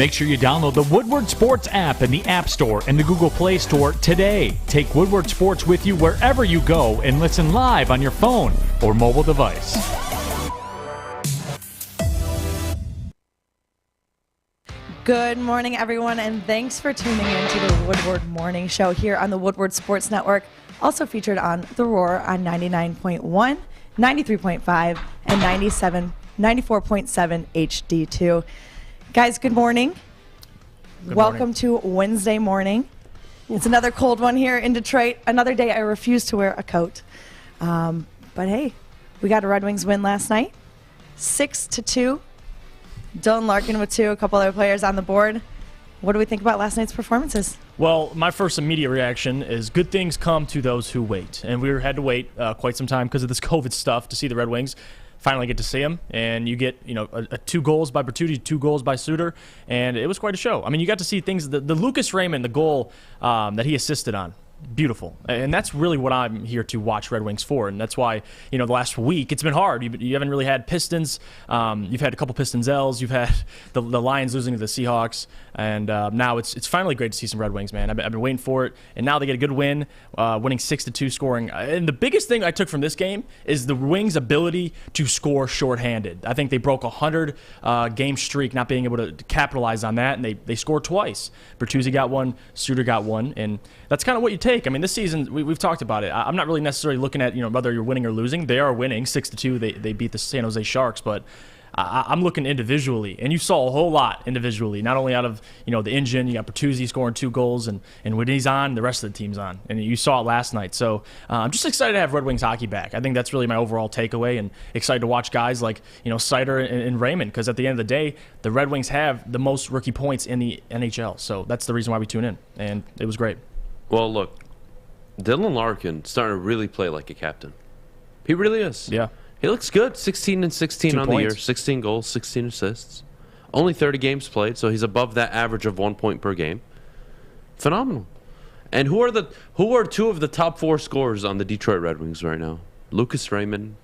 Make sure you download the Woodward Sports app in the App Store and the Google Play Store today. Take Woodward Sports with you wherever you go and listen live on your phone or mobile device. Good morning, everyone, and thanks for tuning in to the Woodward Morning Show here on the Woodward Sports Network, also featured on The Roar on 99.1, 93.5, and 94.7 HD2. Guys, good morning. Welcome to Wednesday morning. It's another cold one here in Detroit. Another day I refuse to wear a coat. But hey, we got a Red Wings win last night, 6-2. Dylan Larkin with 2, a couple other players on the board. What do we think about last night's performances? Well, my first immediate reaction is good things come to those who wait. And we had to wait quite some time because of this COVID stuff to see the Red Wings. Finally get to see them, and you get 2 goals by Bertuzzi, 2 goals by Suter, and it was quite a show. I mean, you got to see things. The Lucas Raymond, the goal that he assisted on, beautiful. And that's really what I'm here to watch Red Wings for. And that's why, the last week, it's been hard. You haven't really had Pistons. You've had a couple Pistons L's. You've had the Lions losing to the Seahawks. And now it's finally great to see some Red Wings, man. I've been waiting for it. And now they get a good win, winning 6-2 scoring. And the biggest thing I took from this game is the Wings' ability to score shorthanded. I think they broke a 100-game streak, not being able to capitalize on that. And they scored twice. Bertuzzi got one. Suter got one. And that's kind of what you take. I mean, this season, we've talked about it. I'm not really necessarily looking at, whether you're winning or losing. They are winning 6-2. They beat the San Jose Sharks, but I'm looking individually. And you saw a whole lot individually, not only out of, the engine. You got Bertuzzi scoring 2 goals, and when he's on, the rest of the team's on. And you saw it last night. So I'm just excited to have Red Wings hockey back. I think that's really my overall takeaway, and excited to watch guys like, Sider and Raymond, because at the end of the day, the Red Wings have the most rookie points in the NHL. So that's the reason why we tune in, and it was great. Well, look. Dylan Larkin starting to really play like a captain. He really is. Yeah. He looks good. 16-16 on the year. 16 goals, 16 assists. Only 30 games played, so he's above that average of 1 point per game. Phenomenal. And who are 2 of the top 4 scorers on the Detroit Red Wings right now? Lucas Raymond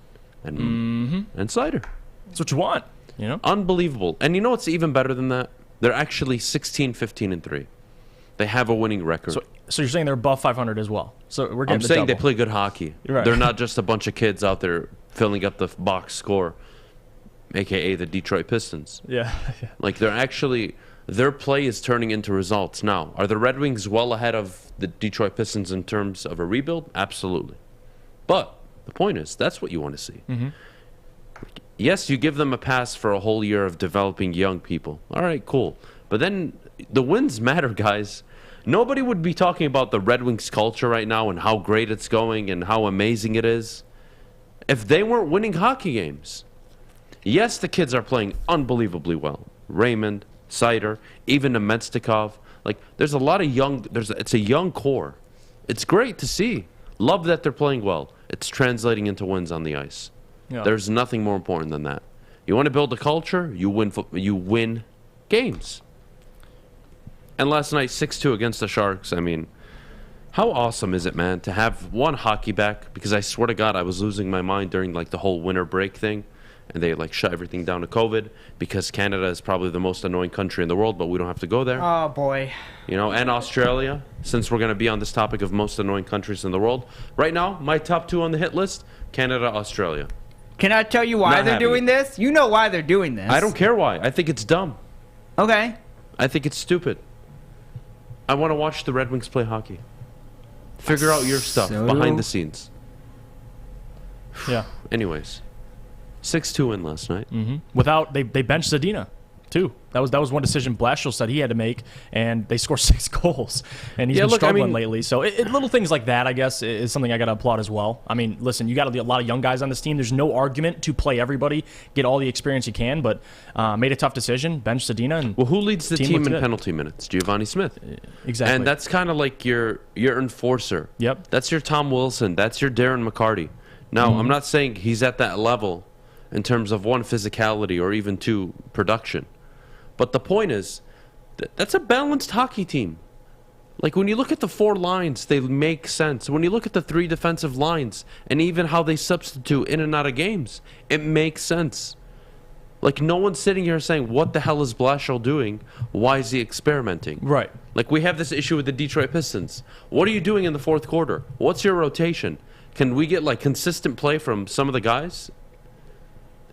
and Sider. That's what you want, Unbelievable. And you know what's even better than that? They're actually 16-15-3. They have a winning record. So you're saying they're above 500 as well. So we're getting I'm saying they play good hockey. Right. They're not just a bunch of kids out there filling up the box score, a.k.a. the Detroit Pistons. Yeah. Like, their play is turning into results now. Are the Red Wings well ahead of the Detroit Pistons in terms of a rebuild? Absolutely. But the point is, that's what you want to see. Mm-hmm. Yes, you give them a pass for a whole year of developing young people. All right, cool. But then the wins matter, guys. Nobody would be talking about the Red Wings culture right now and how great it's going and how amazing it is if they weren't winning hockey games. Yes, the kids are playing unbelievably well. Raymond, Sider, even Nemetstikov. Like, there's a lot of it's a young core. It's great to see. Love that they're playing well. It's translating into wins on the ice. Yeah. There's nothing more important than that. You want to build a culture, you win games. And last night, 6-2 against the Sharks. I mean, how awesome is it, man, to have one hockey back? Because I swear to God, I was losing my mind during the whole winter break thing. And they shut everything down to COVID because Canada is probably the most annoying country in the world, but we don't have to go there. Oh, boy. And Australia, since we're going to be on this topic of most annoying countries in the world. Right now, my top 2 on the hit list, Canada, Australia. Can I tell you why they're doing this? You know why they're doing this. I don't care why. I think it's dumb. Okay. I think it's stupid. I want to watch the Red Wings play hockey. Figure out your stuff behind the scenes. Yeah. Anyways, 6-2 win last night. Mm-hmm. They benched Zadina too. That was one decision Blashill said he had to make, and they scored 6 goals. And he's been struggling lately. So little things like that, I guess, is something I got to applaud as well. I mean, listen, you got a lot of young guys on this team. There's no argument to play everybody, get all the experience you can, but made a tough decision, bench Zadina. And who leads the team in penalty minutes? Giovanni Smith. Exactly. And that's kind of like your enforcer. Yep. That's your Tom Wilson. That's your Darren McCarty. Now, I'm not saying he's at that level in terms of 1, physicality, or even 2, production. But the point is, that's a balanced hockey team. Like, when you look at the 4 lines, they make sense. When you look at the 3 defensive lines, and even how they substitute in and out of games, it makes sense. Like, no one's sitting here saying, what the hell is Blashill doing? Why is he experimenting? Right. Like, we have this issue with the Detroit Pistons. What are you doing in the fourth quarter? What's your rotation? Can we get, like, consistent play from some of the guys?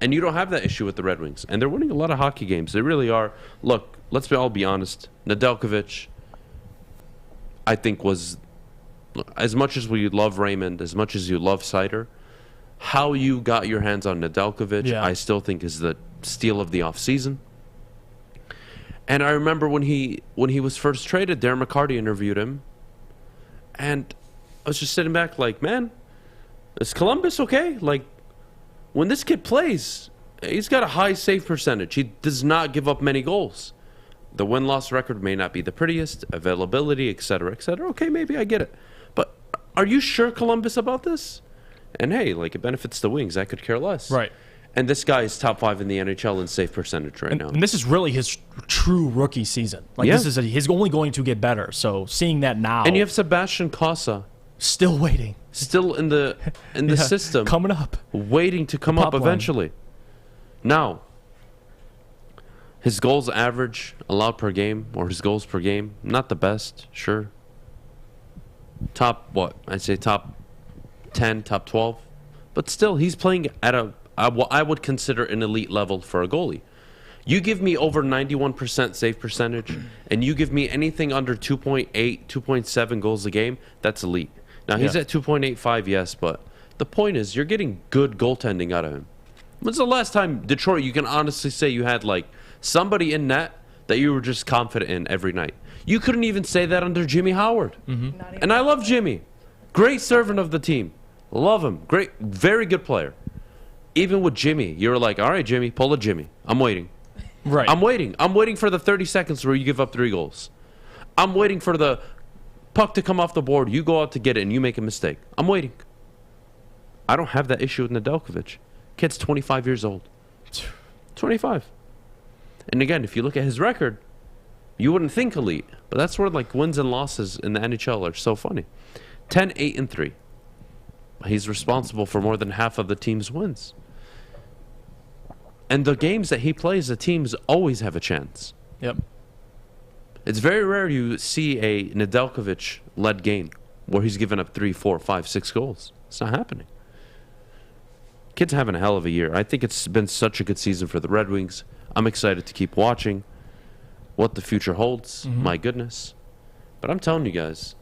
And you don't have that issue with the Red Wings. And they're winning a lot of hockey games. They really are. Look, let's all be honest. Nedeljkovic, I think, was, as much as we love Raymond, as much as you love Seider, how you got your hands on Nedeljkovic, I still think is the steal of the offseason. And I remember when he was first traded, Darren McCarty interviewed him, and I was just sitting back like, man, is Columbus okay? Like, when this kid plays, he's got a high save percentage. He does not give up many goals. The win-loss record may not be the prettiest, availability, etc., etc. Okay, maybe I get it. But are you sure, Columbus, about this? And hey, like, it benefits the Wings. I could care less. Right. And this guy is top 5 in the NHL in save percentage right now. And this is really his true rookie season. Like, this is he's only going to get better. So seeing that now. And you have Sebastian Cossa. Still waiting. Still in the system. Coming up. Waiting to come up eventually. Now, his goals average allowed per game, or his goals per game, not the best, sure. Top, what? I'd say top 10, top 12. But still, he's playing at what I would consider an elite level for a goalie. You give me over 91% save percentage, and you give me anything under 2.8, 2.7 goals a game, that's elite. Now, he's at 2.85, yes, but the point is you're getting good goaltending out of him. When's the last time, Detroit, you can honestly say you had, like, somebody in net that you were just confident in every night? You couldn't even say that under Jimmy Howard. Mm-hmm. And I love Jimmy. Great servant of the team. Love him. Great, very good player. Even with Jimmy, you were like, all right, Jimmy, pull a Jimmy. I'm waiting. Right. I'm waiting. I'm waiting for the 30 seconds where you give up 3 goals. I'm waiting for the puck to come off the board. You go out to get it and you make a mistake. I'm waiting. I don't have that issue with Nedeljkovic. Kid's 25 years old. 25. And again, if you look at his record, you wouldn't think elite. But that's where, like, wins and losses in the NHL are so funny. 10, 8, and 3. He's responsible for more than half of the team's wins. And the games that he plays, the teams always have a chance. Yep. It's very rare you see a Nedeljkovic-led game where he's given up 3, 4, 5, 6 goals. It's not happening. Kid's having a hell of a year. I think it's been such a good season for the Red Wings. I'm excited to keep watching what the future holds. Mm-hmm. My goodness. But I'm telling you guys,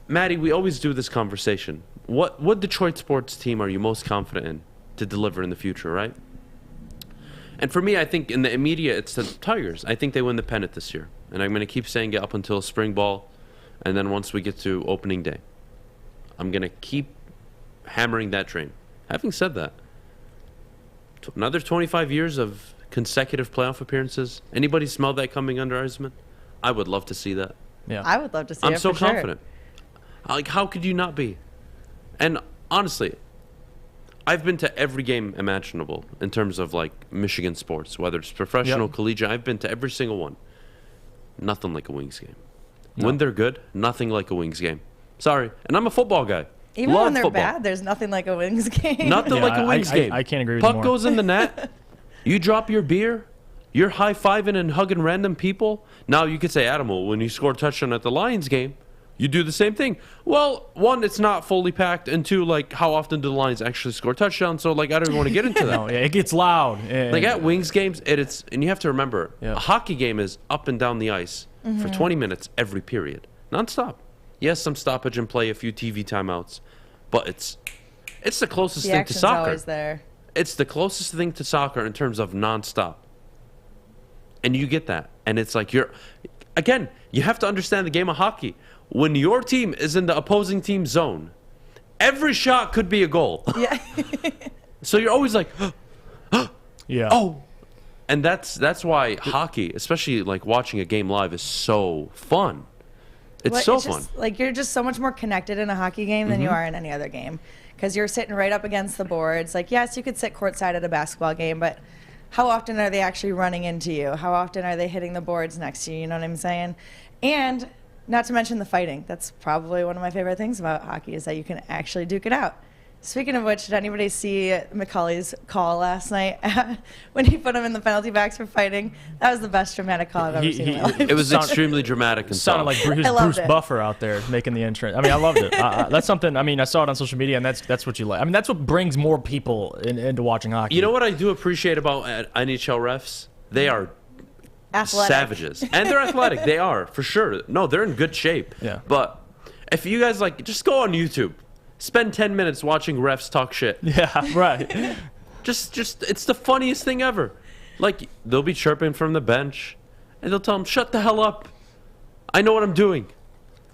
Maddy, we always do this conversation. What Detroit sports team are you most confident in to deliver in the future, right? And for me, I think in the immediate, it's the Tigers. I think they win the pennant this year. And I'm going to keep saying it up until spring ball. And then once we get to opening day, I'm going to keep hammering that train. Having said that, another 25 years of consecutive playoff appearances. Anybody smell that coming under Eisman? I would love to see that. Yeah, I would love to see I'm it so for sure. confident. Like, how could you not be? And honestly, I've been to every game imaginable in terms of, like, Michigan sports, whether it's professional, collegiate. I've been to every single one. Nothing like a Wings game. No. When they're good, nothing like a Wings game. Sorry. And I'm a football guy. Even Love when they're football. bad, there's nothing like a Wings game. Nothing like a Wings game. I can't agree with you more. Puck goes in the net. You drop your beer. You're high-fiving and hugging random people. Now, you could say, Adham, well, when you score a touchdown at the Lions game, you do the same thing. Well, one, it's not fully packed, and two, like, how often do the Lions actually score touchdowns? So, like, I don't even want to get into that. No, yeah, it gets loud. Like, at Wings games, it's and you have to remember, a hockey game is up and down the ice for 20 minutes every period, nonstop. Yes, some stoppage and play, a few TV timeouts, but it's the closest thing to soccer. Always there. It's the closest thing to soccer in terms of nonstop. And you get that. And it's like again, you have to understand the game of hockey. When your team is in the opposing team zone, every shot could be a goal. Yeah. So you're always like, yeah. Oh. And that's why hockey, especially like watching a game live, is so fun. It's so fun. Like, you're just so much more connected in a hockey game than you are in any other game, because you're sitting right up against the boards. Like, yes, you could sit courtside at a basketball game, but how often are they actually running into you? How often are they hitting the boards next to you? You know what I'm saying? And not to mention the fighting. That's probably one of my favorite things about hockey, is that you can actually duke it out. Speaking of which, did anybody see Macaulay's call last night when he put him in the penalty box for fighting? That was the best dramatic call I've ever seen in my life. It was extremely dramatic and sounded like Bruce Buffer out there making the entrance. I mean, I loved it. That's something. I mean, I saw it on social media, and that's what you like. I mean, that's what brings more people into watching hockey. You know what I do appreciate about NHL refs? They are Athletic. savages, and they're athletic. They are for sure. No, they're in good shape. Yeah. But if you guys just go on YouTube. Spend 10 minutes watching refs talk shit. Yeah, right. just it's the funniest thing ever. Like, they'll be chirping from the bench, and they'll tell them, shut the hell up. I know what I'm doing.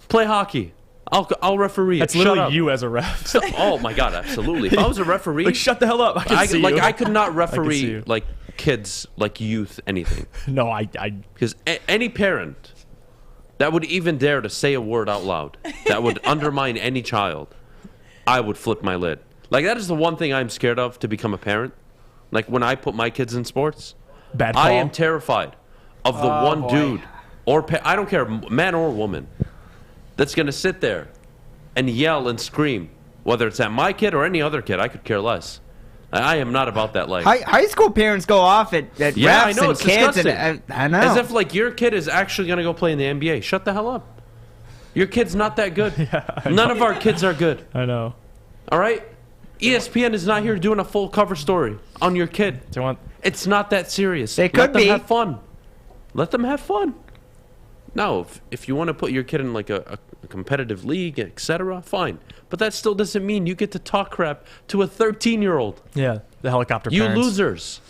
Play hockey. I'll referee. That's Shut literally up. you as a ref. Oh, my God, absolutely. If I was a referee... Like, shut the hell up. I could not I referee, like, kids, like, youth, anything. No, I Because any parent that would even dare to say a word out loud that would undermine any child... I would flip my lid. Like, that is the one thing I'm scared of to become a parent. Like, when I put my kids in sports, bad call. I am terrified of the one dude, or I don't care, man or woman, that's going to sit there and yell and scream, whether it's at my kid or any other kid. I could care less. I am not about that life. High school parents go off at Yeah, I refs know, and it's kids. disgusting. I know. As if, like, your kid is actually going to go play in the NBA. Shut the hell up. Your kid's not that good. None of our kids are good. I know. All right? ESPN is not here doing a full cover story on your kid. It's not that serious. They could Let them be. have fun. Let them have fun. No, if you want to put your kid in like a competitive league, etc., fine. But that still doesn't mean you get to talk crap to a 13-year-old. Yeah, the helicopter You parents. losers.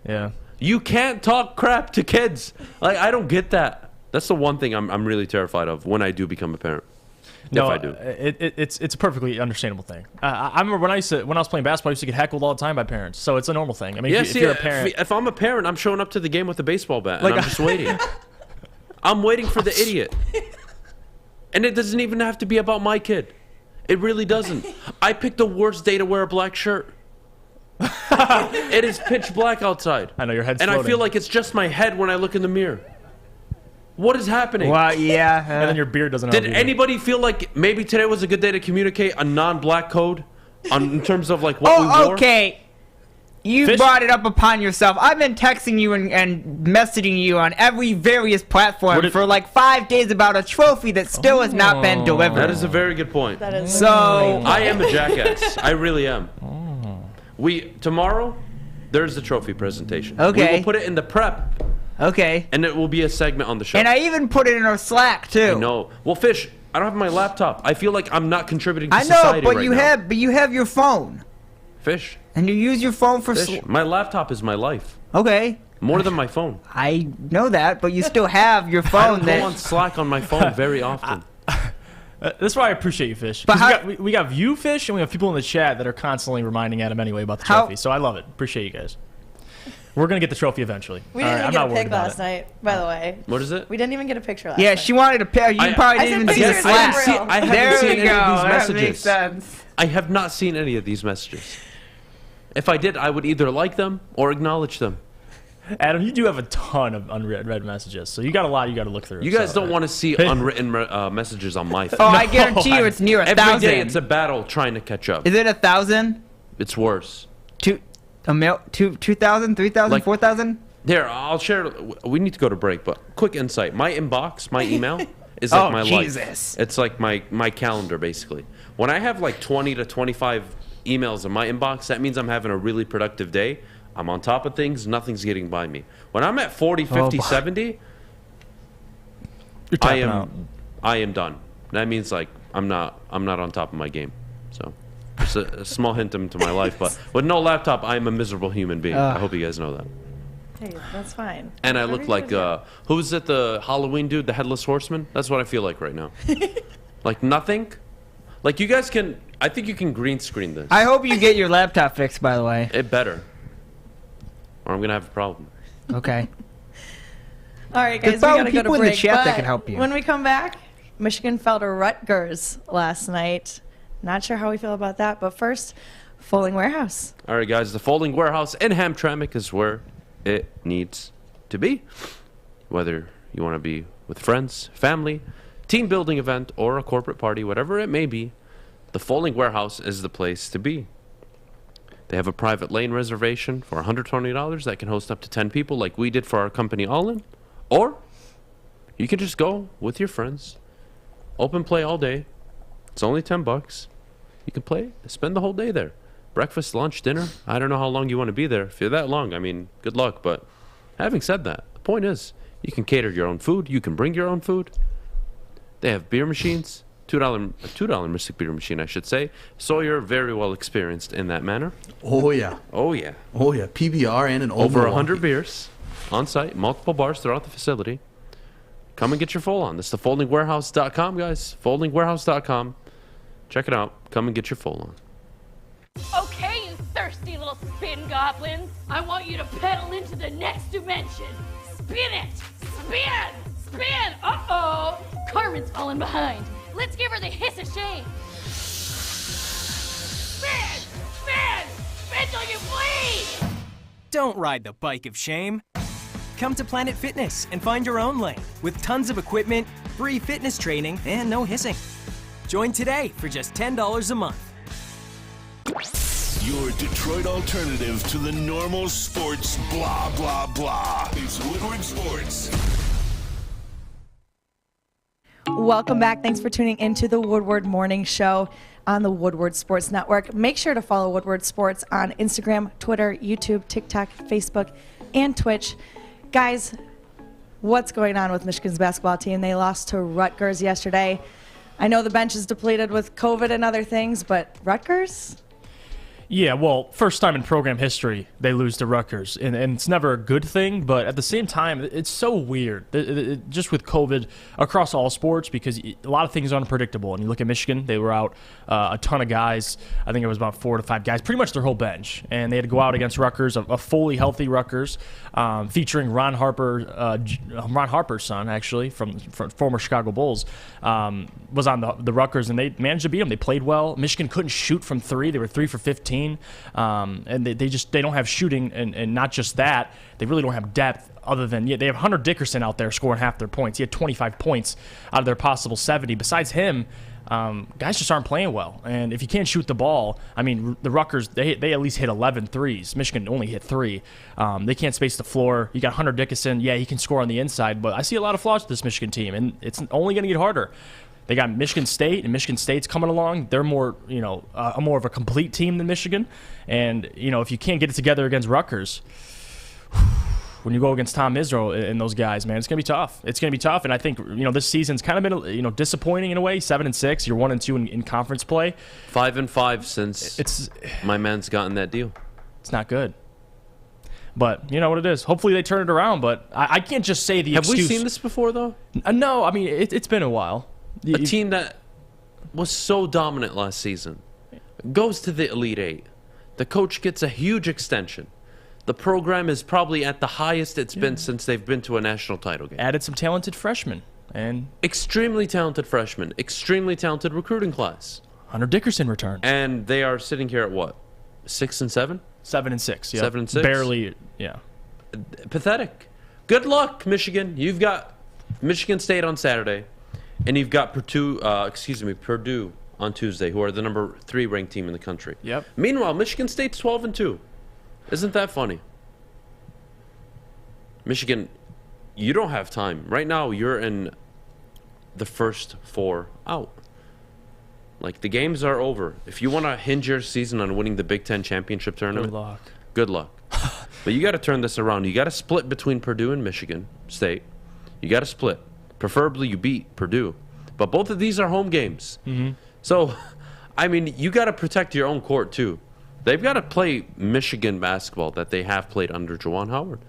Yeah. You can't talk crap to kids. Like, I don't get that. That's the one thing I'm really terrified of when I do become a parent. No, if I do. It's a perfectly understandable thing. I remember when I was playing basketball, I used to get heckled all the time by parents. So it's a normal thing. I mean, if you're a parent, if I'm a parent, I'm showing up to the game with a baseball bat, and I'm just waiting. I'm waiting for the idiot. And it doesn't even have to be about my kid. It really doesn't. I picked the worst day to wear a black shirt. It is pitch black outside. I know your head's and floating. I feel like it's just my head when I look in the mirror. What is happening? Well, yeah. and then your beard doesn't. Did help either. anybody feel like maybe today was a good day to communicate a non-black code in terms of like what we wore? Okay. You Fish? brought it up upon yourself. I've been texting you and messaging you on every various platform for like 5 days about a trophy that still has not been delivered. That is a very good point. That is So I am a jackass. I really am. Tomorrow, there's the trophy presentation. Okay. We will put it in the prep, okay. and it will be a segment on the show. And I even put it in our Slack too. I know. Well, Fish, I don't have my laptop. I feel like I'm not contributing to I know, society but right you now. you have your phone, Fish, and you use your phone for. my laptop is my life. Okay. More than my phone. I know that, but you still have your I phone. don't go on Slack on my phone very often. That's why I appreciate you, Fish. But 'Cause we got you, Fish, and we have people in the chat that are constantly reminding Adam anyway about the trophy. So I love it. Appreciate you guys. We're gonna get the trophy eventually. We All didn't right, even I'm get not a pic worried about last it. night, by the way. What is it? We didn't even get a picture last Yeah, night. she wanted a pair. You probably I didn't sent even see the pictures Slack. for real. I haven't There seen we any go. of these That messages. makes sense. I have not seen any of these messages. If I did, I would either like them or acknowledge them. Adam, you do have a ton of unread messages, so you got a lot you got to look through. You guys so, don't want to see unwritten messages on my phone. Oh, I guarantee you, it's near 1,000. Every day it's a battle trying to catch up. Is it 1,000? It's worse. 2,000, 3,000, Like- 4,000? There, I'll share. We need to go to break, but quick insight. My inbox, my email, is like Oh, my Jesus. life. It's like my calendar, basically. When I have like 20 to 25 emails in my inbox, that means I'm having a really productive day. I'm on top of things. Nothing's getting by me. When I'm at 40, 50, 70, You're tapping out. I am done. That means like I'm not on top of my game. So it's a small hint into my life, but with no laptop, I am a miserable human being. I hope you guys know that. Hey, that's fine. And I look like who's it? The Halloween dude, the headless horseman. That's what I feel like right now. Like nothing. Like you guys can. I think you can green screen this. I hope you get your laptop fixed, by the way. It better, or I'm gonna have a problem. Okay. All right, guys, we probably gotta go to people in the break. chat that but can help you. When we come back, Michigan fell to Rutgers last night. Not sure how we feel about that, but first, Folding Warehouse. All right, guys. The Folding Warehouse in Hamtramck is where it needs to be. Whether you want to be with friends, family, team building event, or a corporate party, whatever it may be, the Folding Warehouse is the place to be. They have a private lane reservation for $120 that can host up to 10 people like we did for our company All In. Or you can just go with your friends. Open play all day. It's only $10. You can play, spend the whole day there. Breakfast, lunch, dinner. I don't know how long you want to be there. If you're that long, I mean, good luck. But having said that, the point is, you can cater your own food. You can bring your own food. They have beer machines. $2 Mystic beer machine, I should say. Sawyer, very well experienced in that manner. Oh, yeah. Oh, yeah. Oh, yeah. PBR and an over 100 beers on site, multiple bars throughout the facility. Come and get your full on. This is the foldingwarehouse.com, guys. Foldingwarehouse.com. Check it out. Come and get your full on. Okay, you thirsty little spin goblins. I want you to pedal into the next dimension. Spin it! Spin! Spin! Uh-oh! Carmen's falling behind. Let's give her the hiss of shame. Spin! Spin! Spin till you bleed! Don't ride the bike of shame. Come to Planet Fitness and find your own lane with tons of equipment, free fitness training, and no hissing. Join today for just $10 a month. Your Detroit alternative to the normal sports blah, blah, blah. It's Woodward Sports. Welcome back. Thanks for tuning into the Woodward Morning Show on the Woodward Sports Network. Make sure to follow Woodward Sports on Instagram, Twitter, YouTube, TikTok, Facebook, and Twitch. Guys, what's going on with Michigan's basketball team? They lost to Rutgers yesterday. I know the bench is depleted with COVID and other things, but Rutgers? Yeah, well, first time in program history they lose to Rutgers, and it's never a good thing, but at the same time, it's so weird, just with COVID across all sports, because a lot of things are unpredictable. And you look at Michigan, they were out a ton of guys. I think it was about 4 to 5 guys, pretty much their whole bench, and they had to go out against Rutgers, a fully healthy Rutgers, featuring Ron Harper's son, actually, from former Chicago Bulls, was on the Rutgers, and they managed to beat them. They played well. Michigan couldn't shoot from 3. They were 3 for 15. And they don't have shooting, and not just that, they really don't have depth other than, they have Hunter Dickerson out there scoring half their points. He had 25 points out of their possible 70. Besides him, guys just aren't playing well. And if you can't shoot the ball, I mean, the Rutgers, they at least hit 11 threes. Michigan only hit 3. They can't space the floor. You got Hunter Dickerson. Yeah, he can score on the inside, but I see a lot of flaws with this Michigan team, and it's only going to get harder. They got Michigan State, and Michigan State's coming along. They're more, more of a complete team than Michigan. And, if you can't get it together against Rutgers, when you go against Tom Izzo and those guys, man, it's going to be tough. It's going to be tough. And I think, this season's kind of been, disappointing in a way. 7-6, you're 1-2 in conference play. 5-5 since my man's gotten that deal. It's not good. But you know what it is. Hopefully they turn it around. But I can't just say the excuse. Have we seen this before, though? No, I mean, it's been a while. A team that was so dominant last season goes to the Elite Eight. The coach gets a huge extension. The program is probably at the highest it's been since they've been to a national title game. Added some talented freshmen. And extremely talented freshmen. Extremely talented recruiting class. Hunter Dickerson returned. And they are sitting here at what? 6-7? 7-6, yeah. 7-6? Barely, yeah. Pathetic. Good luck, Michigan. You've got Michigan State on Saturday. And you've got Purdue on Tuesday, who are the number 3 ranked team in the country. Yep. Meanwhile, Michigan State's 12-2. Isn't that funny? Michigan, you don't have time. Right now, you're in the first 4 out. Like, the games are over. If you want to hinge your season on winning the Big Ten championship tournament, good luck. But you got to turn this around. You got to split between Purdue and Michigan State. You got to split. Preferably you beat Purdue. But both of these are home games. Mm-hmm. So, I mean, you got to protect your own court, too. They've got to play Michigan basketball that they have played under Juwan Howard.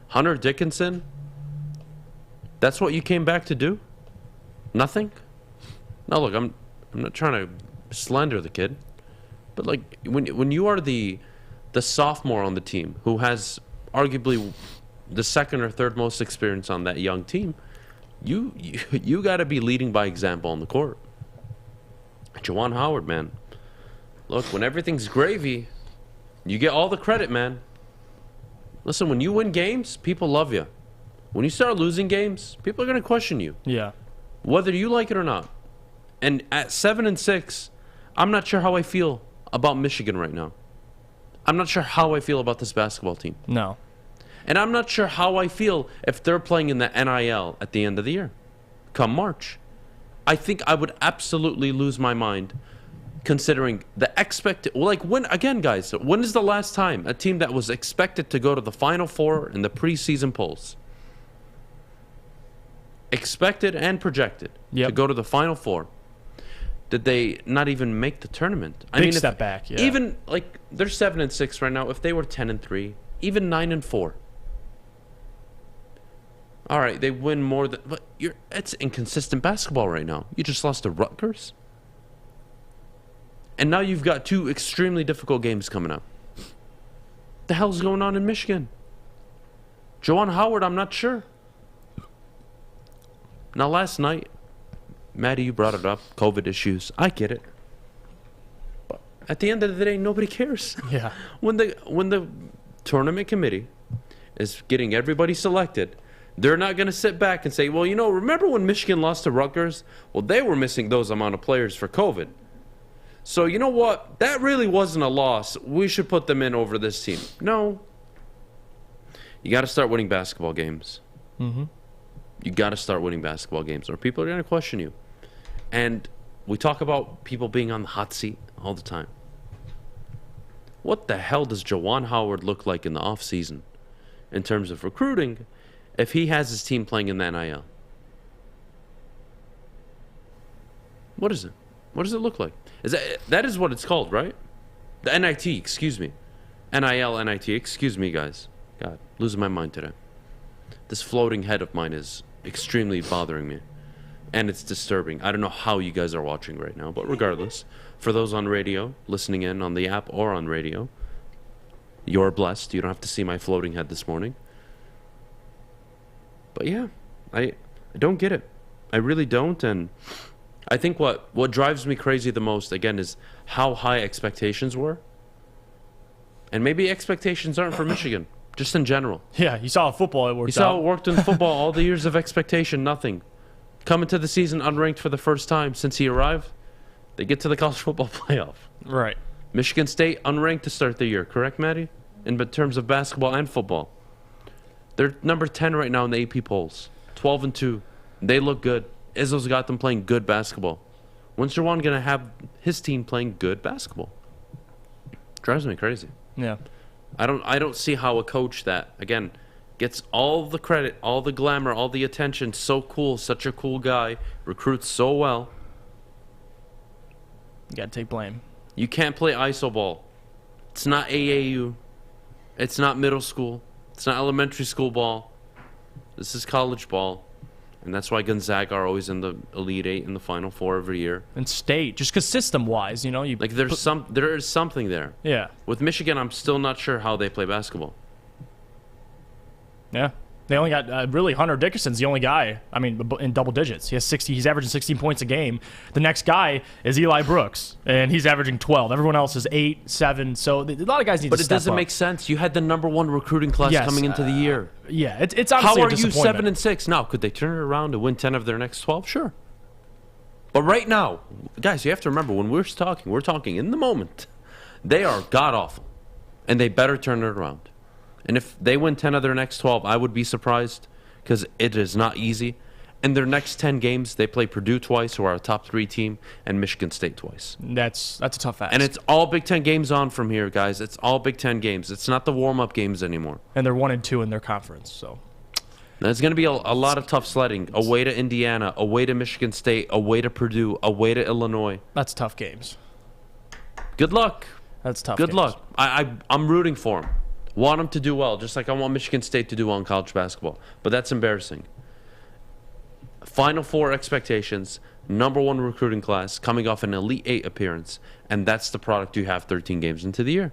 Hunter Dickinson, that's what you came back to do? Nothing? Now, look, I'm not trying to slander the kid. But, like, when you are the sophomore on the team who has arguably the second or third most experience on that young team, you got to be leading by example on the court. Juwan Howard, man. Look, when everything's gravy, you get all the credit, man. Listen, when you win games, people love you. When you start losing games, people are going to question you. Yeah. Whether you like it or not. And at 7-6, I'm not sure how I feel about Michigan right now. I'm not sure how I feel about this basketball team. No. And I'm not sure how I feel if they're playing in the NIL at the end of the year, come March. I think I would absolutely lose my mind considering the when is the last time a team that was expected to go to the Final Four in the preseason polls, expected and projected to go to the Final Four, did they not even make the tournament? Big step back, yeah. Even, they're 7-6 right now. If they were 10-3, even 9-4. All right, they win more than... But it's inconsistent basketball right now. You just lost to Rutgers. And now you've got 2 extremely difficult games coming up. The hell's going on in Michigan? Juwan Howard, I'm not sure. Now, last night, Maddy, you brought it up, COVID issues. I get it. But at the end of the day, nobody cares. Yeah. When the tournament committee is getting everybody selected, they're not going to sit back and say, well, remember when Michigan lost to Rutgers? Well, they were missing those amount of players for COVID. So you know what? That really wasn't a loss. We should put them in over this team. No. You got to start winning basketball games. Mm-hmm. You got to start winning basketball games or people are going to question you. And we talk about people being on the hot seat all the time. What the hell does Juwan Howard look like in the offseason in terms of recruiting if he has his team playing in the NIL? What is it? What does it look like? That is what it's called, right? The NIT, excuse me. NIL, NIT, excuse me, guys. God, losing my mind today. This floating head of mine is extremely bothering me. And it's disturbing. I don't know how you guys are watching right now, but regardless, for those on radio, listening in on the app or on radio, you're blessed. You don't have to see my floating head this morning. But yeah, I don't get it. I really don't. And I think what drives me crazy the most, again, is how high expectations were. And maybe expectations aren't for Michigan, just in general. Yeah, you saw football, it worked out. You saw it worked in football, all the years of expectation, nothing. Coming to the season unranked for the first time since he arrived, they get to the college football playoff. Right. Michigan State unranked to start the year, correct, Maddy? In terms of basketball and football. They're number 10 right now in the AP polls. 12-2. They look good. Izzo's got them playing good basketball. When's Juwan going to have his team playing good basketball? Drives me crazy. Yeah. I don't see how a coach that, again, gets all the credit, all the glamour, all the attention, so cool, such a cool guy, recruits so well. You got to take blame. You can't play iso ball. It's not AAU. It's not middle school. It's not elementary school ball. This is college ball. And that's why Gonzaga are always in the Elite Eight in the Final Four every year. And State, just because system-wise, there is something there. Yeah. With Michigan, I'm still not sure how they play basketball. Yeah. They only got really Hunter Dickerson's the only guy. I mean, in double digits. He has 60. He's averaging 16 points a game. The next guy is Eli Brooks, and he's averaging 12. Everyone else is 8, 7. So a lot of guys need to step up. But it doesn't make sense. You had the number 1 recruiting class coming into the year. Yeah, it's honestly how are a you disappointment. 7-6 now? Could they turn it around and win 10 of their next 12? Sure. But right now, guys, you have to remember when we're talking in the moment. They are god awful, and they better turn it around. And if they win 10 of their next 12, I would be surprised because it is not easy. In their next 10 games, they play Purdue twice, who are a top 3 team, and Michigan State twice. That's a tough ask. And it's all Big Ten games on from here, guys. It's all Big Ten games. It's not the warm-up games anymore. And they're 1-2 in their conference, so. There's going to be a lot of tough sledding. Away to Indiana, away to Michigan State, away to Purdue, away to Illinois. That's tough games. Good luck. That's tough Good games. luck. I'm rooting for them. Want them to do well, just like I want Michigan State to do well in college basketball. But that's embarrassing. Final Four expectations, number 1 recruiting class, coming off an Elite 8 appearance, and that's the product you have 13 games into the year.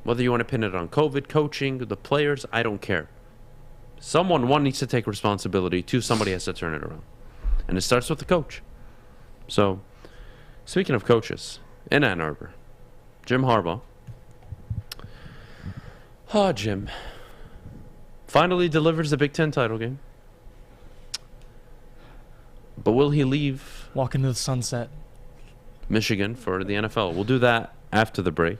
Whether you want to pin it on COVID, coaching, the players, I don't care. Someone, 1, needs to take responsibility. 2, somebody has to turn it around. And it starts with the coach. So, speaking of coaches, in Ann Arbor, Jim Harbaugh. Oh, Jim. Finally delivers the Big Ten title game. But will he leave Walk into the sunset. Michigan for the NFL. We'll do that after the break.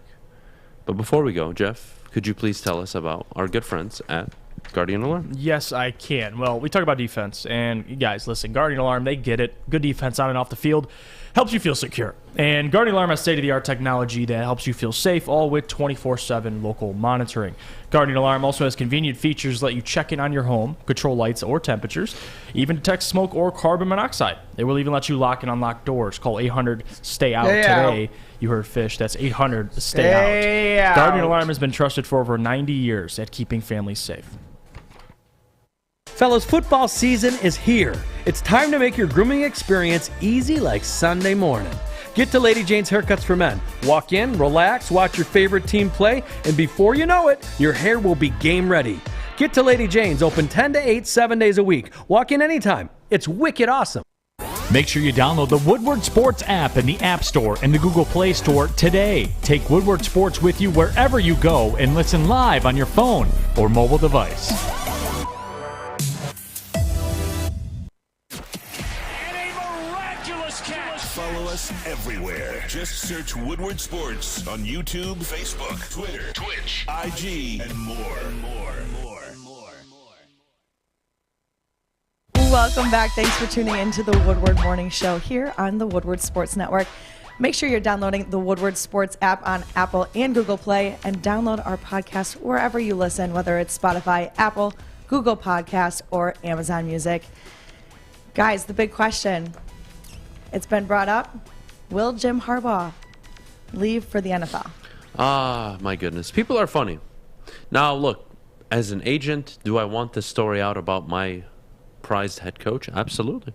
But before we go, Jeff, could you please tell us about our good friends at Guardian Alarm? Yes, I can. Well, we talk about defense, and you guys, listen, Guardian Alarm, they get it. Good defense on and off the field helps you feel secure. And Guardian Alarm has state-of-the-art technology that helps you feel safe, all with 24/7 local monitoring. Guardian Alarm also has convenient features that let you check in on your home, control lights or temperatures, even detect smoke or carbon monoxide. They will even let you lock and unlock doors. Call 800-STAY-OUT today. You heard Fish. That's 800-STAY-OUT. Out. Guardian Alarm has been trusted for over 90 years at keeping families safe. Fellas, football season is here. It's time to make your grooming experience easy like Sunday morning. Get to Lady Jane's Haircuts for Men. Walk in, relax, watch your favorite team play, and before you know it, your hair will be game ready. Get to Lady Jane's, open 10 to 8, 7 days a week. Walk in anytime. It's wicked awesome. Make sure you download the Woodward Sports app in the App Store and the Google Play Store today. Take Woodward Sports with you wherever you go and listen live on your phone or mobile device. Follow us everywhere. Just search Woodward Sports on YouTube, Facebook, Twitter, Twitch, IG, and more. Welcome back. Thanks for tuning in to the Woodward Morning Show here on the Woodward Sports Network. Make sure you're downloading the Woodward Sports app on Apple and Google Play, and download our podcast wherever you listen, whether it's Spotify, Apple, Google Podcasts, or Amazon Music. Guys, the big question, it's been brought up. Will Jim Harbaugh leave for the NFL? Ah, my goodness. People are funny. Now, look, as an agent, do I want this story out about my prized head coach? Absolutely.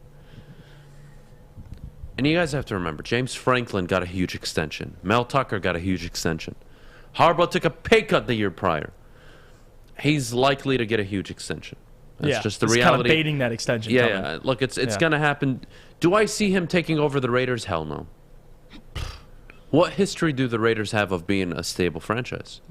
And you guys have to remember, James Franklin got a huge extension. Mel Tucker got a huge extension. Harbaugh took a pay cut the year prior. He's likely to get a huge extension. That's just the reality. Kind of baiting that extension. Yeah. Look, it's going to happen. Do I see him taking over the Raiders? Hell no. What history do the Raiders have of being a stable franchise?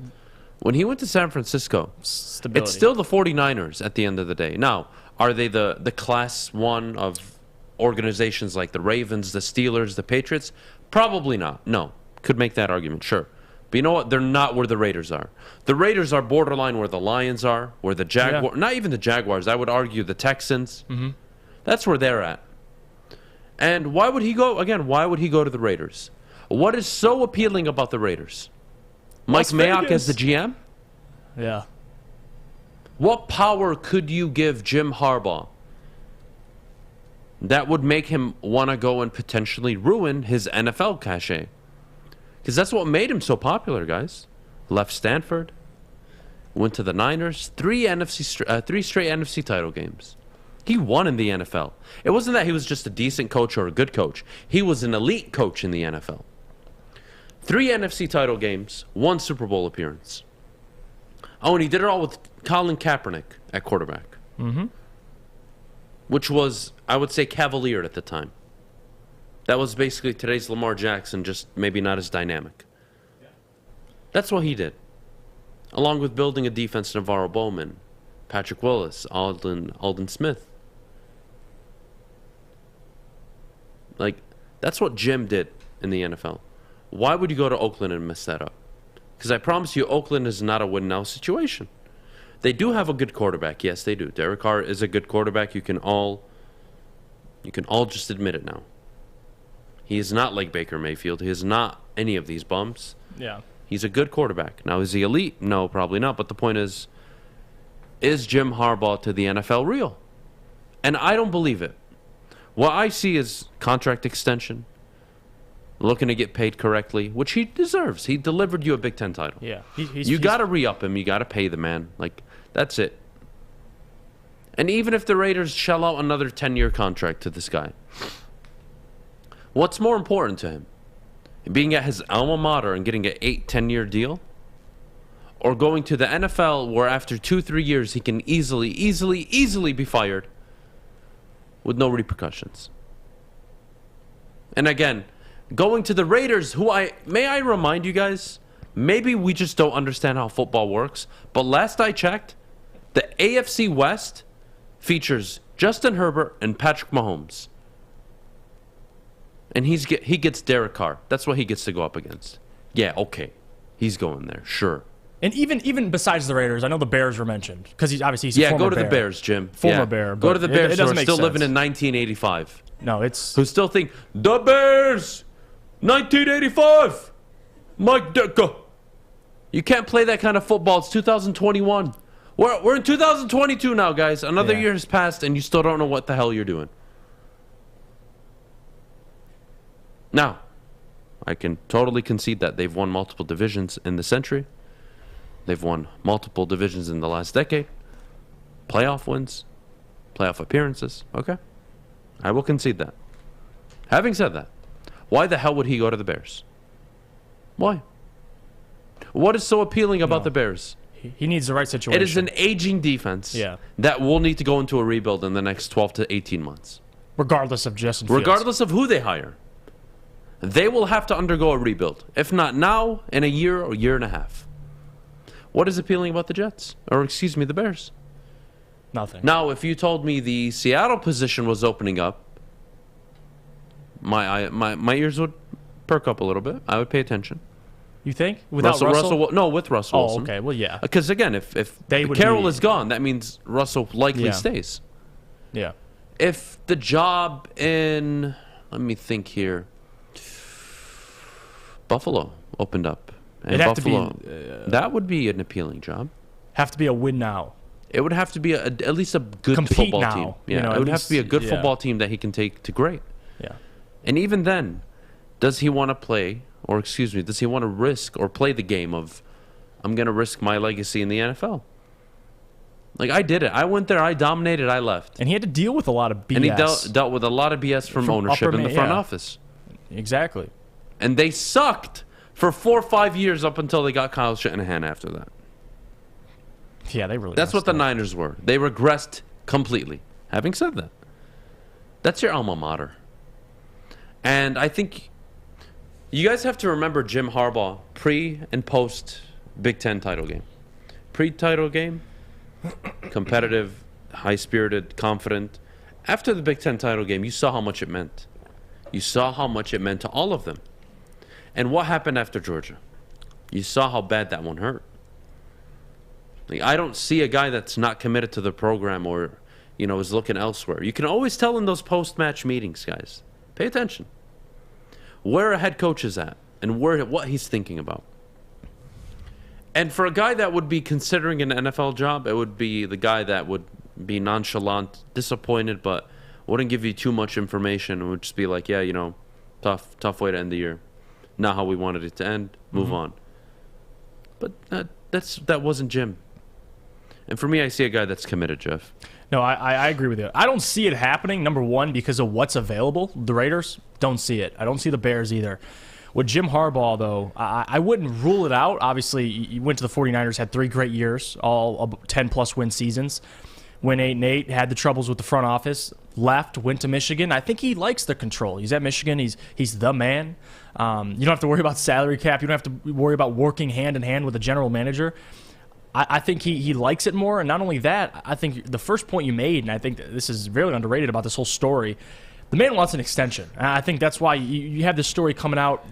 When he went to San Francisco, Stability. It's still the 49ers at the end of the day. Now, are they the class one of organizations like the Ravens, the Steelers, the Patriots? Probably not. No. Could make that argument, sure. But you know what? They're not where the Raiders are. The Raiders are borderline where the Lions are, where the Jaguars, not even the Jaguars, I would argue the Texans. Mm-hmm. That's where they're at. And why would he go? Again, why would he go to the Raiders? What is so appealing about the Raiders? Mike Mayock as the GM? Yeah. What power could you give Jim Harbaugh that would make him want to go and potentially ruin his NFL cachet? Because that's what made him so popular, guys. Left Stanford, went to the Niners, three straight NFC title games. He won in the NFL. It wasn't that he was just a decent coach or a good coach. He was an elite coach in the NFL. 3 NFC title games, 1 Super Bowl appearance. Oh, and he did it all with Colin Kaepernick at quarterback. Mm-hmm. Which was, I would say, cavalier at the time. That was basically today's Lamar Jackson, just maybe not as dynamic. Yeah. That's what he did. Along with building a defense, Navarro Bowman, Patrick Willis, Alden Smith. Like, that's what Jim did in the NFL. Why would you go to Oakland and mess that up? Because I promise you, Oakland is not a win-now situation. They do have a good quarterback. Yes, they do. Derek Carr is a good quarterback. You can all just admit it now. He is not like Baker Mayfield. He is not any of these bums. Yeah. He's a good quarterback. Now, is he elite? No, probably not. But the point is Jim Harbaugh to the NFL real? And I don't believe it. What I see is contract extension, looking to get paid correctly, which he deserves. He delivered you a Big Ten title. Yeah. You got to re-up him. You got to pay the man. Like, that's it. And even if the Raiders shell out another 10-year contract to this guy, what's more important to him? Being at his alma mater and getting an 8-10-year deal? Or going to the NFL where after 2-3 years he can easily be fired with no repercussions? And again, going to the Raiders, may I remind you guys, maybe we just don't understand how football works, but last I checked, the AFC West features Justin Herbert and Patrick Mahomes. And he gets Derek Carr. That's what he gets to go up against. Yeah, okay. He's going there, sure. And even besides the Raiders, I know the Bears were mentioned because he's a yeah. former Go to Bear. the Bears, Jim. Former Bear. Go to the Bears. Who are still sense. living in 1985. No, it's who still think the Bears, 1985. Mike Ditka. You can't play that kind of football. It's 2021. We're in 2022 now, guys. Another year has passed, and you still don't know what the hell you're doing. Now, I can totally concede that they've won multiple divisions in the century. They've won multiple divisions in the last decade. Playoff wins. Playoff appearances. Okay. I will concede that. Having said that, why the hell would he go to the Bears? Why? What is so appealing about the Bears? He needs the right situation. It is an aging defense that will need to go into a rebuild in the next 12 to 18 months. Regardless of Justin Fields. Regardless of who they hire. They will have to undergo a rebuild. If not now, in a year or year and a half. What is appealing about the Jets? Or, excuse me, the Bears? Nothing. Now, if you told me the Seattle position was opening up, my ears would perk up a little bit. I would pay attention. You think? Without Russell? No, with Russell Wilson. Oh, okay. Well, yeah. Because, again, if Carroll is gone, that means Russell likely stays. Yeah. If the job in, let me think here, Buffalo opened up. And It'd have Buffalo, to be, that would be an appealing job. Have to be a win now. It would have to be at least a good Compete football now, team. Yeah, you know, it would have to be a good football team that he can take to great. Yeah. And even then, does he want to play, or excuse me, does he want to risk or play the game of, I'm going to risk my legacy in the NFL? Like, I did it. I went there. I dominated. I left. And he had to deal with a lot of BS. And he dealt with a lot of BS from ownership in the front office. Exactly. And they sucked for 4 or 5 years up until they got Kyle Shanahan after that. Yeah, they really. That's what the Niners were. They regressed completely. Having said that, that's your alma mater. And I think you guys have to remember Jim Harbaugh pre and post Big Ten title game. Pre-title game, competitive, high-spirited, confident. After the Big Ten title game, you saw how much it meant. You saw how much it meant to all of them. And what happened after Georgia? You saw how bad that one hurt. Like, I don't see a guy that's not committed to the program or, is looking elsewhere. You can always tell in those post-match meetings, guys. Pay attention. Where a head coach is at and what he's thinking about. And for a guy that would be considering an NFL job, it would be the guy that would be nonchalant, disappointed, but wouldn't give you too much information. It would just be like, yeah, tough way to end the year. Not how we wanted it to end. Move on. But that wasn't Jim. And for me, I see a guy that's committed, Jeff. No, I agree with you. I don't see it happening, number one, because of what's available. The Raiders, don't see it. I don't see the Bears either. With Jim Harbaugh, though, I wouldn't rule it out. Obviously, he went to the 49ers, had 3 great years, all 10-plus win seasons. Went 8-8, had the troubles with the front office, left, went to Michigan. I think he likes the control. He's at Michigan. He's the man. You don't have to worry about salary cap. You don't have to worry about working hand-in-hand with a general manager. I think he likes it more. And not only that, I think the first point you made, and I think this is very underrated about this whole story, the man wants an extension. I think that's why you have this story coming out.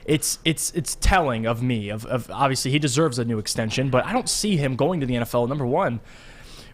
It's telling of me. Of obviously, he deserves a new extension, but I don't see him going to the NFL, number one.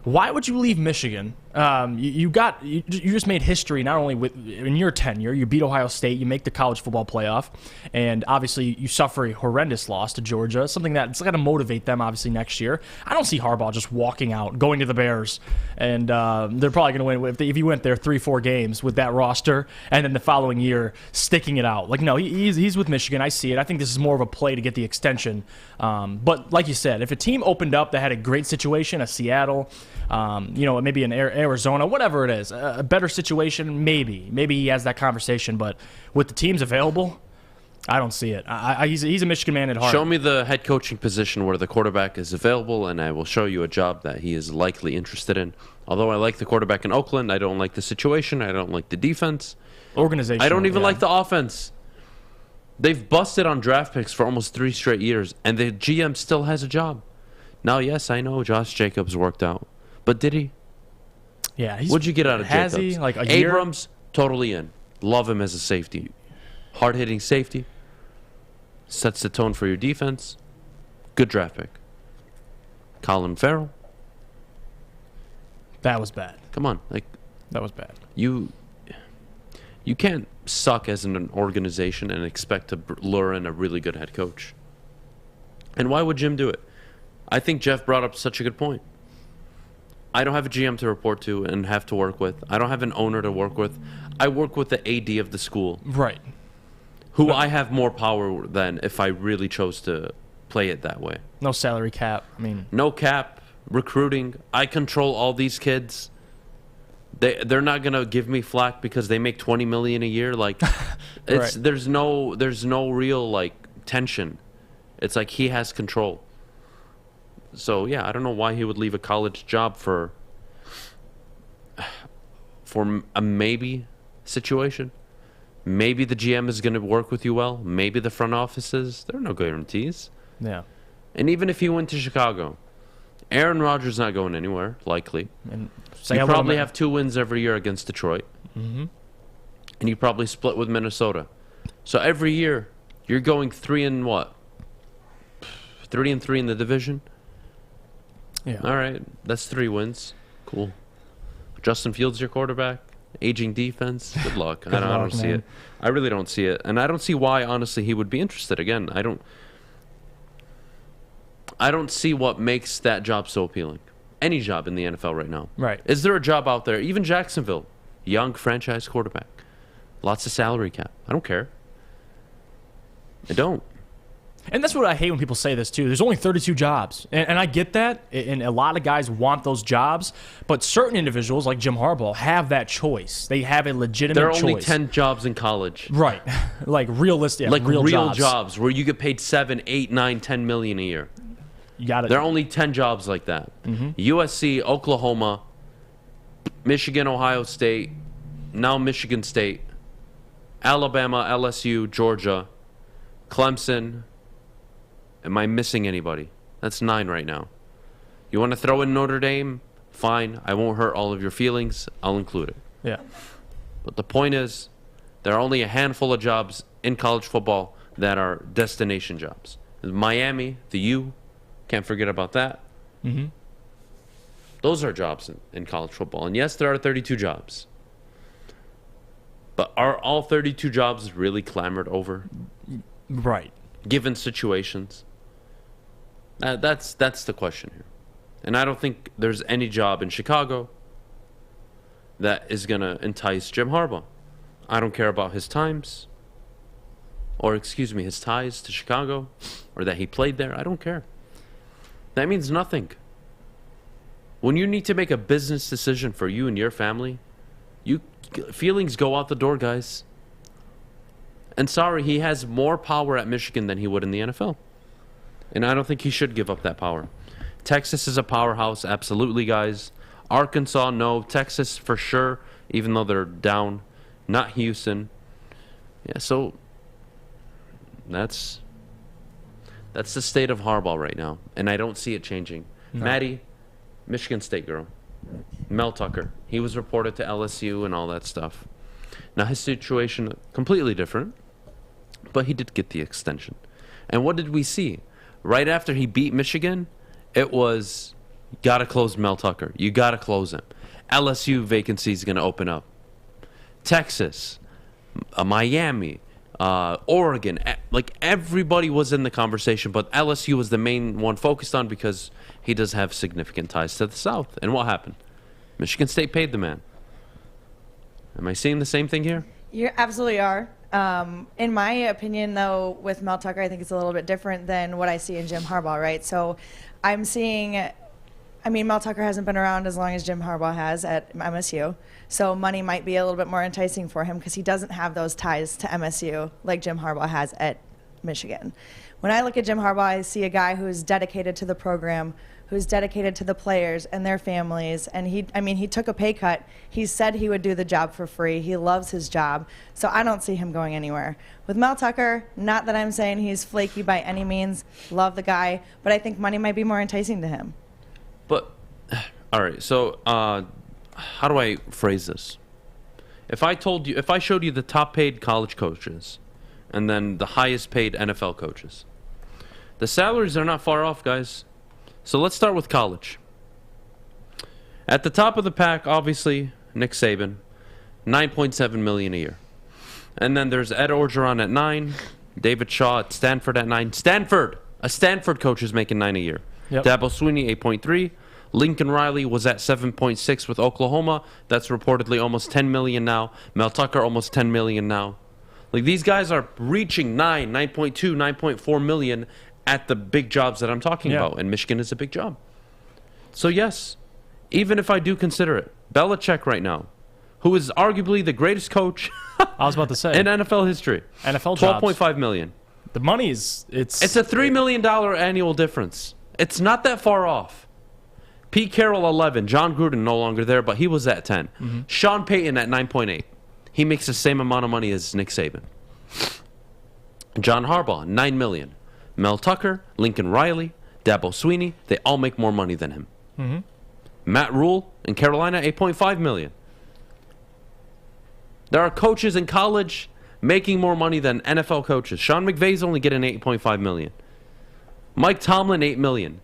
Why would you leave Michigan? You just made history not only in your tenure. You beat Ohio State. You make the college football playoff, and obviously you suffer a horrendous loss to Georgia. Something that's got to motivate them obviously next year. I don't see Harbaugh just walking out, going to the Bears, and they're probably going to win if he went there 3-4 games with that roster, and then the following year sticking it out. Like no, he's with Michigan. I see it. I think this is more of a play to get the extension. But like you said, if a team opened up that had a great situation, a Seattle. Maybe an Arizona, whatever it is, a better situation, maybe he has that conversation. But with the teams available, I don't see it. He's a Michigan man at heart. Show me the head coaching position where the quarterback is available, and I will show you a job that he is likely interested in. Although I like the quarterback in Oakland, I don't like the situation. I don't like the defense. Organization. I don't even like the offense. They've busted on draft picks for almost 3 straight years, and the GM still has a job. Now, yes, I know Josh Jacobs worked out. But did he? Yeah. What'd you get out of Jacobs? He, like a year? Abrams, totally in. Love him as a safety. Hard-hitting safety. Sets the tone for your defense. Good draft pick. Colin Farrell. That was bad. Come on, like That was bad. you can't suck as an organization and expect to lure in a really good head coach. And why would Jim do it? I think Jeff brought up such a good point. I don't have a GM to report to and have to work with. I don't have an owner to work with. I work with the AD of the school. Right. Who I have more power than if I really chose to play it that way. No salary cap. I mean, no cap, recruiting. I control all these kids. They're not gonna give me flack because they make $20 million a year. Like, it's Right. there's no real like tension. It's like he has control. So yeah, I don't know why he would leave a college job for a maybe situation. Maybe the GM is going to work with you well. Maybe the front office is. There are no guarantees. yeah. And even if he went to Chicago, Aaron Rodgers not going anywhere, likely. And You probably have 2 wins every year against Detroit. Mm-hmm. And you probably split with Minnesota. So every year, you're going 3 and what? 3 and 3 in the division? Yeah. All right. That's 3 wins. Cool. Justin Fields your quarterback. Aging defense. Good luck. I don't see man. it. I really don't see it. And I don't see why, honestly, he would be interested. Again, I don't see what makes that job so appealing. Any job in the NFL right now. Right. Is there a job out there? Even Jacksonville. Young franchise quarterback. Lots of salary cap. I don't care. I don't. And that's what I hate when people say this, too. There's only 32 jobs. And I get that. And a lot of guys want those jobs. But certain individuals, like Jim Harbaugh, have that choice. They have a legitimate choice. There are only 10 jobs in college. Right. Like realistic. Like real jobs. jobs where you get paid 7, 8, 9, 10 million a year. You got it. There are only 10 jobs like that. Mm-hmm. USC, Oklahoma, Michigan, Ohio State, now Michigan State, Alabama, LSU, Georgia, Clemson. Am I missing anybody? That's 9 right now. You want to throw in Notre Dame? Fine. I won't hurt all of your feelings. I'll include it. Yeah. But the point is, there are only a handful of jobs in college football that are destination jobs. Miami, the U, can't forget about that. Mm-hmm. Those are jobs in college football. And yes, there are 32 jobs. But are all 32 jobs really clamored over? Right. Given situations? That's the question here. And I don't think there's any job in Chicago that is going to entice Jim Harbaugh. I don't care about his times. Or, excuse me, his ties to Chicago. Or that he played there. I don't care. That means nothing. When you need to make a business decision for you and your family, feelings go out the door, guys. And sorry, he has more power at Michigan than he would in the NFL. And I don't think he should give up that power. Texas is a powerhouse, absolutely, guys. Arkansas, no. Texas, for sure, even though they're down. Not Houston. Yeah, so that's the state of Harbaugh right now. And I don't see it changing. No. Maddy, Michigan State girl. Mel Tucker. He was reported to LSU and all that stuff. Now, his situation, completely different. But he did get the extension. And what did we see? Right after he beat Michigan, it was, got to close Mel Tucker. You got to close him. LSU vacancy is going to open up. Texas, Miami, Oregon, like everybody was in the conversation, but LSU was the main one focused on because he does have significant ties to the South. And what happened? Michigan State paid the man. Am I seeing the same thing here? You absolutely are. In my opinion, though, with Mel Tucker, I think it's a little bit different than what I see in Jim Harbaugh, right? So I'm seeing, I mean, Mel Tucker hasn't been around as long as Jim Harbaugh has at MSU. So money might be a little bit more enticing for him because he doesn't have those ties to MSU like Jim Harbaugh has at Michigan. When I look at Jim Harbaugh, I see a guy who's dedicated to the program, who's dedicated to the players and their families. And he took a pay cut. He said he would do the job for free. He loves his job. So I don't see him going anywhere. With Mel Tucker, not that I'm saying he's flaky by any means. Love the guy. But I think money might be more enticing to him. But, all right, so how do I phrase this? If I showed you the top paid college coaches and then the highest paid NFL coaches, the salaries are not far off, guys. So let's start with college. At the top of the pack, obviously, Nick Saban, $9.7 million a year. And then there's Ed Orgeron at 9, David Shaw at Stanford at 9. A Stanford coach is making 9 a year. Yep. Dabo Swinney, 8.3. Lincoln Riley was at 7.6 with Oklahoma. That's reportedly almost $10 million now. Mel Tucker, almost $10 million now. Like, these guys are reaching 9.2, 9.4 million at the big jobs that I'm talking about. And Michigan is a big job. So, yes, even if I do consider it, Belichick right now, who is arguably the greatest coach I was about to say in NFL history, NFL jobs, $12.5 million. The money is it's a $3 million annual difference. It's not that far off. Pete Carroll 11, John Gruden no longer there, but he was at 10. Mm-hmm. Sean Payton at 9.8. He makes the same amount of money as Nick Saban. John Harbaugh, $9 million. Mel Tucker, Lincoln Riley, Dabo Swinney, they all make more money than him. Mm-hmm. Matt Rule in Carolina, $8.5 million. There are coaches in college making more money than NFL coaches. Sean McVay's only getting $8.5 million. Mike Tomlin, $8 million.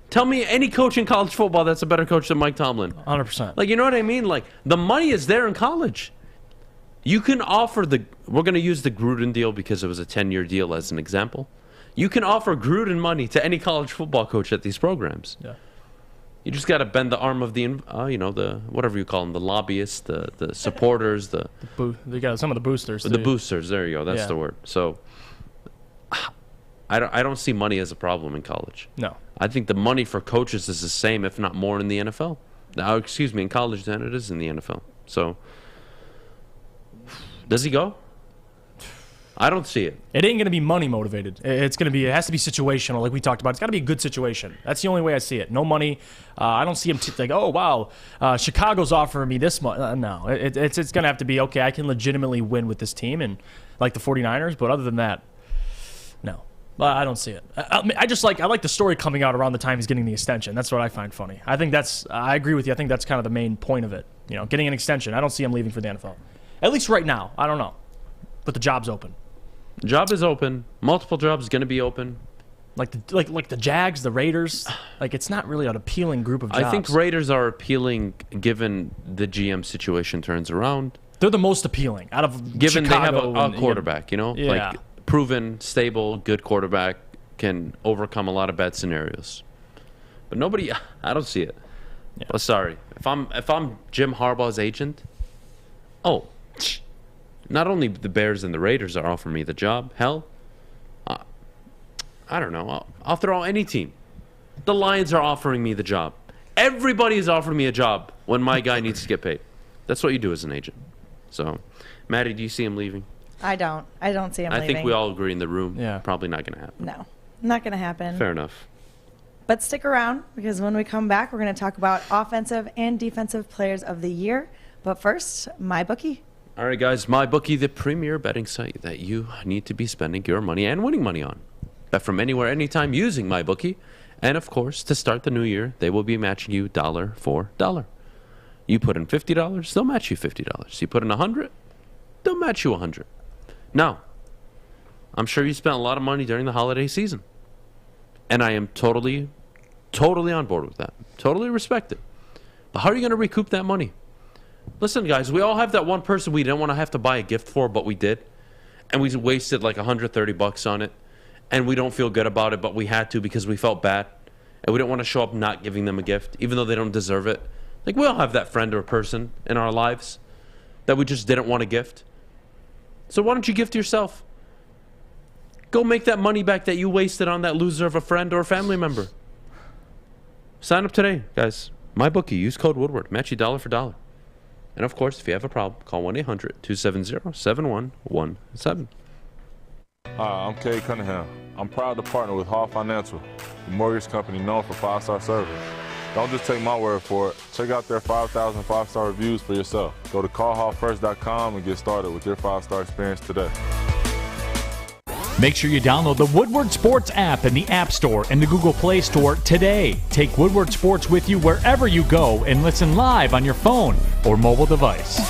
Tell me any coach in college football that's a better coach than Mike Tomlin. 100%. Like, you know what I mean? Like, the money is there in college. You can offer we're going to use the Gruden deal because it was a 10-year deal as an example. You can offer Gruden money to any college football coach at these programs. Yeah. You just got to bend the arm of the whatever you call them, the lobbyists, the supporters, they got some of the boosters. The boosters. There you go. That's the word. So I don't see money as a problem in college. No. I think the money for coaches is the same, if not more, in the NFL. Now, excuse me, in college than it is in the NFL. So does he go? I don't see it. It ain't going to be money motivated. It has to be situational, like we talked about. It's got to be a good situation. That's the only way I see it. No money. I don't see him like, oh, wow, Chicago's offering me this much. No, it's going to have to be, okay, I can legitimately win with this team and like the 49ers, but other than that, no. I don't see it. I like the story coming out around the time he's getting the extension. That's what I find funny. I agree with you. I think that's kind of the main point of it. You know, getting an extension. I don't see him leaving for the NFL. At least right now. I don't know. But the job's open. Job is open. Multiple jobs going to be open. Like the Jags, the Raiders. Like, it's not really an appealing group of jobs. I think Raiders are appealing given the GM situation turns around. They're the most appealing out of given Chicago they have a quarterback, like proven, stable, good quarterback can overcome a lot of bad scenarios. But nobody, I don't see it. Yeah. But sorry, if I'm Jim Harbaugh's agent, not only the Bears and the Raiders are offering me the job, hell, I don't know. I'll throw out any team. The Lions are offering me the job. Everybody is offering me a job when my guy needs to get paid. That's what you do as an agent. So, Maddy, do you see him leaving? I don't see him leaving. I think we all agree in the room. Yeah. Probably not going to happen. No, not going to happen. Fair enough. But stick around, because when we come back, we're going to talk about offensive and defensive players of the year. But first, MyBookie. All right, guys, MyBookie, the premier betting site that you need to be spending your money and winning money on. Bet from anywhere, anytime using MyBookie. And, of course, to start the new year, they will be matching you dollar for dollar. You put in $50, they'll match you $50. You put in $100, they'll match you $100. Now, I'm sure you spent a lot of money during the holiday season. And I am totally on board with that. Totally respect it. But how are you going to recoup that money? Listen, guys, we all have that one person we didn't want to have to buy a gift for, but we did. And we wasted like $130 on it. And we don't feel good about it, but we had to because we felt bad. And we didn't want to show up not giving them a gift, even though they don't deserve it. Like, we all have that friend or person in our lives that we just didn't want to gift. So why don't you gift yourself? Go make that money back that you wasted on that loser of a friend or a family member. Sign up today, guys. MyBookie. Use code Woodward. Match you dollar for dollar. And, of course, if you have a problem, call 1-800-270-7117. Hi, I'm Kay Cunningham. I'm proud to partner with Hall Financial, the mortgage company known for 5-star service. Don't just take my word for it. Check out their 5,000 5-star reviews for yourself. Go to callhallfirst.com and get started with your 5-star experience today. Make sure you download the Woodward Sports app in the App Store and the Google Play Store today. Take Woodward Sports with you wherever you go and listen live on your phone or mobile device.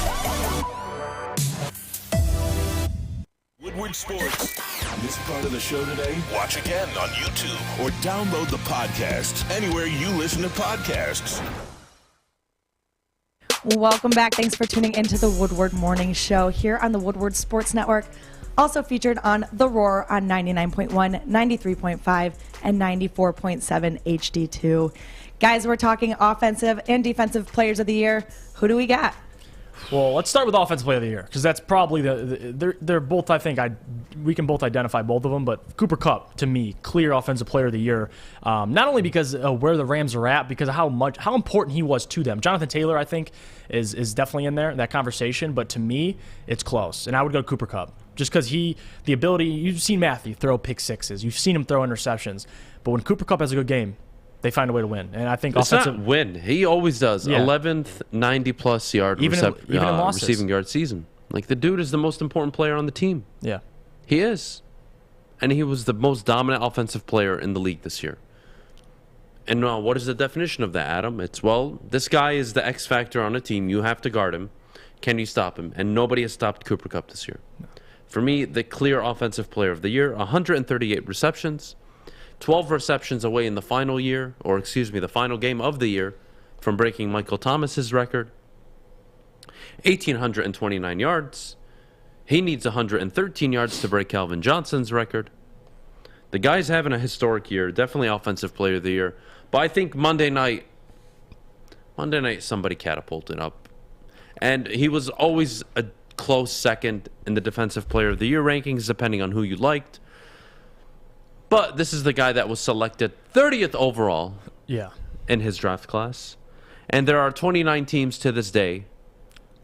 Woodward Sports. Missed part of the show today? Watch again on YouTube or download the podcast anywhere you listen to podcasts. Welcome back. Thanks for tuning into the Woodward Morning Show here on the Woodward Sports Network. Also featured on The Roar on 99.1, 93.5, and 94.7 HD2. Guys, we're talking offensive and defensive players of the year. Who do we got? Well, let's start with Offensive Player of the Year, because that's probably they're both, I think, we can both identify both of them, but Cooper Kupp, to me, clear Offensive Player of the Year, not only because of where the Rams are at, because of how important he was to them. Jonathan Taylor, I think, is definitely in there, in that conversation, but to me, it's close, and I would go Cooper Kupp, just because the ability, you've seen Matthew throw pick sixes, you've seen him throw interceptions, but when Cooper Kupp has a good game, they find a way to win. And I think it's not win. He always does. Yeah. 11th 90-plus yard even in losses. Receiving yard season. Like, the dude is the most important player on the team. Yeah. He is. And he was the most dominant offensive player in the league this year. And what is the definition of that, Adam? It's, well, this guy is the X factor on a team. You have to guard him. Can you stop him? And nobody has stopped Cooper Kupp this year. No. For me, the clear offensive player of the year, 138 receptions. 12 receptions away in the final the final game of the year from breaking Michael Thomas's record. 1,829 yards. He needs 113 yards to break Calvin Johnson's record. The guy's having a historic year, definitely Offensive Player of the Year. But I think Monday night somebody catapulted up. And he was always a close second in the Defensive Player of the Year rankings, depending on who you liked. But this is the guy that was selected 30th overall in his draft class. And there are 29 teams to this day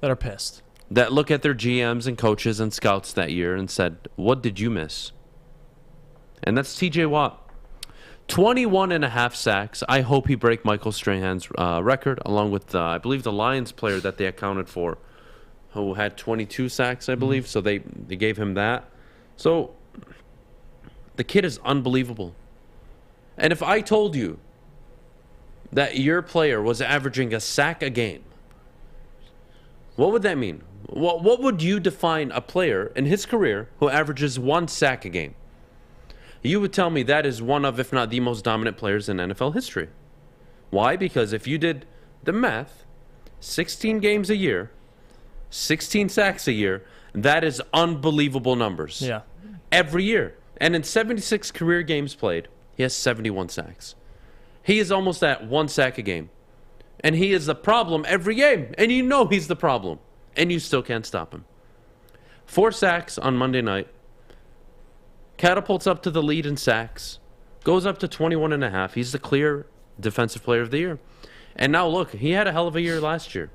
that are pissed, that look at their GMs and coaches and scouts that year and said, what did you miss? And that's TJ Watt. 21.5 sacks. I hope he break Michael Strahan's record, along with, I believe, the Lions player that they accounted for, who had 22 sacks, I believe. So they gave him that. So the kid is unbelievable. And if I told you that your player was averaging a sack a game, what would that mean? What would you define a player in his career who averages 1 sack a game? You would tell me that is one of, if not the most dominant players in NFL history. Why? Because if you did the math, 16 games a year, 16 sacks a year, that is unbelievable numbers. Yeah. Every year. And in 76 career games played, he has 71 sacks. He is almost at 1 sack a game. And he is the problem every game. And you know he's the problem. And you still can't stop him. 4 sacks on Monday night. Catapults up to the lead in sacks. Goes up to 21.5. He's the clear Defensive Player of the Year. And now look, he had a hell of a year last year.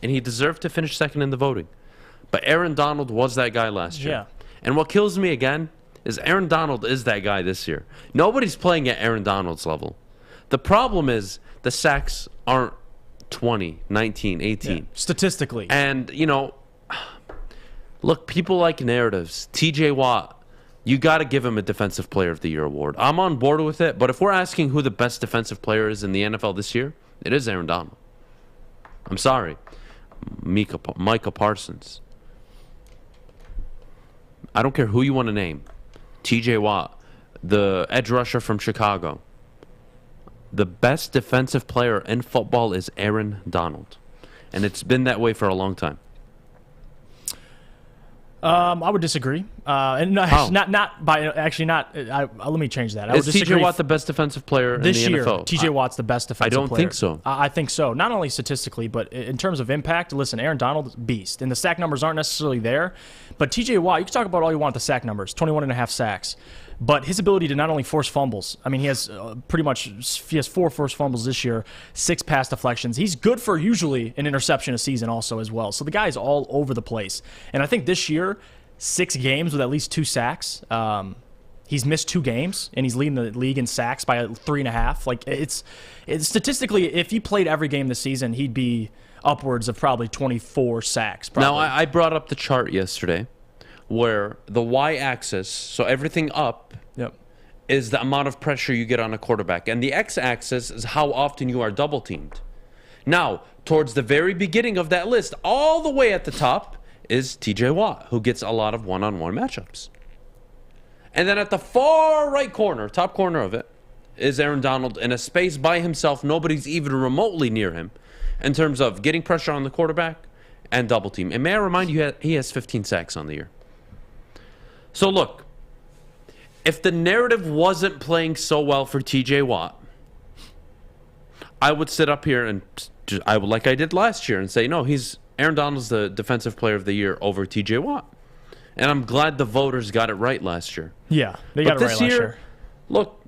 And he deserved to finish second in the voting. But Aaron Donald was that guy last year. Yeah. And what kills me again is Aaron Donald is that guy this year. Nobody's playing at Aaron Donald's level. The problem is the sacks aren't 20, 19, 18. Yeah, statistically. And, look, people like narratives. TJ Watt, you got to give him a Defensive Player of the Year award. I'm on board with it, but if we're asking who the best defensive player is in the NFL this year, it is Aaron Donald. I'm sorry. Micah Parsons. I don't care who you want to name. TJ Watt, the edge rusher from Chicago. The best defensive player in football is Aaron Donald. And it's been that way for a long time. I would disagree. And let me change that. Is TJ Watt the best defensive player in the NFL? TJ Watt's the best defensive player. I don't think so. I think so. Not only statistically, but in terms of impact. Listen, Aaron Donald is a beast. And the sack numbers aren't necessarily there. But TJ Watt, you can talk about all you want with the sack numbers, 21.5 sacks. But his ability to not only force fumbles, I mean, he has 4 forced fumbles this year, 6 pass deflections. He's good for usually an interception a season also as well. So the guy is all over the place. And I think this year, 6 games with at least 2 sacks. He's missed 2 games, and he's leading the league in sacks by 3.5. Like, it's statistically, if he played every game this season, he'd be upwards of probably 24 sacks. Probably. Now, I brought up the chart yesterday where the y-axis, so everything up, is the amount of pressure you get on a quarterback. And the x-axis is how often you are double-teamed. Now, towards the very beginning of that list, all the way at the top, is TJ Watt, who gets a lot of one-on-one matchups. And then at the far right corner, top corner of it, is Aaron Donald in a space by himself. Nobody's even remotely near him in terms of getting pressure on the quarterback and double team. And may I remind you, he has 15 sacks on the year. So look, if the narrative wasn't playing so well for TJ Watt, I would sit up here and I would, like I did last year, and say, no, Aaron Donald's the defensive player of the year over TJ Watt. And I'm glad the voters got it right last year. Yeah, they got it right last year. Look,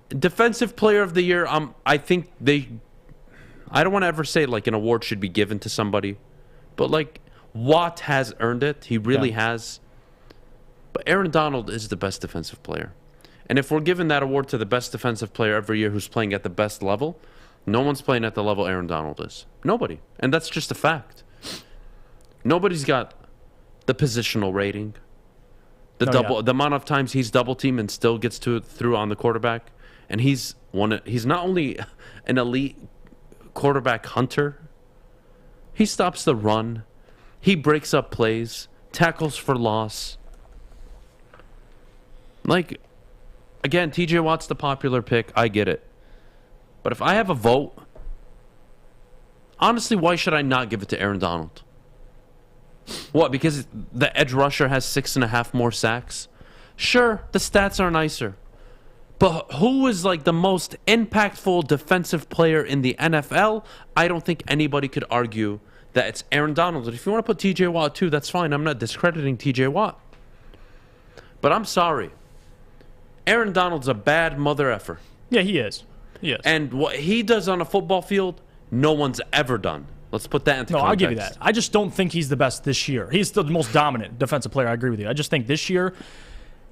defensive player of the year, I think I don't want to ever say like an award should be given to somebody, but like Watt has earned it. He really has. But Aaron Donald is the best defensive player. And if we're giving that award to the best defensive player every year who's playing at the best level, no one's playing at the level Aaron Donald is. Nobody. And that's just a fact. Nobody's got the positional rating, the amount of times he's double teamed and still gets through on the quarterback. And he's not only an elite quarterback hunter, he stops the run, he breaks up plays, tackles for loss. Like, again, TJ Watt's the popular pick. I get it. But if I have a vote, honestly, why should I not give it to Aaron Donald? What, because the edge rusher has 6.5 more sacks? Sure, the stats are nicer. But who is like the most impactful defensive player in the NFL? I don't think anybody could argue that it's Aaron Donald. If you want to put TJ Watt too, that's fine. I'm not discrediting TJ Watt. But I'm sorry. Aaron Donald's a bad mother effer. Yeah, he is. Yes. And what he does on a football field, no one's ever done. Let's put that into context. I'll give you that. I just don't think he's the best this year. He's still the most dominant defensive player. I agree with you. I just think this year,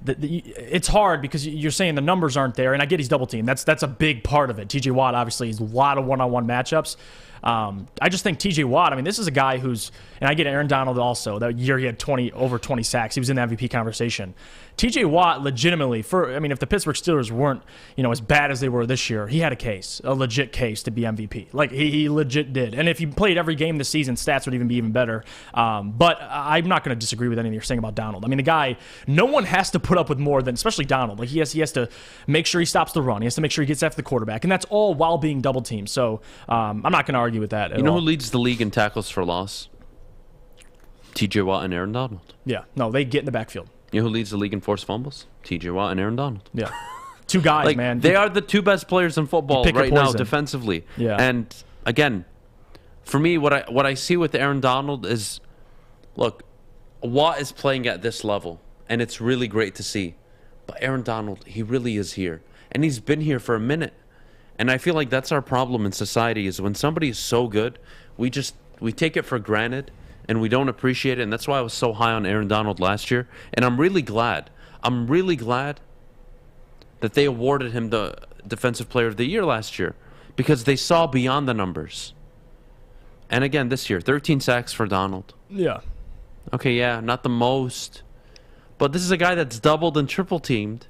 it's hard because you're saying the numbers aren't there, and I get he's double teamed. That's a big part of it. TJ Watt obviously is a lot of one-on-one matchups. I just think TJ Watt, I mean, this is a guy who's, and I get Aaron Donald also. That year he had over 20 sacks. He was in the MVP conversation. TJ Watt legitimately, if the Pittsburgh Steelers weren't, as bad as they were this year, he had a legit case to be MVP. Like, he legit did. And if he played every game this season, stats would be even better. But I'm not going to disagree with anything you're saying about Donald. I mean, the guy, no one has to put up with more than, especially Donald. Like, he has to make sure he stops the run. He has to make sure he gets after the quarterback. And that's all while being double teamed. So I'm not going to argue with that at all. You know who leads the league in tackles for loss? TJ Watt and Aaron Donald. Yeah. No, they get in the backfield. You know who leads the league in forced fumbles? TJ Watt and Aaron Donald. Yeah. Two guys, man. They are the two best players in football right now defensively. Yeah. And again, for me, what I see with Aaron Donald is, look, Watt is playing at this level, and it's really great to see. But Aaron Donald, he really is here. And he's been here for a minute. And I feel like that's our problem in society, is when somebody is so good, we take it for granted and we don't appreciate it. And that's why I was so high on Aaron Donald last year. And I'm really glad that they awarded him the Defensive Player of the Year last year, because they saw beyond the numbers. And again, this year, 13 sacks for Donald. Yeah. Okay, yeah, not the most. But this is a guy that's doubled and triple teamed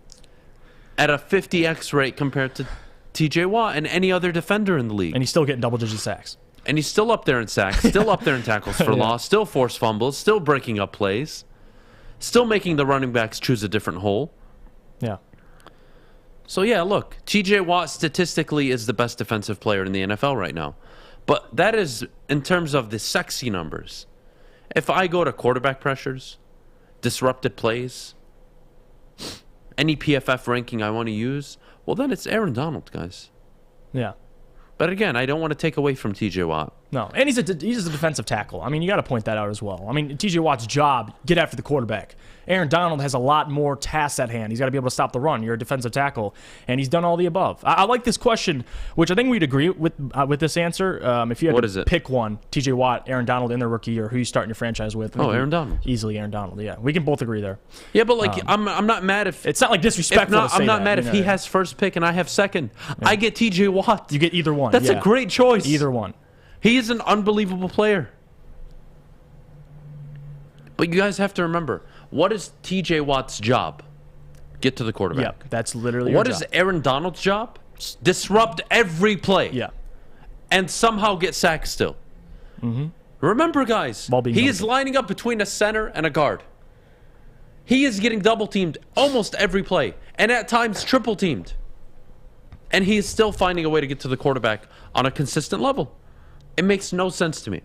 at a 50x rate compared to TJ Watt and any other defender in the league. And he's still getting double-digit sacks. And he's still up there in sacks, still up there in tackles for loss, still forced fumbles, still breaking up plays, still making the running backs choose a different hole. Yeah. So, yeah, look, TJ Watt statistically is the best defensive player in the NFL right now. But that is in terms of the sexy numbers. If I go to quarterback pressures, disrupted plays, any PFF ranking I want to use, well, then it's Aaron Donald, guys. Yeah. But again, I don't want to take away from TJ Watt. No, and he's a defensive tackle. I mean, you got to point that out as well. I mean, TJ Watt's job, get after the quarterback. Aaron Donald has a lot more tasks at hand. He's got to be able to stop the run. You're a defensive tackle, and he's done all the above. I like this question, which I think we'd agree with this answer. If you had to pick one, TJ Watt, Aaron Donald in their rookie year, who you starting your franchise with? Aaron Donald. Easily Aaron Donald, yeah. We can both agree there. Yeah, but I'm not mad if... It's not like disrespectful to say I'm not that, mad if he has first pick and I have second. Yeah. I get TJ Watt. You get either one. That's a great choice. Either one. He is an unbelievable player. But you guys have to remember, what is TJ Watt's job? Get to the quarterback. Yeah, that's literally What your is job. Aaron Donald's job? Disrupt every play. Yeah. And somehow get sacked still. Mm-hmm. Remember, guys, he is lining up between a center and a guard. He is getting double teamed almost every play, and at times triple teamed. And he is still finding a way to get to the quarterback on a consistent level. It makes no sense to me.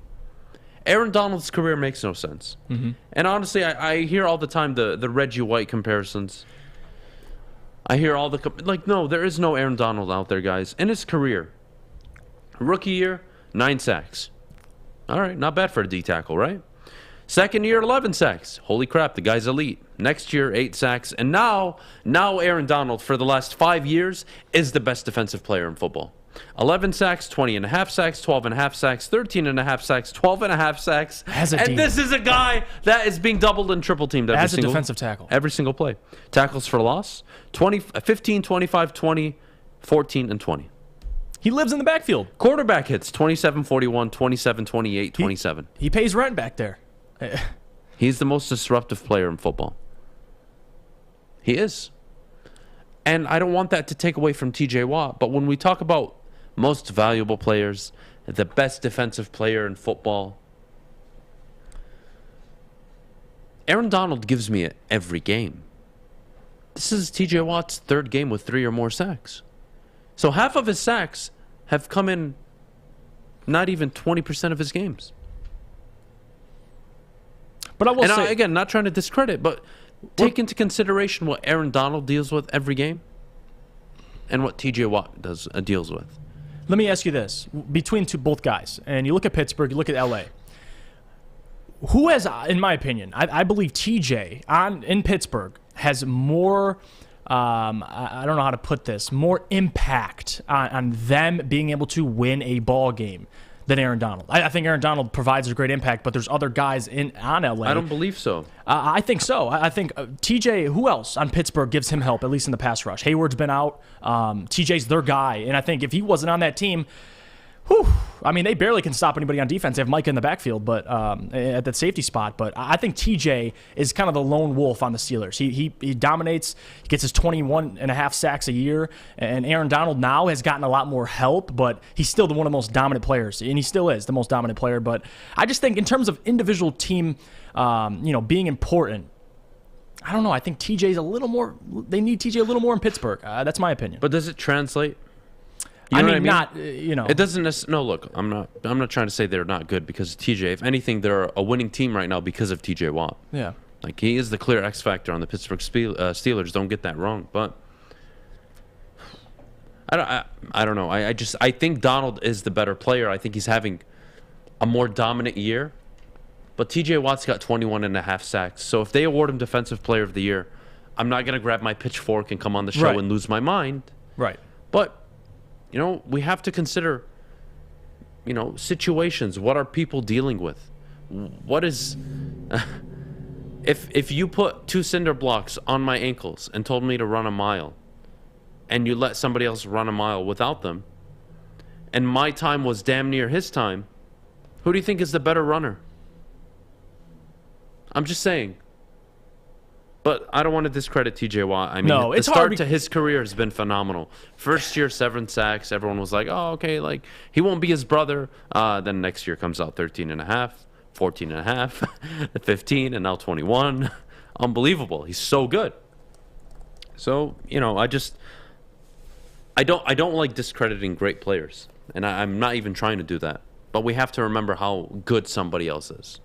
Aaron Donald's career makes no sense. And honestly, I hear all the time the Reggie White comparisons. I hear all the... no, there is no Aaron Donald out there, guys. In his career, rookie year, 9 sacks. All right, not bad for a D-tackle, right? Second year, 11 sacks. Holy crap, the guy's elite. Next year, 8 sacks. And now Aaron Donald, for the last 5 years, is the best defensive player in football. 11 sacks, 20.5 sacks, 12.5 sacks, 13.5 sacks, 12.5 sacks. And this is a guy that is being doubled and triple teamed as a defensive tackle. Every single play. Tackles for loss, 15, 25, 20, 14, and 20. He lives in the backfield. Quarterback hits, 27, 41, 27, 28, 27. He pays rent back there. He's the most disruptive player in football. He is. And I don't want that to take away from TJ Watt, but when we talk about most valuable players, the best defensive player in football, Aaron Donald gives me it every game. This is TJ Watt's 3rd game with 3 or more sacks. So half of his sacks have come in not even 20% of his games. But I will say... again, not trying to discredit, but take into consideration what Aaron Donald deals with every game and what TJ Watt deals with. Let me ask you this. Between both guys, and you look at Pittsburgh, you look at LA, who has, in my opinion, I believe TJ in Pittsburgh has more, I don't know how to put this, more impact on them being able to win a ball game than Aaron Donald. I think Aaron Donald provides a great impact, but there's other guys on LA. I don't believe so. I think so. I think TJ, who else on Pittsburgh gives him help, at least in the pass rush? Hayward's been out. TJ's their guy. And I think if he wasn't on that team, I mean, they barely can stop anybody on defense. They have Micah in the backfield, but at that safety spot. But I think TJ is kind of the lone wolf on the Steelers. He dominates. He gets his 21.5 sacks a year. And Aaron Donald now has gotten a lot more help, but he's still one of the most dominant players. And he still is the most dominant player. But I just think in terms of individual team, being important, I don't know. I think TJ's a little more. They need TJ a little more in Pittsburgh. That's my opinion. But does it translate? I mean, not, It doesn't necessarily... No, look, I'm not trying to say they're not good because of TJ. If anything, they're a winning team right now because of TJ Watt. Yeah. Like, he is the clear X factor on the Pittsburgh Steelers. Don't get that wrong. But I don't know. I think Donald is the better player. I think he's having a more dominant year. But TJ Watt's got 21.5 sacks. So if they award him Defensive Player of the Year, I'm not going to grab my pitchfork and come on the show and lose my mind. Right. But... we have to consider, situations. What are people dealing with? What is... if you put 2 cinder blocks on my ankles and told me to run a mile, and you let somebody else run a mile without them, and my time was damn near his time, who do you think is the better runner? I'm just saying. But I don't want to discredit TJ Watt. I mean, the start to his career has been phenomenal. First year, 7 sacks. Everyone was like, oh, okay, like, he won't be his brother. Then next year comes out 13.5, 14.5, 15, and now 21. Unbelievable. He's so good. So, I don't like discrediting great players. And I'm not even trying to do that. But we have to remember how good somebody else is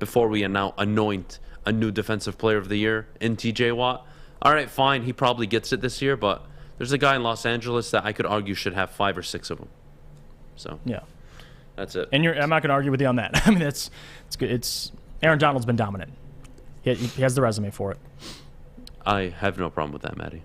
before we anoint a new Defensive Player of the Year in TJ Watt. All right, fine, he probably gets it this year, but there's a guy in Los Angeles that I could argue should have 5 or 6 of them. So yeah, that's it. And I'm not going to argue with you on that. I mean, it's good. Aaron Donald's been dominant. He has the resume for it. I have no problem with that, Maddy.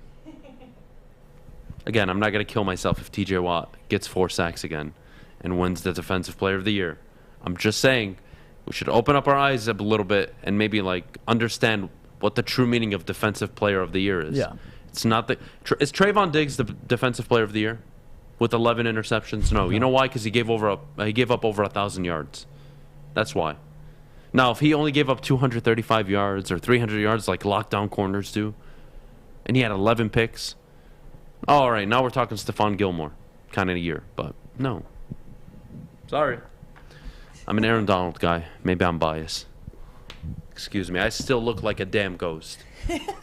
Again, I'm not going to kill myself if TJ Watt gets 4 sacks again and wins the Defensive Player of the Year. I'm just saying, we should open up our eyes a little bit and maybe understand what the true meaning of Defensive Player of the Year is. Yeah. It's not is Trayvon Diggs the Defensive Player of the Year with 11 interceptions? No. You know why? Because he gave up over 1,000 yards. That's why. Now, if he only gave up 235 yards or 300 yards like lockdown corners do, and he had 11 picks, all right, now we're talking Stephon Gilmore kind of a year. But no. Sorry. I'm an Aaron Donald guy. Maybe I'm biased. Excuse me, I still look like a damn ghost.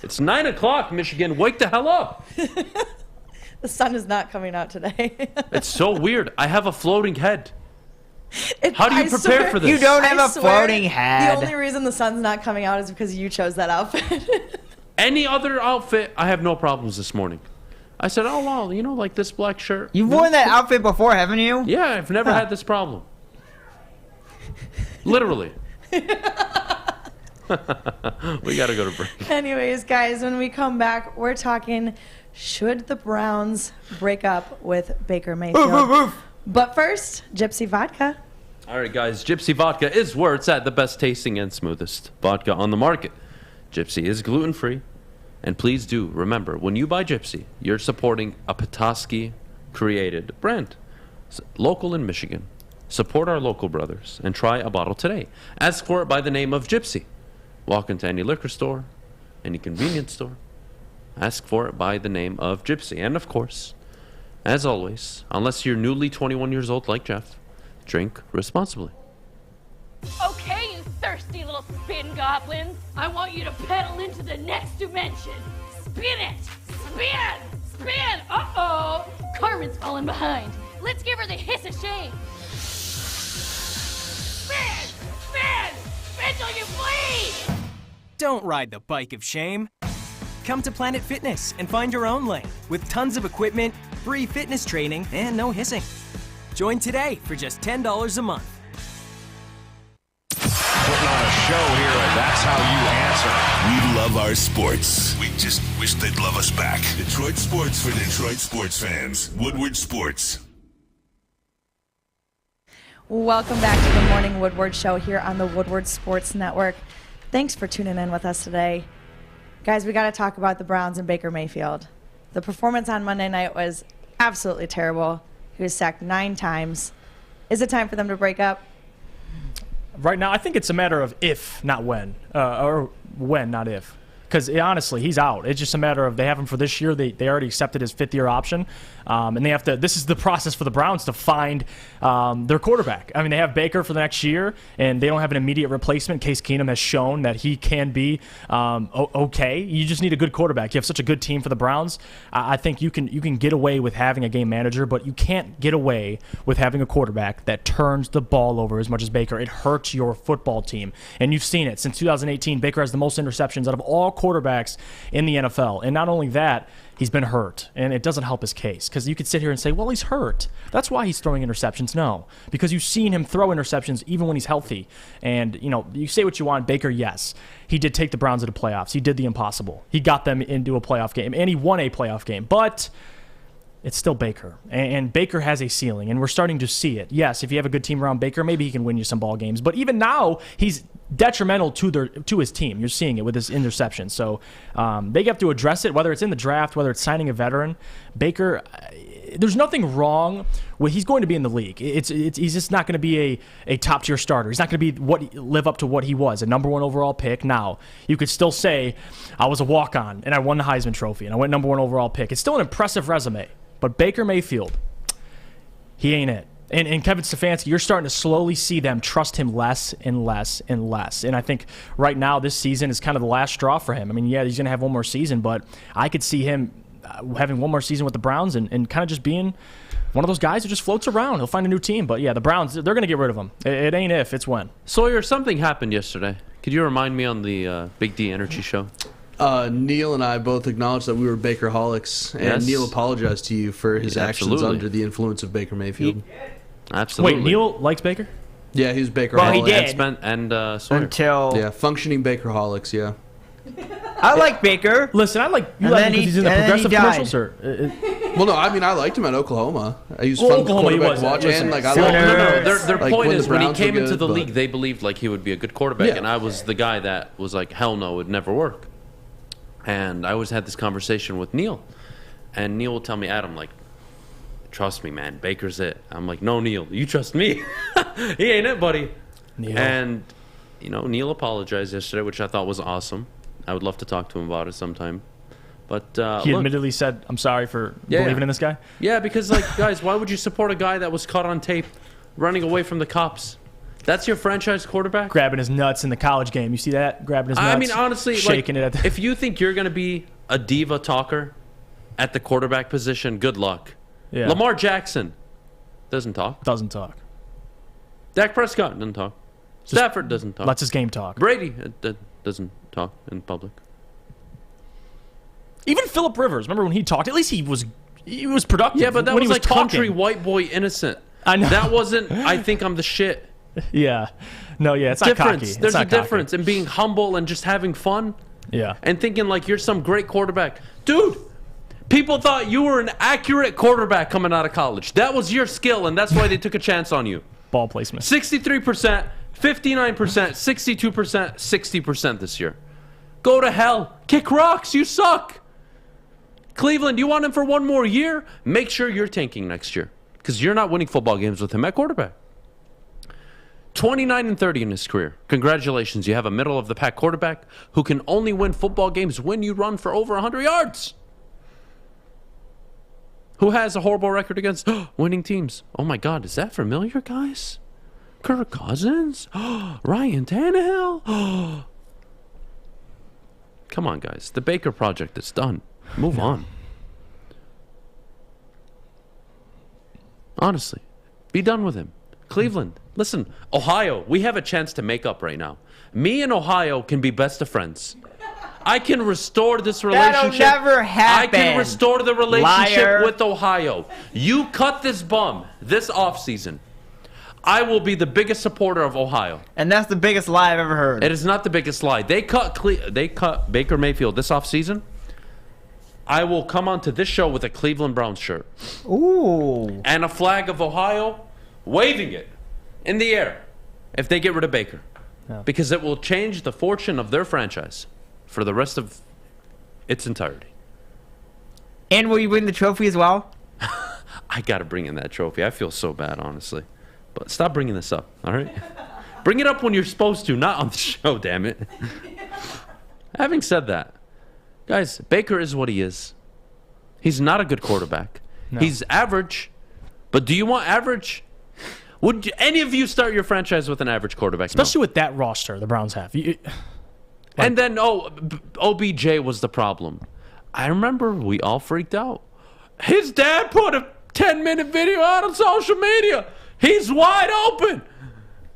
It's 9 o'clock, Michigan. Wake the hell up. The sun is not coming out today. It's so weird. I have a floating head. How do you prepare for this? You don't have a floating head. The only reason the sun's not coming out is because you chose that outfit. Any other outfit, I have no problems this morning. I said, oh, well, like this black shirt. You've worn that outfit before, haven't you? Yeah, I've never had this problem. Literally. We got to go to break. Anyways, guys, when we come back, we're talking, should the Browns break up with Baker Mayfield? But first, Gypsy Vodka. All right, guys, Gypsy Vodka is where it's at, the best tasting and smoothest vodka on the market. Gypsy is gluten-free. And please do remember, when you buy Gypsy, you're supporting a Petoskey-created brand. Local in Michigan. Support our local brothers and try a bottle today. Ask for it by the name of Gypsy. Walk into any liquor store, any convenience store. Ask for it by the name of Gypsy. And of course, as always, unless you're newly 21 years old like Jeff, drink responsibly. Okay, you thirsty little spin goblins. I want you to pedal into the next dimension. Spin it! Spin! Spin! Uh-oh! Carmen's falling behind. Let's give her the hiss of shame. Spin! Spin! Spin till you bleed! Don't ride the bike of shame. Come to Planet Fitness and find your own lane with tons of equipment, free fitness training, and no hissing. Join today for just $10 a month. Putting on a show here, and that's how you answer. We love our sports. We just wish they'd love us back. Detroit sports for Detroit sports fans. Woodward Sports. Welcome back to the Morning Woodward Show here on the Woodward Sports Network. Thanks for tuning in with us today. Guys, we got to talk about the Browns and Baker Mayfield. The performance on Monday night was absolutely terrible. He was sacked 9 times. Is it time for them to break up? Right now, I think it's a matter of if, not when. Or when, not if. Because honestly, he's out. It's just a matter of they have him for this year. They already accepted his 5th-year option, and they have to. This is the process for the Browns to find their quarterback. I mean, they have Baker for the next year, and they don't have an immediate replacement. Case Keenum has shown that he can be okay. You just need a good quarterback. You have such a good team for the Browns. I think you can get away with having a game manager, but you can't get away with having a quarterback that turns the ball over as much as Baker. It hurts your football team, and you've seen it since 2018. Baker has the most interceptions out of all quarterbacks in the NFL. And not only that, he's been hurt, and it doesn't help his case because you could sit here and say, well, he's hurt. That's why he's throwing interceptions. No, because you've seen him throw interceptions even when he's healthy. And, you say what you want. Baker, yes, he did take the Browns to the playoffs. He did the impossible. He got them into a playoff game, and he won a playoff game. But it's still Baker, and Baker has a ceiling, and we're starting to see it. Yes, if you have a good team around Baker, maybe he can win you some ball games. But even now, he's detrimental to his team. You're seeing it with his interception. So they have to address it, whether it's in the draft, whether it's signing a veteran. Baker, there's nothing wrong with he's going to be in the league. He's just not going to be a top-tier starter. He's not going to be live up to what he was, a number 1 overall pick. Now, you could still say, I was a walk-on, and I won the Heisman Trophy, and I went number 1 overall pick. It's still an impressive resume. But Baker Mayfield, he ain't it. And Kevin Stefanski, you're starting to slowly see them trust him less and less and less. And I think right now this season is kind of the last straw for him. I mean, yeah, he's going to have one more season, but I could see him having one more season with the Browns and kind of just being one of those guys who just floats around. He'll find a new team. But, yeah, the Browns, they're going to get rid of him. It ain't if, it's when. Sawyer, something happened yesterday. Could you remind me on the Big D Energy Show? Neil and I both acknowledged that we were Bakerholics, and Yes. Neil apologized to you for his actions under the influence of Baker Mayfield. Absolutely. Wait, Neil likes Baker? Yeah, he was Bakerholic. Well, he did. And Sawyer. Until... Yeah, functioning Bakerholics, yeah. I like Baker. Listen, I like you And like then him because he- he's in the and then he progressive died. commercials, or Well, no, I mean, I liked him at Oklahoma. He was Well, fun Oklahoma, he quarterback was. to watch, Listen, and like I Sooners. liked him. Their Like, point when is the when he Browns were came into good, the but- league, they believed like he would be a good quarterback, Yeah. and I was the guy that was like, hell no, it would never work. And I always had this conversation with Neil, and Neil would tell me, Adam, like, trust me, man, Baker's it. I'm like, no, Neil, you trust me. He ain't it, buddy. Neil. And, Neil apologized yesterday, which I thought was awesome. I would love to talk to him about it sometime. But he look, admittedly said, I'm sorry for Yeah. believing in this guy? yeah, because, like, guys, why would you support a guy that was caught on tape running away from the cops? That's your franchise quarterback? Grabbing his nuts in the college game. You see that? Grabbing his nuts. I mean, honestly, shaking it. If you think you're going to be a diva talker at the quarterback position, good luck. Yeah. Lamar Jackson doesn't talk. Doesn't talk. Dak Prescott doesn't talk. Stafford doesn't talk. Lets his game talk. Brady doesn't talk in public. Even Phillip Rivers. Remember when he talked? At least he was productive. Yeah, but that when was he like talking. country white boy innocent. I know. That wasn't, I think I'm the shit. Yeah. No, yeah, it's not cocky. There's a difference in being humble and just having fun. Yeah. And thinking like you're some great quarterback. Dude, people thought you were an accurate quarterback coming out of college. That was your skill, and that's why they took a chance on you. Ball placement. 63%, 59%, 62%, 60% this year. Go to hell. Kick rocks. You suck. Cleveland, you want him for one more year? Make sure you're tanking next year because you're not winning football games with him at quarterback. 29-30 in his career. Congratulations. You have a middle-of-the-pack quarterback who can only win football games when you run for over 100 yards. Who has a horrible record against winning teams? Oh, my God. Is that familiar, guys? Kirk Cousins? Ryan Tannehill? Come on, guys. The Baker project is done. Move on. Honestly, be done with him. Cleveland, listen, Ohio, we have a chance to make up right now. Me and Ohio can be best of friends. I can restore this relationship. That'll never happen. I can restore the relationship Liar. with Ohio. You cut this bum this offseason. I will be the biggest supporter of Ohio. And that's the biggest lie I've ever heard. It is not the biggest lie. They cut Baker Mayfield this offseason. I will come onto this show with a Cleveland Browns shirt. Ooh. And a flag of Ohio, waving it in the air if they get rid of Baker. Yeah. Because it will change the fortune of their franchise for the rest of its entirety. And will you win the trophy as well? I got to bring in that trophy. I feel so bad, honestly. But stop bringing this up, all right? Bring it up when you're supposed to, not on the show, damn it. Having said that, guys, Baker is what he is. He's not a good quarterback. No. He's average. But do you want average? Would any of you start your franchise with an average quarterback? Especially with that roster the Browns have. And then, OBJ was the problem. I remember we all freaked out. His dad put a 10-minute video out on social media. He's wide open.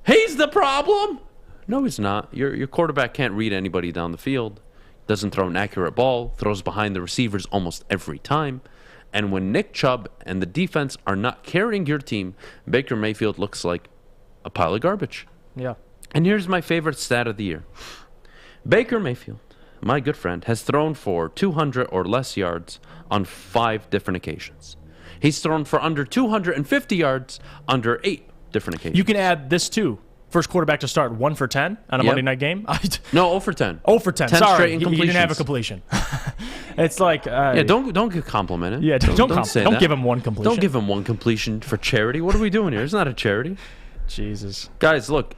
He's the problem. No, he's not. Your quarterback can't read anybody down the field. Doesn't throw an accurate ball. Throws behind the receivers almost every time. And when Nick Chubb and the defense are not carrying your team, Baker Mayfield looks like a pile of garbage. Yeah. And here's my favorite stat of the year. Baker Mayfield, my good friend, has thrown for 200 or less yards on 5 different occasions. He's thrown for under 250 yards under 8 different occasions. You can add this too. First quarterback to start 1 for 10 on a Monday night game. No, 0 for 10. 0 for 10. 10 Sorry, straight he didn't have a completion. It's like yeah, don't get complimented. Yeah, don't say don't that. give him one completion. Don't give him one completion for charity. What are we doing here? It's not a charity. Jesus, guys, look.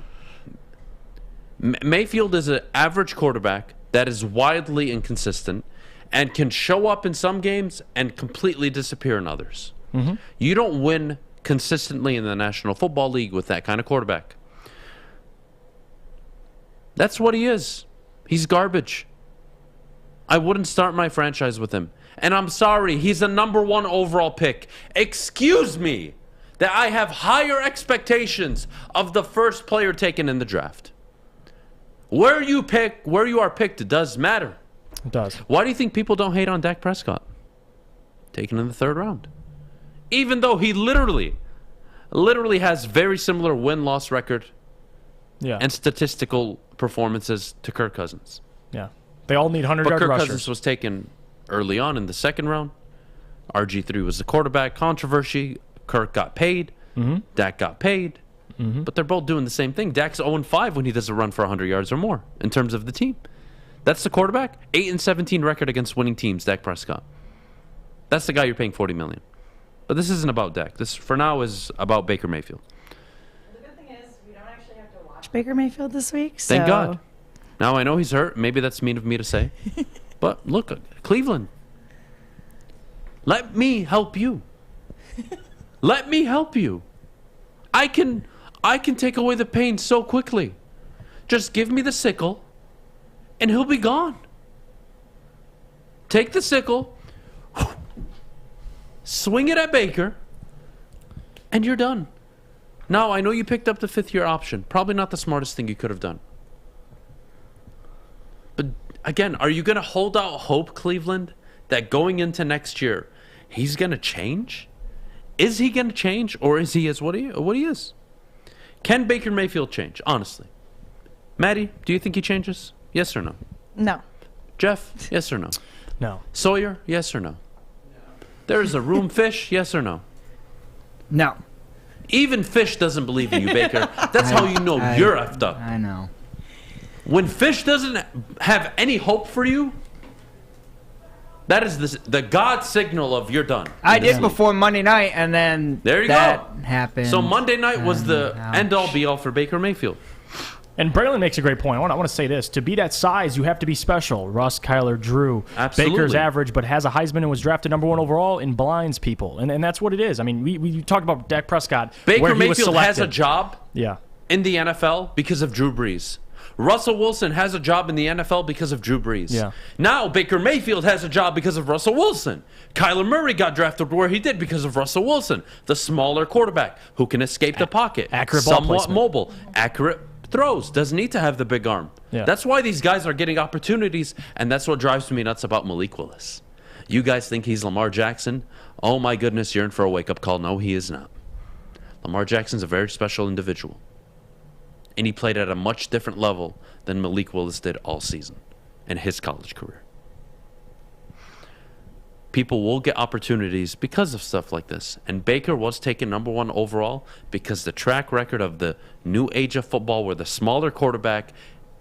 Mayfield is an average quarterback that is wildly inconsistent and can show up in some games and completely disappear in others. Mm-hmm. You don't win consistently in the National Football League with that kind of quarterback. That's what he is. He's garbage. I wouldn't start my franchise with him. And I'm sorry, he's a number 1 overall pick. Excuse me that I have higher expectations of the first player taken in the draft. Where you are picked does matter. It does. Why do you think people don't hate on Dak Prescott? Taken in the 3rd round. Even though he literally has very similar win-loss record and statistical performances to Kirk Cousins. Yeah. They all need 100-yard rushers. But Kirk rushers. Cousins was taken early on in the 2nd round. RG3 was the quarterback. Controversy. Kirk got paid. Mm-hmm. Dak got paid. Mm-hmm. But they're both doing the same thing. Dak's 0-5 when he does a run for 100 yards or more in terms of the team. That's the quarterback. 8-17 record against winning teams, Dak Prescott. That's the guy you're paying $40 million. But this isn't about Dak. This, for now, is about Baker Mayfield. The good thing is we don't actually have to watch Baker Mayfield this week. Thank God. Now I know he's hurt. Maybe that's mean of me to say. But look, Cleveland. Let me help you. Let me help you. I can take away the pain so quickly. Just give me the sickle, and he'll be gone. Take the sickle, swing it at Baker, and you're done. Now, I know you picked up the fifth-year option. Probably not the smartest thing you could have done. But again, are you going to hold out hope, Cleveland, that going into next year, he's going to change? Is he going to change, or is he as what he is? Can Baker Mayfield change, honestly? Maddy, do you think he changes? Yes or no? No. Jeff, yes or no? No. Sawyer, yes or no? There's a room fish, yes or no? No. Even fish doesn't believe in you, Baker. That's how you know you're effed up. I know. When fish doesn't have any hope for you, that is the God signal of you're done. I did before Monday night, and then there you that go. happened. So Monday night was the end-all, be-all for Baker Mayfield. And Braylon makes a great point. I want to say this. To be that size, you have to be special. Russ, Kyler, Drew. Absolutely. Baker's average, but has a Heisman and was drafted number 1 overall and blinds people. And that's what it is. I mean, we talked about Dak Prescott. Baker Mayfield has a job in the NFL because of Drew Brees. Russell Wilson has a job in the NFL because of Drew Brees. Yeah. Now Baker Mayfield has a job because of Russell Wilson. Kyler Murray got drafted where he did because of Russell Wilson, the smaller quarterback who can escape the pocket, accurate ball somewhat placement. mobile, accurate throws, doesn't need to have the big arm. Yeah. That's why these guys are getting opportunities, and that's what drives me nuts about Malik Willis. You guys think he's Lamar Jackson? Oh my goodness, you're in for a wake-up call. No, he is not. Lamar Jackson's a very special individual, and he played at a much different level than Malik Willis did all season in his college career. People will get opportunities because of stuff like this. And Baker was taken number 1 overall because the track record of the new age of football where the smaller quarterback,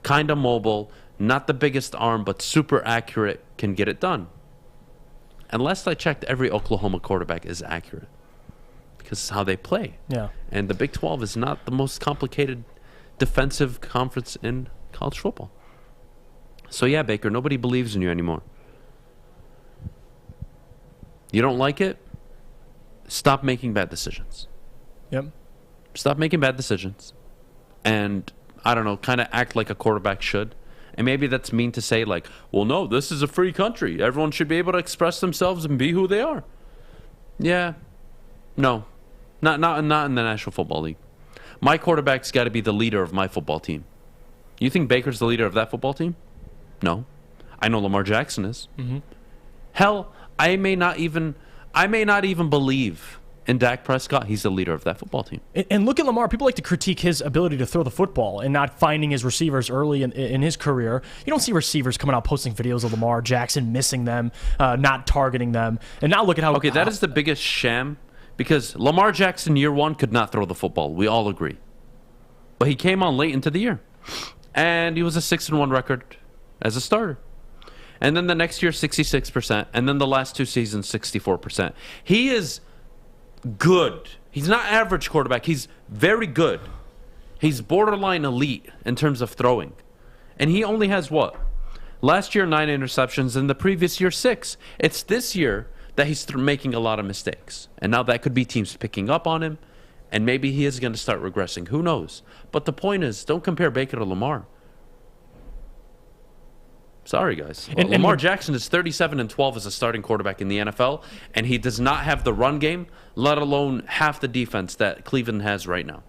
kind of mobile, not the biggest arm, but super accurate, can get it done. And last I checked, every Oklahoma quarterback is accurate because it's how they play. Yeah. And the Big 12 is not the most complicated defensive conference in college football. So yeah, Baker, nobody believes in you anymore. You don't like it? Stop making bad decisions. Yep. Stop making bad decisions. And, I don't know, kind of act like a quarterback should. And maybe that's mean to say, like, well, no, this is a free country. Everyone should be able to express themselves and be who they are. Yeah. No. Not in the National Football League. My quarterback's got to be the leader of my football team. You think Baker's the leader of that football team? No. I know Lamar Jackson is. Mm-hmm. Hell, I may not even believe in Dak Prescott. He's the leader of that football team. And look at Lamar. People like to critique his ability to throw the football and not finding his receivers early in his career. You don't see receivers coming out posting videos of Lamar Jackson missing them, not targeting them. And now look at how... Okay, that is the biggest sham because Lamar Jackson year 1 could not throw the football. We all agree. But he came on late into the year. And he was a 6-1 record as a starter. And then the next year, 66%. And then the last 2 seasons, 64%. He is good. He's not average quarterback. He's very good. He's borderline elite in terms of throwing. And he only has what? Last year, 9 interceptions. And the previous year, 6. It's this year that he's making a lot of mistakes. And now that could be teams picking up on him. And maybe he is going to start regressing. Who knows? But the point is, don't compare Baker to Lamar. Sorry, guys. Well, Lamar Jackson is 37-12 as a starting quarterback in the NFL, and he does not have the run game, let alone half the defense that Cleveland has right now.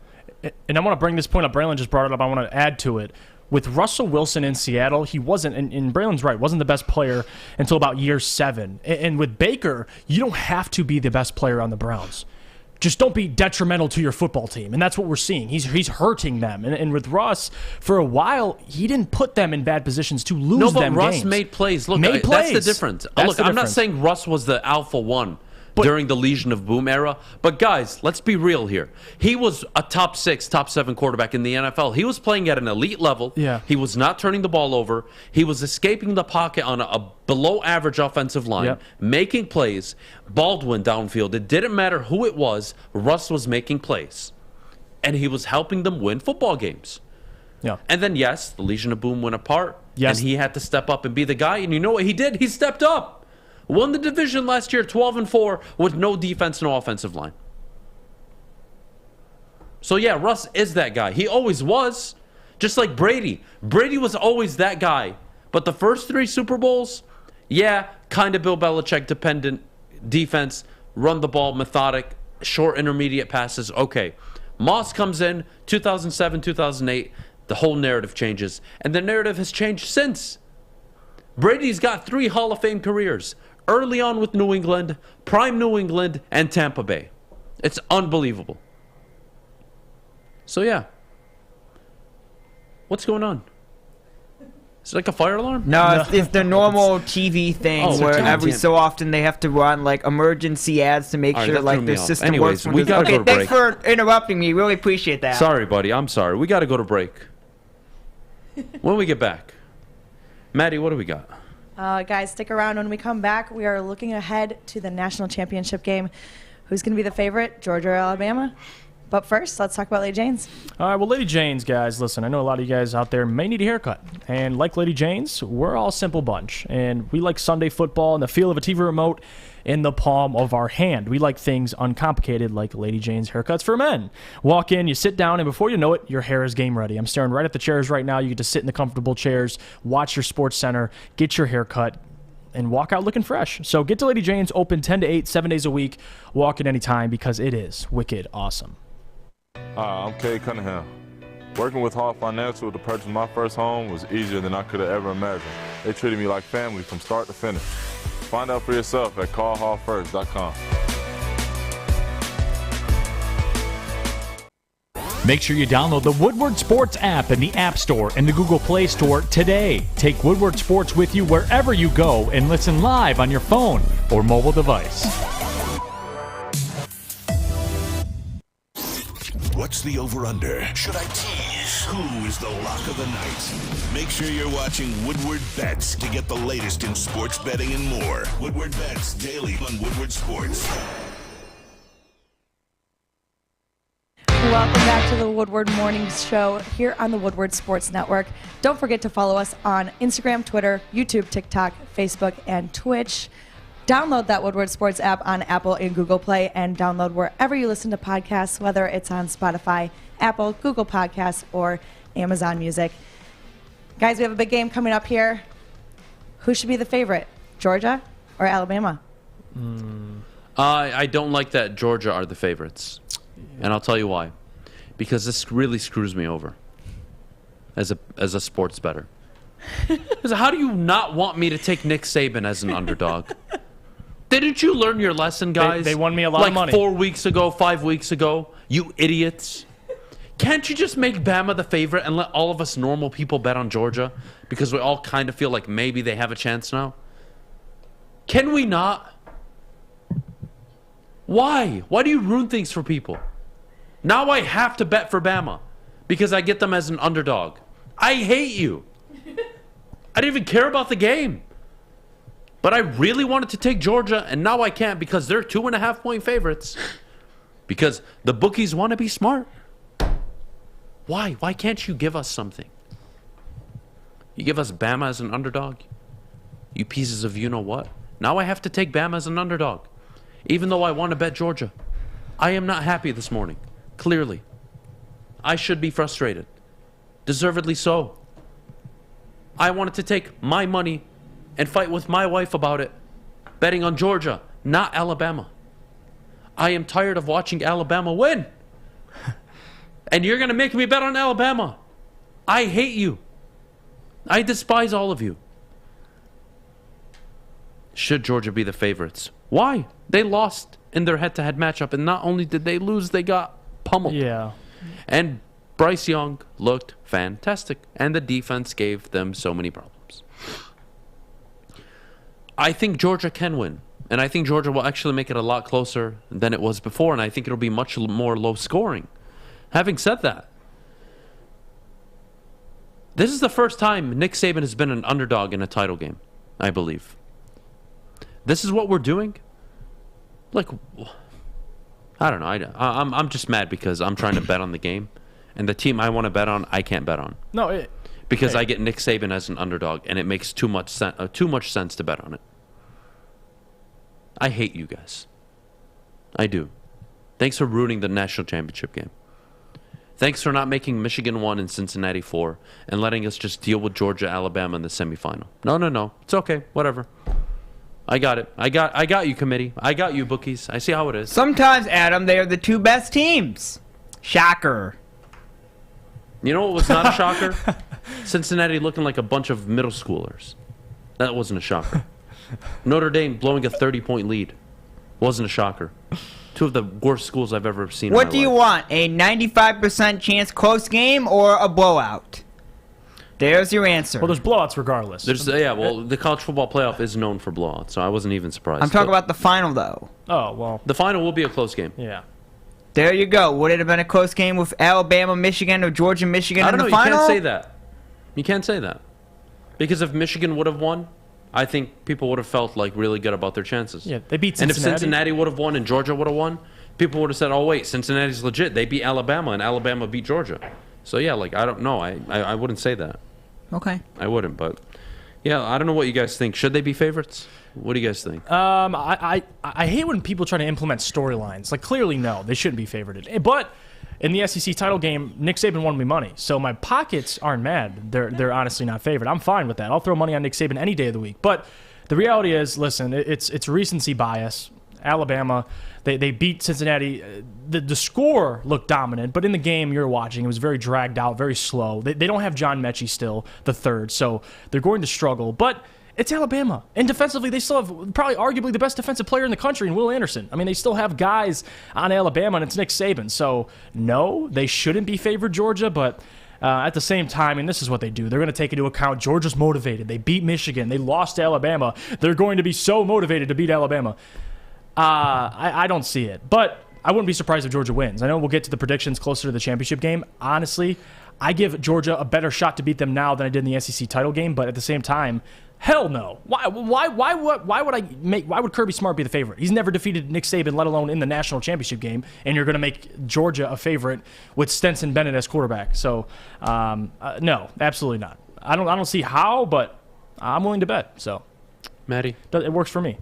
And I want to bring this point up. Braylon just brought it up. I want to add to it. With Russell Wilson in Seattle, he wasn't, and Braylon's right, wasn't the best player until about year 7. And with Baker, you don't have to be the best player on the Browns. Just don't be detrimental to your football team. And that's what we're seeing. He's hurting them. And with Russ, for a while, he didn't put them in bad positions to lose them games. No, but Russ made plays. Look, that's the difference. I'm not saying Russ was the alpha one during the Legion of Boom era. But, guys, let's be real here. He was a top 6, top 7 quarterback in the NFL. He was playing at an elite level. Yeah. He was not turning the ball over. He was escaping the pocket on a below-average offensive line, making plays. Baldwin downfield. It didn't matter who it was. Russ was making plays. And he was helping them win football games. Yeah. And then, yes, the Legion of Boom went apart. Yes. And he had to step up and be the guy. And you know what he did? He stepped up. Won the division last year, 12-4, with no defense, no offensive line. So yeah, Russ is that guy. He always was. Just like Brady. Brady was always that guy. But the first 3 Super Bowls, yeah, kind of Bill Belichick dependent defense, run the ball, methodic, short intermediate passes. Okay. Moss comes in 2007, 2008, the whole narrative changes. And the narrative has changed since. Brady's got 3 Hall of Fame careers. Early on with New England, prime New England, and Tampa Bay. It's unbelievable. So yeah. What's going on? Is it like a fire alarm? No, it's the normal TV thing where every damn. so often they have to run like emergency ads to make All right, sure that like threw their me off. system Anyways, works. we gotta go to thanks break. for interrupting me. Really appreciate that. Sorry, buddy. I'm sorry. We got to go to break. When we get back. Maddy, what do we got? Guys, stick around. When we come back, we are looking ahead to the national championship game. Who's going to be the favorite, Georgia or Alabama? But first, let's talk about Lady Jane's. All right, well, Lady Jane's, guys, listen, I know a lot of you guys out there may need a haircut. And like Lady Jane's, we're all a simple bunch. And we like Sunday football and the feel of a TV remote in the palm of our hand. We like things uncomplicated like Lady Jane's haircuts for men. Walk in, you sit down, and before you know it, your hair is game ready. I'm staring right at the chairs right now. You get to sit in the comfortable chairs, watch your Sports Center, get your haircut, and walk out looking fresh. So get to Lady Jane's, open 10 to 8, 7 days a week. Walk in anytime because it is wicked awesome. Hi, I'm Kay Cunningham. Working with Harbs Financial to purchase my first home was easier than I could have ever imagined. They treated me like family from start to finish. Find out for yourself at callharbfirst.com. Make sure you download the Woodward Sports app in the App Store and the Google Play Store today. Take Woodward Sports with you wherever you go and listen live on your phone or mobile device. What's the over-under? Should I tease? Who is the lock of the night? Make sure you're watching Woodward Bets to get the latest in sports betting and more. Woodward Bets daily on Woodward Sports. Welcome back to the Woodward Morning Show here on the Woodward Sports Network. Don't forget to follow us on Instagram, Twitter, YouTube, TikTok, Facebook, and Twitch. Download that Woodward Sports app on Apple and Google Play and download wherever you listen to podcasts, whether it's on Spotify, Apple, Google Podcasts, or Amazon Music. Guys, we have a big game coming up here. Who should be the favorite, Georgia or Alabama? I don't like that Georgia are the favorites. And I'll tell you why. Because this really screws me over as a sports bettor. Because how do you not want me to take Nick Saban as an underdog? Didn't you learn your lesson, guys? They won me a lot of money. Like 4 weeks ago, 5 weeks ago? You idiots. Can't you just make Bama the favorite and let all of us normal people bet on Georgia? Because we all kind of feel like maybe they have a chance now? Can we not? Why? Why do you ruin things for people? Now I have to bet for Bama because I get them as an underdog. I hate you. I didn't even care about the game. But I really wanted to take Georgia, and now I can't because they're 2.5-point favorites. Because the bookies want to be smart. Why? Why can't you give us something? You give us Bama as an underdog? You pieces of you-know-what? Now I have to take Bama as an underdog. Even though I want to bet Georgia. I am not happy this morning. Clearly. I should be frustrated. Deservedly so. I wanted to take my money and fight with my wife about it, betting on Georgia, not Alabama. I am tired of watching Alabama win. And you're going to make me bet on Alabama. I hate you. I despise all of you. Should Georgia be the favorites? Why? They lost in their head-to-head matchup, and not only did they lose, they got pummeled. Yeah. And Bryce Young looked fantastic, and the defense gave them so many problems. I think Georgia can win, and I think Georgia will actually make it a lot closer than it was before, and I think it'll be much more low-scoring. Having said that, this is the first time Nick Saban has been an underdog in a title game, I believe. This is what we're doing? Like, I don't know. I'm just mad because I'm trying to bet on the game, and the team I want to bet on, I can't bet on. No, because I get Nick Saban as an underdog, and it makes too much sense to bet on it. I hate you guys. I do. Thanks for ruining the national championship game. Thanks for not making Michigan 1 and Cincinnati 4 and letting us just deal with Georgia, Alabama in the semifinal. No. It's okay. Whatever. I got it. I got you, committee. I got you, bookies. I see how it is. Sometimes, Adam, they are the 2 best teams. Shocker. You know what was not a shocker? Cincinnati looking like a bunch of middle schoolers. That wasn't a shocker. Notre Dame blowing a 30-point lead. Wasn't a shocker. 2 of the worst schools I've ever seen. What do you want? A 95% chance close game or a blowout? There's your answer. Well, there's blowouts regardless. The college football playoff is known for blowouts, so I wasn't even surprised. I'm talking about the final, though. Oh, well. The final will be a close game. Yeah. There you go. Would it have been a close game with Alabama, Michigan, or Georgia, Michigan in the final? You can't say that. You can't say that. Because if Michigan would have won, I think people would have felt like really good about their chances. Yeah, they beat Cincinnati. And if Cincinnati would have won and Georgia would have won, people would have said, oh, wait, Cincinnati's legit. They beat Alabama, and Alabama beat Georgia. So, yeah, like, I don't know. I wouldn't say that. Okay. I wouldn't, but, yeah, I don't know what you guys think. Should they be favorites? What do you guys think? I hate when people try to implement storylines. Like, clearly, no, they shouldn't be favorited. But in the SEC title game, Nick Saban won me money. So my pockets aren't mad. They're honestly not favored. I'm fine with that. I'll throw money on Nick Saban any day of the week. But the reality is, listen, it's recency bias. Alabama, they beat Cincinnati. The score looked dominant, but in the game you're watching, it was very dragged out, very slow. They don't have John Mechie still, the third, so they're going to struggle. But it's Alabama. And defensively, they still have probably arguably the best defensive player in the country in Will Anderson. I mean, they still have guys on Alabama, and it's Nick Saban. So, no, they shouldn't be favored Georgia, but at the same time, and this is what they do, they're going to take into account Georgia's motivated. They beat Michigan. They lost to Alabama. They're going to be so motivated to beat Alabama. I don't see it. But I wouldn't be surprised if Georgia wins. I know we'll get to the predictions closer to the championship game. Honestly, I give Georgia a better shot to beat them now than I did in the SEC title game, but at the same time, hell no. Why would Kirby Smart be the favorite? He's never defeated Nick Saban, let alone in the national championship game, and you're going to make Georgia a favorite with Stetson Bennett as quarterback. So, no, absolutely not. I don't see how, but I'm willing to bet. So, Maddy, it works for me.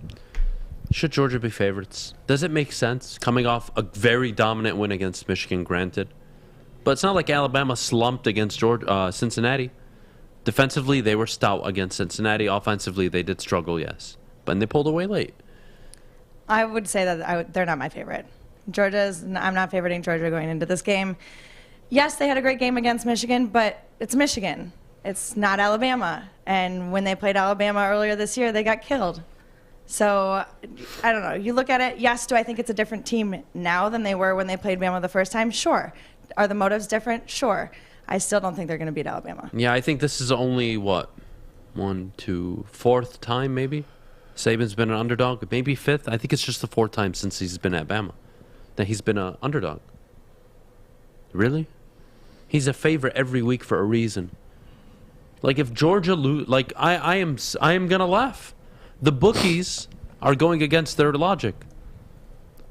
Should Georgia be favorites? Does it make sense coming off a very dominant win against Michigan, granted? But it's not like Alabama slumped against Cincinnati. Defensively, they were stout against Cincinnati. Offensively, they did struggle, yes. But they pulled away late. I would say that they're not my favorite. I'm not favoriting Georgia going into this game. Yes, they had a great game against Michigan, but it's Michigan. It's not Alabama. And when they played Alabama earlier this year, they got killed. So, I don't know. You look at it, yes, do I think it's a different team now than they were when they played Bama the first time? Sure. Are the motives different? Sure. I still don't think they're going to beat Alabama. Yeah, I think this is only, fourth time maybe? Saban's been an underdog, maybe fifth. I think it's just the fourth time since he's been at Bama that he's been an underdog. Really? He's a favorite every week for a reason. Like, if Georgia lose, like, I am going to laugh. The bookies are going against their logic.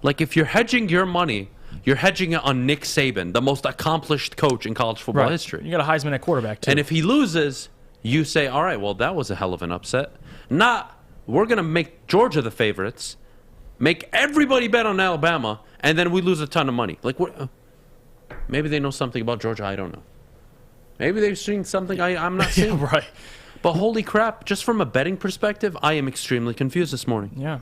Like, if you're hedging your money, you're hedging it on Nick Saban, the most accomplished coach in college football history. You got a Heisman at quarterback, too. And if he loses, you say, all right, well, that was a hell of an upset. Not, we're going to make Georgia the favorites, make everybody bet on Alabama, and then we lose a ton of money. Like, what? Maybe they know something about Georgia. I don't know. Maybe they've seen something I'm not seeing. Yeah, right. But holy crap, just from a betting perspective, I am extremely confused this morning. Yeah.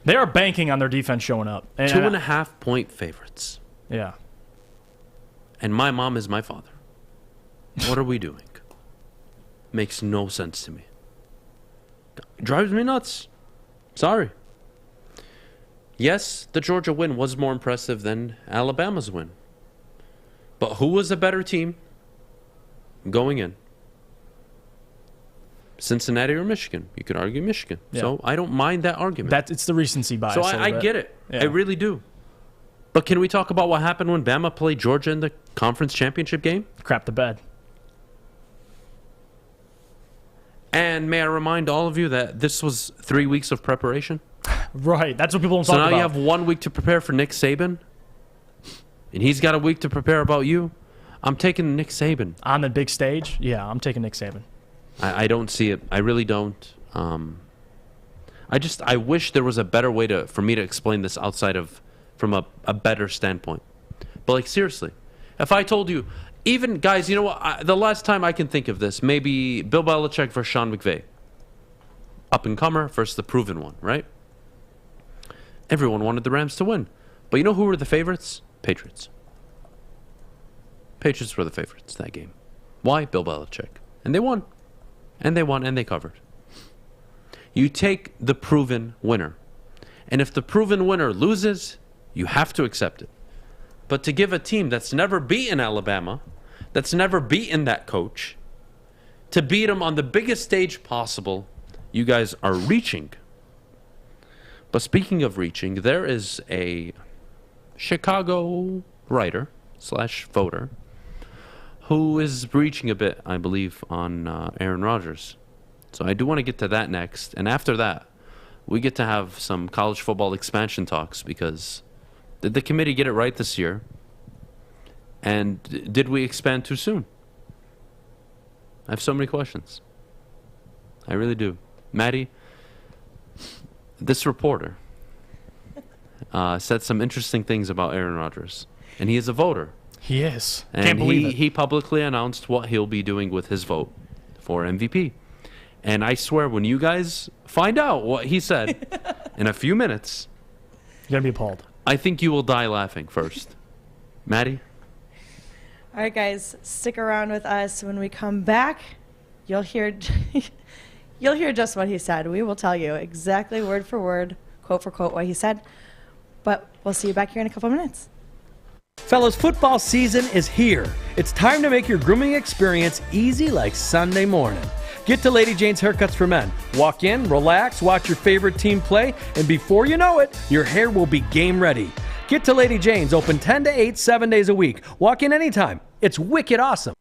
They are banking on their defense showing up. 2.5 point favorites. Yeah. And my mom is my father. What are we doing? Makes no sense to me. Drives me nuts. Sorry. Yes, the Georgia win was more impressive than Alabama's win. But who was a better team going in? Cincinnati or Michigan? You could argue Michigan. Yeah. So I don't mind that argument. It's the recency bias. So I get it. Yeah. I really do. But can we talk about what happened when Bama played Georgia in the conference championship game? Crap the bed. And may I remind all of you that this was 3 weeks of preparation? Right. That's what people don't talk about. So now you have 1 week to prepare for Nick Saban, and he's got a week to prepare about you. I'm taking Nick Saban. On the big stage? Yeah, I'm taking Nick Saban. I don't see it. I really don't. I wish there was a better way for me to explain this outside of from a better standpoint. But like seriously, If I told you, even guys, you know what? The last time I can think of this, maybe Bill Belichick versus Sean McVay. Up and comer versus the proven one, right? Everyone wanted the Rams to win. But you know who were the favorites? Patriots. Patriots were the favorites that game. Why? Bill Belichick. And they won. And they won and they covered. You take the proven winner. And if the proven winner loses, you have to accept it. But to give a team that's never beaten Alabama, that's never beaten that coach, to beat them on the biggest stage possible, you guys are reaching. But speaking of reaching, there is a Chicago writer / voter who is reaching a bit, I believe, on Aaron Rodgers. So I do want to get to that next. And after that, we get to have some college football expansion talks, because did the committee get it right this year? And did we expand too soon? I have so many questions. I really do. Maddy, this reporter said some interesting things about Aaron Rodgers. And he is a voter. He is. And Can't believe it. He publicly announced what he'll be doing with his vote for MVP. And I swear, when you guys find out what he said in a few minutes, you're going to be appalled. I think you will die laughing first. Maddy? All right, guys, stick around with us. When we come back, you'll hear just what he said. We will tell you exactly word for word, quote for quote, what he said. But we'll see you back here in a couple minutes. Fellas, football season is here. It's time to make your grooming experience easy like Sunday morning. Get to Lady Jane's Haircuts for Men. Walk in, relax, watch your favorite team play, and before you know it, your hair will be game ready. Get to Lady Jane's, open 10 to 8, 7 days a week. Walk in anytime. It's wicked awesome.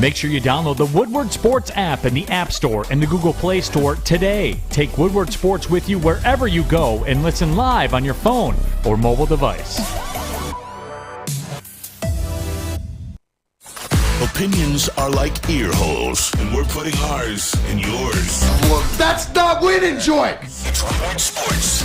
Make sure you download the Woodward Sports app in the App Store and the Google Play Store today. Take Woodward Sports with you wherever you go and listen live on your phone or mobile device. Opinions are like ear holes, and we're putting ours in yours. Well, that's not winning, Joy. It's Woodward Sports.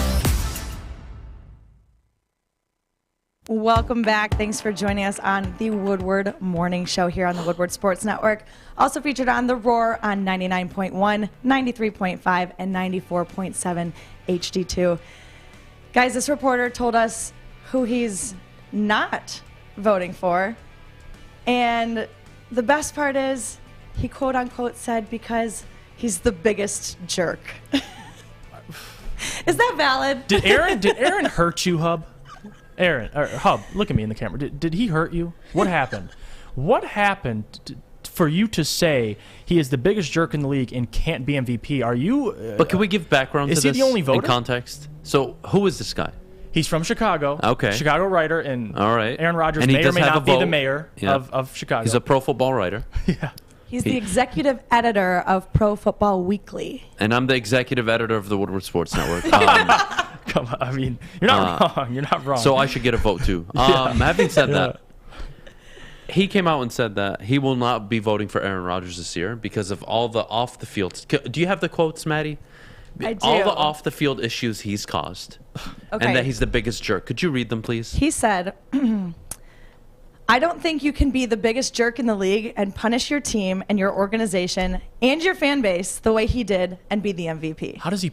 Welcome back. Thanks for joining us on the Woodward Morning Show here on the Woodward Sports Network. Also featured on The Roar on 99.1, 93.5, and 94.7 HD2. Guys, this reporter told us who he's not voting for. And the best part is he quote unquote said because he's the biggest jerk. Is that valid? Did Aaron hurt you, Hub? Hub, look at me in the camera. Did he hurt you? What happened? What happened for you to say he is the biggest jerk in the league and can't be MVP? Are you? But can we give background to this? Is he the only voter? In context? So who is this guy? He's from Chicago. Okay. Chicago writer, and all right. Aaron Rodgers and may or may not be the mayor of Chicago. He's a pro football writer. Yeah. He's the executive editor of Pro Football Weekly. And I'm the executive editor of the Woodward Sports Network. Come on, I mean, you're not wrong. You're not wrong. So I should get a vote too. Having said that, he came out and said that he will not be voting for Aaron Rodgers this year because of all the off the field. Do you have the quotes, Maddy? I do. All the off the field issues he's caused, Okay. and that he's the biggest jerk. Could you read them, please? He said, I don't think you can be the biggest jerk in the league and punish your team and your organization and your fan base the way he did and be the MVP. How does he?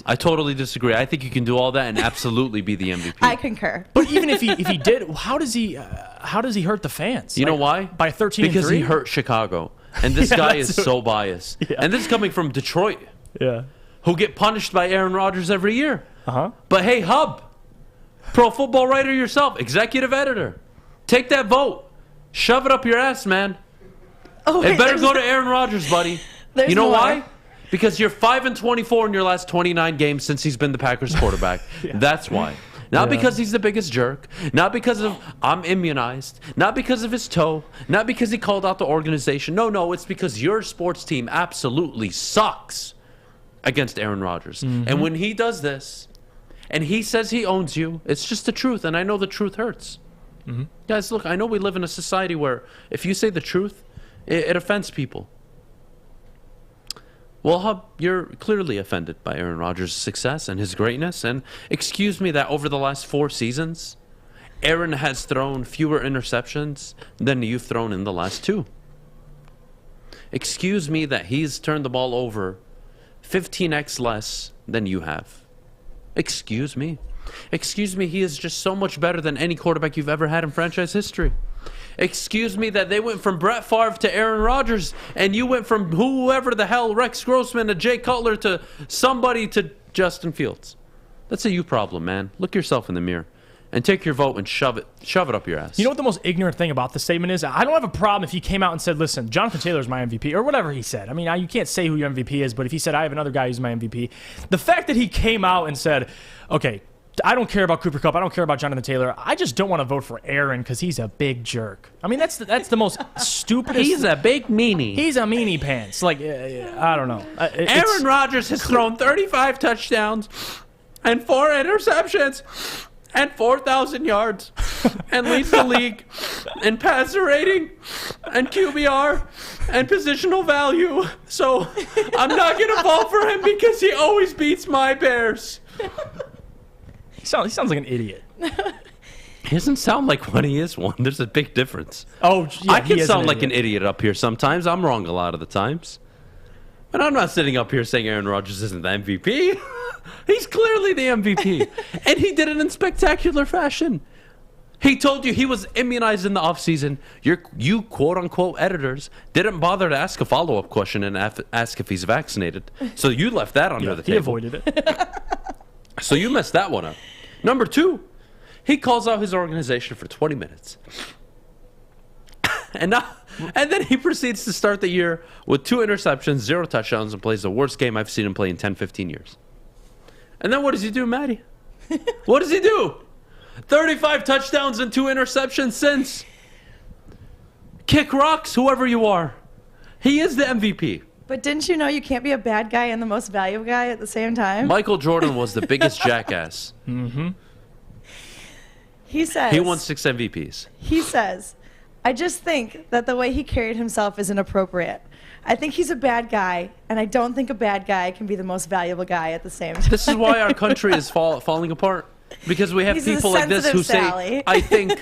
I totally disagree. I think you can do all that and absolutely be the MVP. I concur. But even if he did, how does he hurt the fans? You know why? By 13 because and 3? he hurt Chicago, and this guy is so biased. Yeah. And this is coming from Detroit. Yeah. Who get punished by Aaron Rodgers every year. Uh-huh. But hey, Hub, pro football writer yourself, executive editor, take that vote. Shove it up your ass, man. Oh, it better go to Aaron Rodgers, buddy. You know why? Because you're 5-24 in your last 29 games since he's been the Packers quarterback. Yeah. That's why. Not because he's the biggest jerk. Not because of I'm immunized. Not because of his toe. Not because he called out the organization. No, it's because your sports team absolutely sucks against Aaron Rodgers. Mm-hmm. And when he does this, and he says he owns you, it's just the truth, and I know the truth hurts. Mm-hmm. Guys, look, I know we live in a society where if you say the truth, it offends people. Well, Hub, you're clearly offended by Aaron Rodgers' success and his greatness, and excuse me that over the last 4 seasons, Aaron has thrown fewer interceptions than you've thrown in the last 2. Excuse me that he's turned the ball over 15x less than you have. Excuse me. Excuse me, he is just so much better than any quarterback you've ever had in franchise history. Excuse me that they went from Brett Favre to Aaron Rodgers, and you went from whoever the hell, Rex Grossman to Jay Cutler to somebody to Justin Fields. That's a you problem, man. Look yourself in the mirror and take your vote and shove it up your ass. You know what the most ignorant thing about the statement is? I don't have a problem if he came out and said, listen, Jonathan Taylor's my MVP, or whatever he said. I mean, you can't say who your MVP is, but if he said, I have another guy who's my MVP, the fact that he came out and said, okay, I don't care about Cooper Kupp, I don't care about Jonathan Taylor, I just don't want to vote for Aaron because he's a big jerk. I mean, that's the most stupidest. He's a big meanie. He's a meanie pants. Like, I don't know. Aaron Rodgers has thrown 35 touchdowns and 4 interceptions and 4,000 yards and leads the league in passer rating and QBR and positional value. So I'm not going to vote for him because he always beats my Bears. He sounds like an idiot. He doesn't sound like one. He is one. There's a big difference. Oh, yeah, I can sound like an idiot up here sometimes. I'm wrong a lot of the times. But I'm not sitting up here saying Aaron Rodgers isn't the MVP. He's clearly the MVP. And he did it in spectacular fashion. He told you he was immunized in the offseason. You quote-unquote editors didn't bother to ask a follow-up question and ask if he's vaccinated. So you left that under the table. He avoided it. So you messed that one up. Number 2, he calls out his organization for 20 minutes. And then he proceeds to start the year with 2 interceptions, 0 touchdowns, and plays the worst game I've seen him play in 10, 15 years. And then what does he do, Maddy? What does he do? 35 touchdowns and 2 interceptions since. Kick rocks, whoever you are. He is the MVP. But didn't you know you can't be a bad guy and the most valuable guy at the same time? Michael Jordan was the biggest jackass. Mm-hmm. He says... He won 6 MVPs. He says, I just think that the way he carried himself is inappropriate. I think he's a bad guy, and I don't think a bad guy can be the most valuable guy at the same time. This is why our country is falling apart. Because we have He's people like this who Sally. say, I think,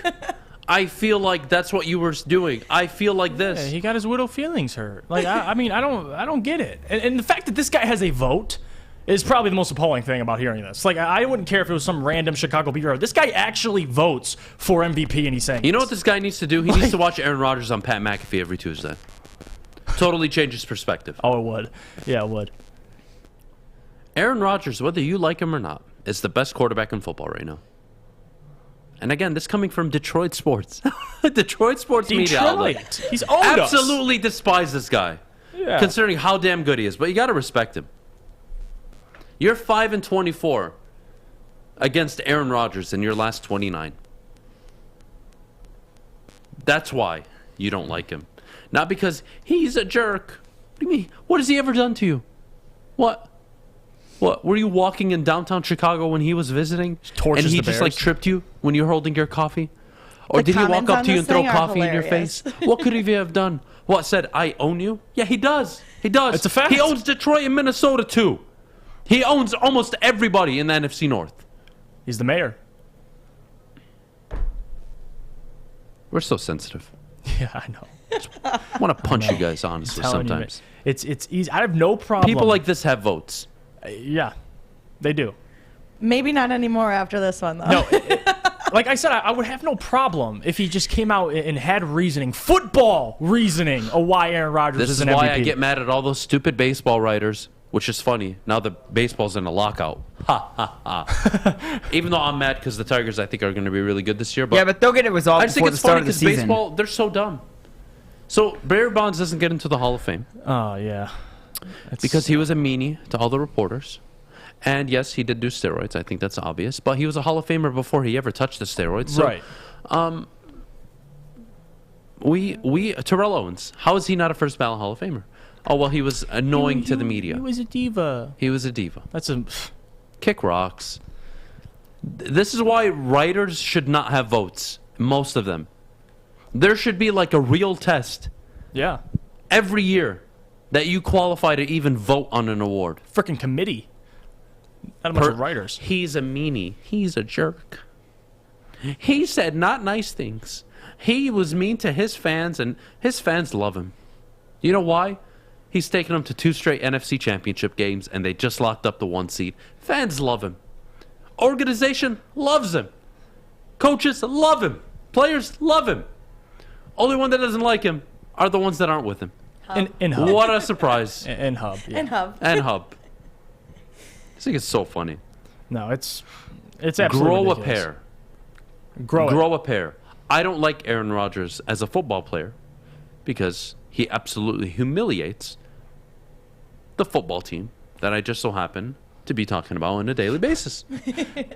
I feel like that's what you were doing. I feel like this. Yeah, he got his widow feelings hurt. Like, I mean, I don't get it. And the fact that this guy has a vote is probably the most appalling thing about hearing this. Like, I wouldn't care if it was some random Chicago bureau. This guy actually votes for MVP, and he's saying, you know what this guy needs to do? He needs to watch Aaron Rodgers on Pat McAfee every Tuesday. Totally change his perspective. Oh, it would. Yeah, it would. Aaron Rodgers, whether you like him or not, is the best quarterback in football right now. And again, this coming from Detroit sports. Detroit sports media outlet. He's owned us. Absolutely despise this guy, considering how damn good he is. But you got to respect him. You're 5-24 against Aaron Rodgers in your last 29. That's why you don't like him. Not because he's a jerk. What do you mean? What has he ever done to you? What? Were you walking in downtown Chicago when he was visiting? And he just like tripped you when you were holding your coffee? Or did he walk up to you and throw coffee in your face? What could he have done? What, said, I own you? Yeah, he does. He does. It's a fact. He owns Detroit and Minnesota too. He owns almost everybody in the NFC North. He's the mayor. We're so sensitive. Yeah, I know. I want to punch you guys, honestly, sometimes. It's easy. I have no problem. People like this have votes. Yeah, they do. Maybe not anymore after this one, though. No, like I said, I would have no problem if he just came out and had reasoning, football reasoning, of why Aaron Rodgers is an MVP. This is why I get mad at all those stupid baseball writers, which is funny. Now the baseball's in a lockout. Ha, ha, ha. Even though I'm mad because the Tigers, I think, are going to be really good this year. But yeah, but they'll get it resolved I just think before it's the start funny of the because season. baseball, they're so dumb. So Barry Bonds doesn't get into the Hall of Fame. Oh, yeah. Because he was a meanie to all the reporters. And yes, he did do steroids. I think that's obvious. But he was a Hall of Famer before he ever touched the steroids. So, right. Terrell Owens, how is he not a first ballot Hall of Famer? Oh, well, he was annoying to the media. He was a diva. He was a diva. That's a... Kick rocks. This is why writers should not have votes. Most of them. There should be like a real test. Yeah. Every year that you qualify to even vote on an award. Freaking committee. Not a bunch of writers. He's a meanie. He's a jerk. He said not nice things. He was mean to his fans, and his fans love him. You know why? He's taken them to 2 straight NFC championship games, and they just locked up the 1 seed. Fans love him. Organization loves him. Coaches love him. Players love him. Only one that doesn't like him are the ones that aren't with him. In Hub. What a surprise. And Hub. Yeah. And Hub. And Hub. I think it's so funny. No, it's absolutely Grow ridiculous. a pair. Grow a pair. I don't like Aaron Rodgers as a football player because he absolutely humiliates the football team that I just so happen to be talking about on a daily basis.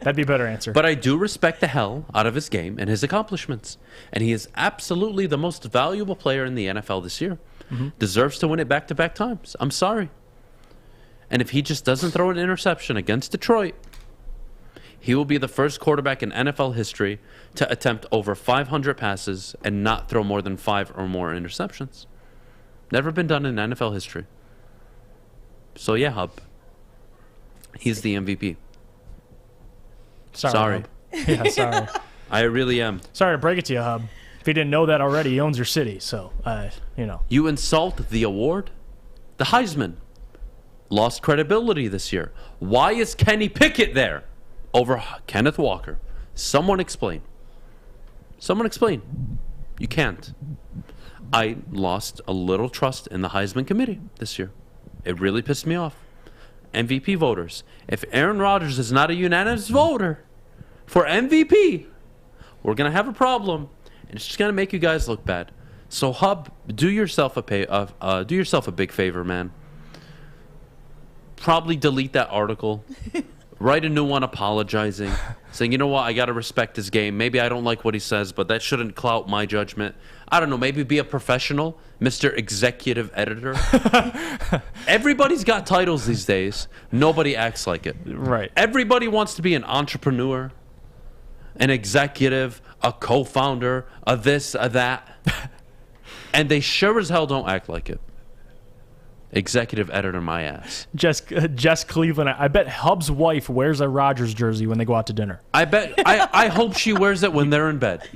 That'd be a better answer. But I do respect the hell out of his game and his accomplishments. And he is absolutely the most valuable player in the NFL this year. Deserves to win it back-to-back times. I'm sorry. And if he just doesn't throw an interception against Detroit, he will be the first quarterback in NFL history to attempt over 500 passes and not throw more than 5 or more interceptions. Never been done in NFL history. So yeah, Hub. He's the MVP. Sorry. Hub. Yeah, sorry. I really am. Sorry to break it to you, Hub. If you didn't know that already, he owns your city, so, you know. You insult the award? The Heisman lost credibility this year. Why is Kenny Pickett there over Kenneth Walker? Someone explain. Someone explain. You can't. I lost a little trust in the Heisman committee this year. It really pissed me off. MVP voters. If Aaron Rodgers is not a unanimous voter for MVP, we're going to have a problem. And it's just going to make you guys look bad. So, Hub, do yourself a big favor, man. Probably delete that article. Write a new one apologizing. Saying, you know what, I got to respect his game. Maybe I don't like what he says, but that shouldn't clout my judgment. I don't know, maybe be a professional, Mr. Executive Editor. Everybody's got titles these days. Nobody acts like it. Right. Everybody wants to be an entrepreneur, an executive, a co-founder, a this, a that. And they sure as hell don't act like it. Executive editor, my ass. Jess Cleveland. I bet Hub's wife wears a Rodgers jersey when they go out to dinner. I bet. I hope she wears it when they're in bed.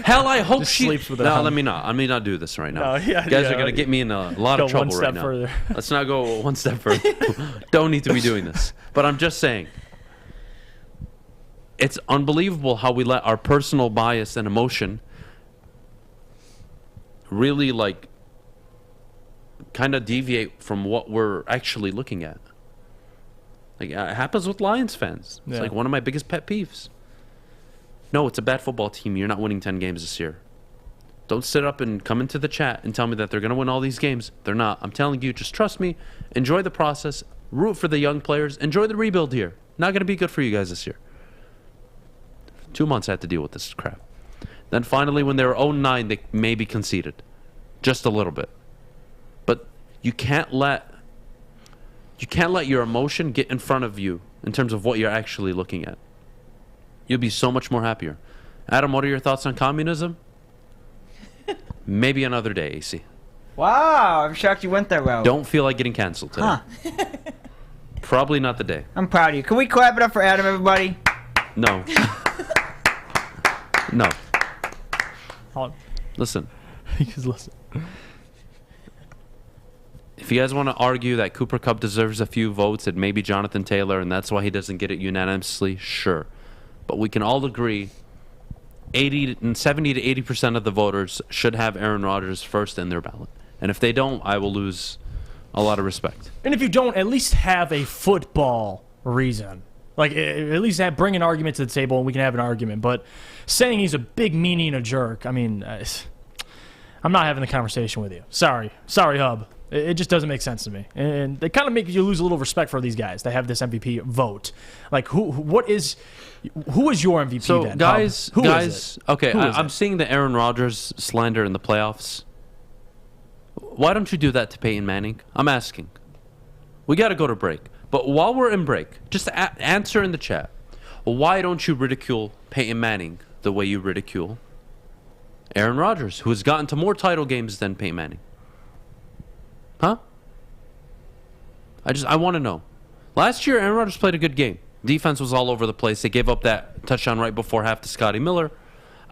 Hell, I hope she sleeps with it. No, let me not do this right now. No, yeah, you guys yeah. are gonna get me in a lot of trouble right now. Further. Let's not go one step further. Don't need to be doing this. But I'm just saying. It's unbelievable how we let our personal bias and emotion really kind of deviate from what we're actually looking at. Like, it happens with Lions fans. It's like one of my biggest pet peeves. No, it's a bad football team. You're not winning 10 games this year. Don't sit up and come into the chat and tell me that they're going to win all these games. They're not. I'm telling you, just trust me. Enjoy the process. Root for the young players. Enjoy the rebuild here. Not going to be good for you guys this year. 2 months I had to deal with this crap. Then finally, when they were 0-9, they maybe conceded. Just a little bit. But you can't let your emotion get in front of you in terms of what you're actually looking at. You'll be so much more happier. Adam, what are your thoughts on communism? Maybe another day, AC. Wow, I'm shocked you went that route. Don't feel like getting canceled today. Huh. Probably not the day. I'm proud of you. Can we clap it up for Adam, everybody? No. No. Hold on. Listen. Just listen. If you guys want to argue that Cooper Kupp deserves a few votes and maybe Jonathan Taylor and that's why he doesn't get it unanimously, sure. But we can all agree 70 to 80% of the voters should have Aaron Rodgers first in their ballot. And if they don't, I will lose a lot of respect. And if you don't, at least have a football reason. Like, at least bring an argument to the table and we can have an argument. But saying he's a big meanie and a jerk, I mean, I'm not having the conversation with you. Sorry, Hub. It just doesn't make sense to me. And they kind of make you lose a little respect for these guys that have this MVP vote. Like, who is your MVP so, then? guys, Hub? Who is it? Okay, I'm it? seeing the Aaron Rodgers slander in the playoffs. Why don't you do that to Peyton Manning? I'm asking. We got to go to break. But while we're in break, just answer in the chat. Why don't you ridicule Peyton Manning the way you ridicule Aaron Rodgers, who has gotten to more title games than Peyton Manning? Huh? I want to know. Last year, Aaron Rodgers played a good game. Defense was all over the place. They gave up that touchdown right before half to Scotty Miller.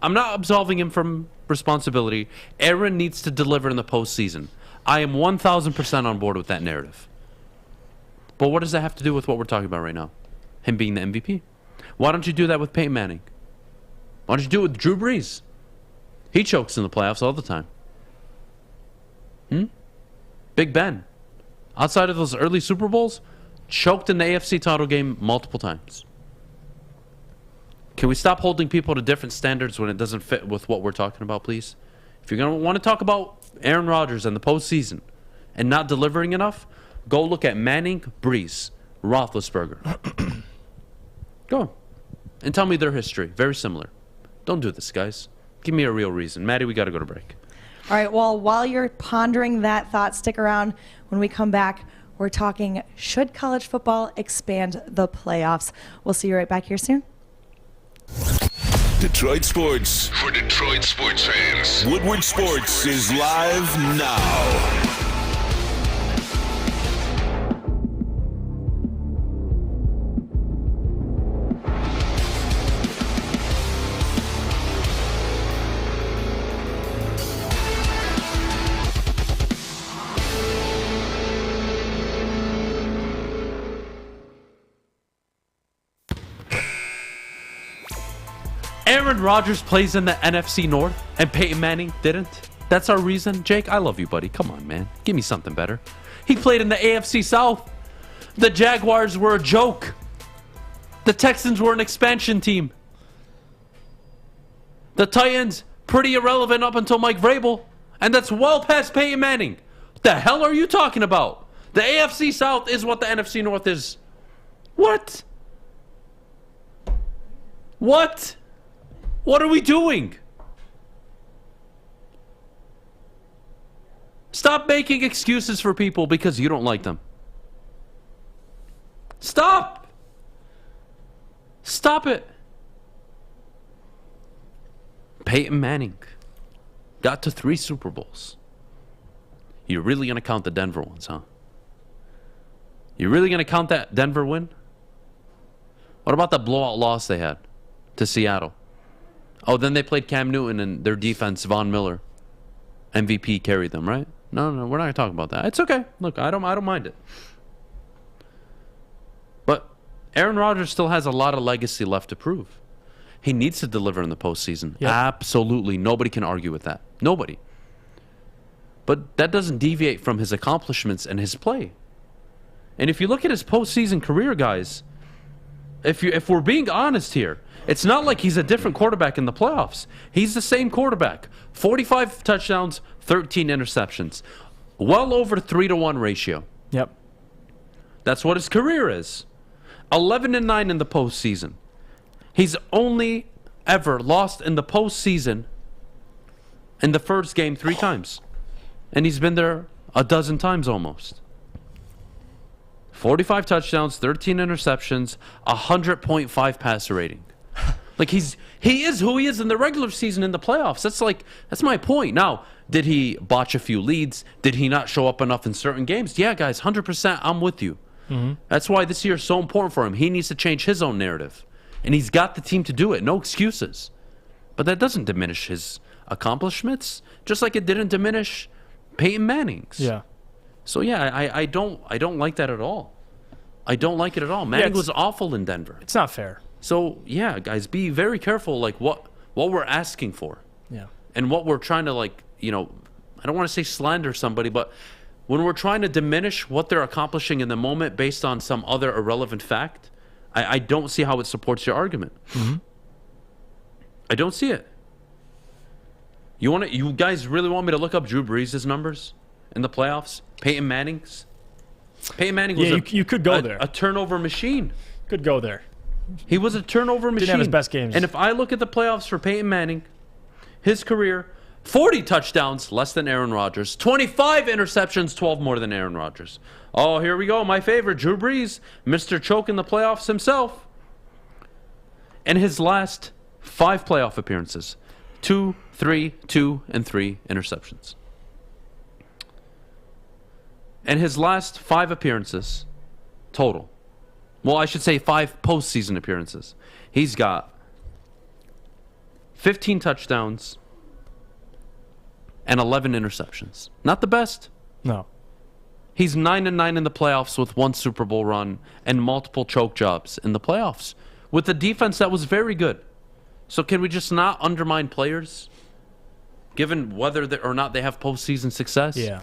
I'm not absolving him from responsibility. Aaron needs to deliver in the postseason. I am 1,000% on board with that narrative. But what does that have to do with what we're talking about right now? Him being the MVP? Why don't you do that with Peyton Manning? Why don't you do it with Drew Brees? He chokes in the playoffs all the time. Big Ben, outside of those early Super Bowls, choked in the AFC title game multiple times. Can we stop holding people to different standards when it doesn't fit with what we're talking about, please? If you're going to want to talk about Aaron Rodgers and the postseason and not delivering enough, go look at Manning, Brees, Roethlisberger. Go on. And tell me their history. Very similar. Don't do this, guys. Give me a real reason. Maddie, we got to go to break. All right, well, while you're pondering that thought, stick around. When we come back, we're talking, should college football expand the playoffs? We'll see you right back here soon. Detroit Sports for Detroit sports fans. Woodward Sports is live now. Aaron Rodgers plays in the NFC North and Peyton Manning didn't? That's our reason? Jake, I love you, buddy. Come on, man. Give me something better. He played in the AFC South. The Jaguars were a joke. The Texans were an expansion team. The Titans, pretty irrelevant up until Mike Vrabel. And that's well past Peyton Manning. What the hell are you talking about? The AFC South is what the NFC North is. What? What? What are we doing? Stop making excuses for people because you don't like them. Stop! Stop it. Peyton Manning got to 3 Super Bowls. You're really going to count the Denver ones, huh? You're really going to count that Denver win? What about the blowout loss they had to Seattle? Oh, then they played Cam Newton and their defense, Von Miller. MVP carried them, right? No, we're not going to talk about that. It's okay. Look, I don't mind it. But Aaron Rodgers still has a lot of legacy left to prove. He needs to deliver in the postseason. Yep. Absolutely. Nobody can argue with that. Nobody. But that doesn't deviate from his accomplishments and his play. And if you look at his postseason career, guys, if we're being honest here, it's not like he's a different quarterback in the playoffs. He's the same quarterback. 45 touchdowns, 13 interceptions. Well over 3-to-1 ratio. Yep. That's what his career is. 11-9 in the postseason. He's only ever lost in the postseason in the first game 3 times. And he's been there a dozen times almost. 45 touchdowns, 13 interceptions, 100.5 passer rating. Like he is who he is in the regular season in the playoffs. That's my point. Now, did he botch a few leads? Did he not show up enough in certain games? Yeah, guys, 100% I'm with you. Mm-hmm. That's why this year is so important for him. He needs to change his own narrative. And he's got the team to do it. No excuses. But that doesn't diminish his accomplishments, just like it didn't diminish Peyton Manning's. Yeah. So yeah, I don't like that at all. I don't like it at all. Manning was awful in Denver. It's not fair. So yeah, guys, be very careful like what we're asking for. Yeah. And what we're trying to I don't want to say slander somebody, but when we're trying to diminish what they're accomplishing in the moment based on some other irrelevant fact, I don't see how it supports your argument. Mm-hmm. I don't see it. You guys really want me to look up Drew Brees' numbers in the playoffs? Peyton Manning's? Peyton Manning was you could go there. A turnover machine. Could go there. He was a turnover machine. Didn't have his best games. And if I look at the playoffs for Peyton Manning, his career, 40 touchdowns, less than Aaron Rodgers. 25 interceptions, 12 more than Aaron Rodgers. Oh, here we go. My favorite, Drew Brees, Mr. Choke in the playoffs himself. And his last 5 playoff appearances, 2, 3, 2, and 3 interceptions. And his last 5 appearances, total, Well, I should say 5 postseason appearances. He's got 15 touchdowns and 11 interceptions. Not the best. No. He's 9-9 in the playoffs with 1 Super Bowl run and multiple choke jobs in the playoffs with a defense that was very good. So can we just not undermine players, given whether or not they have postseason success? Yeah.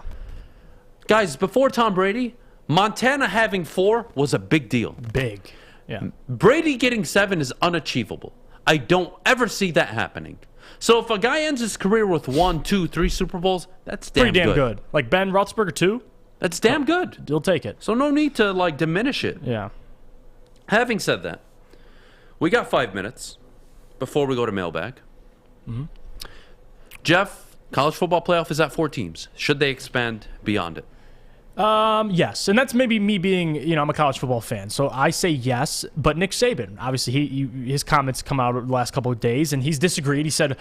Guys, before Tom Brady, Montana having 4 was a big deal. Big. Yeah. Brady getting 7 is unachievable. I don't ever see that happening. So if a guy ends his career with 1, 2, 3 Super Bowls, that's Pretty damn good. Like Ben Roethlisberger, 2? That's damn good. You'll take it. So no need to, like, diminish it. Yeah. Having said that, we got 5 minutes before we go to mailbag. Mm-hmm. Jeff, college football playoff is at 4 teams. Should they expand beyond it? Yes, and that's maybe me being, I'm a college football fan, so I say yes. But Nick Saban, obviously, his comments come out the last couple of days, and he's disagreed. He said,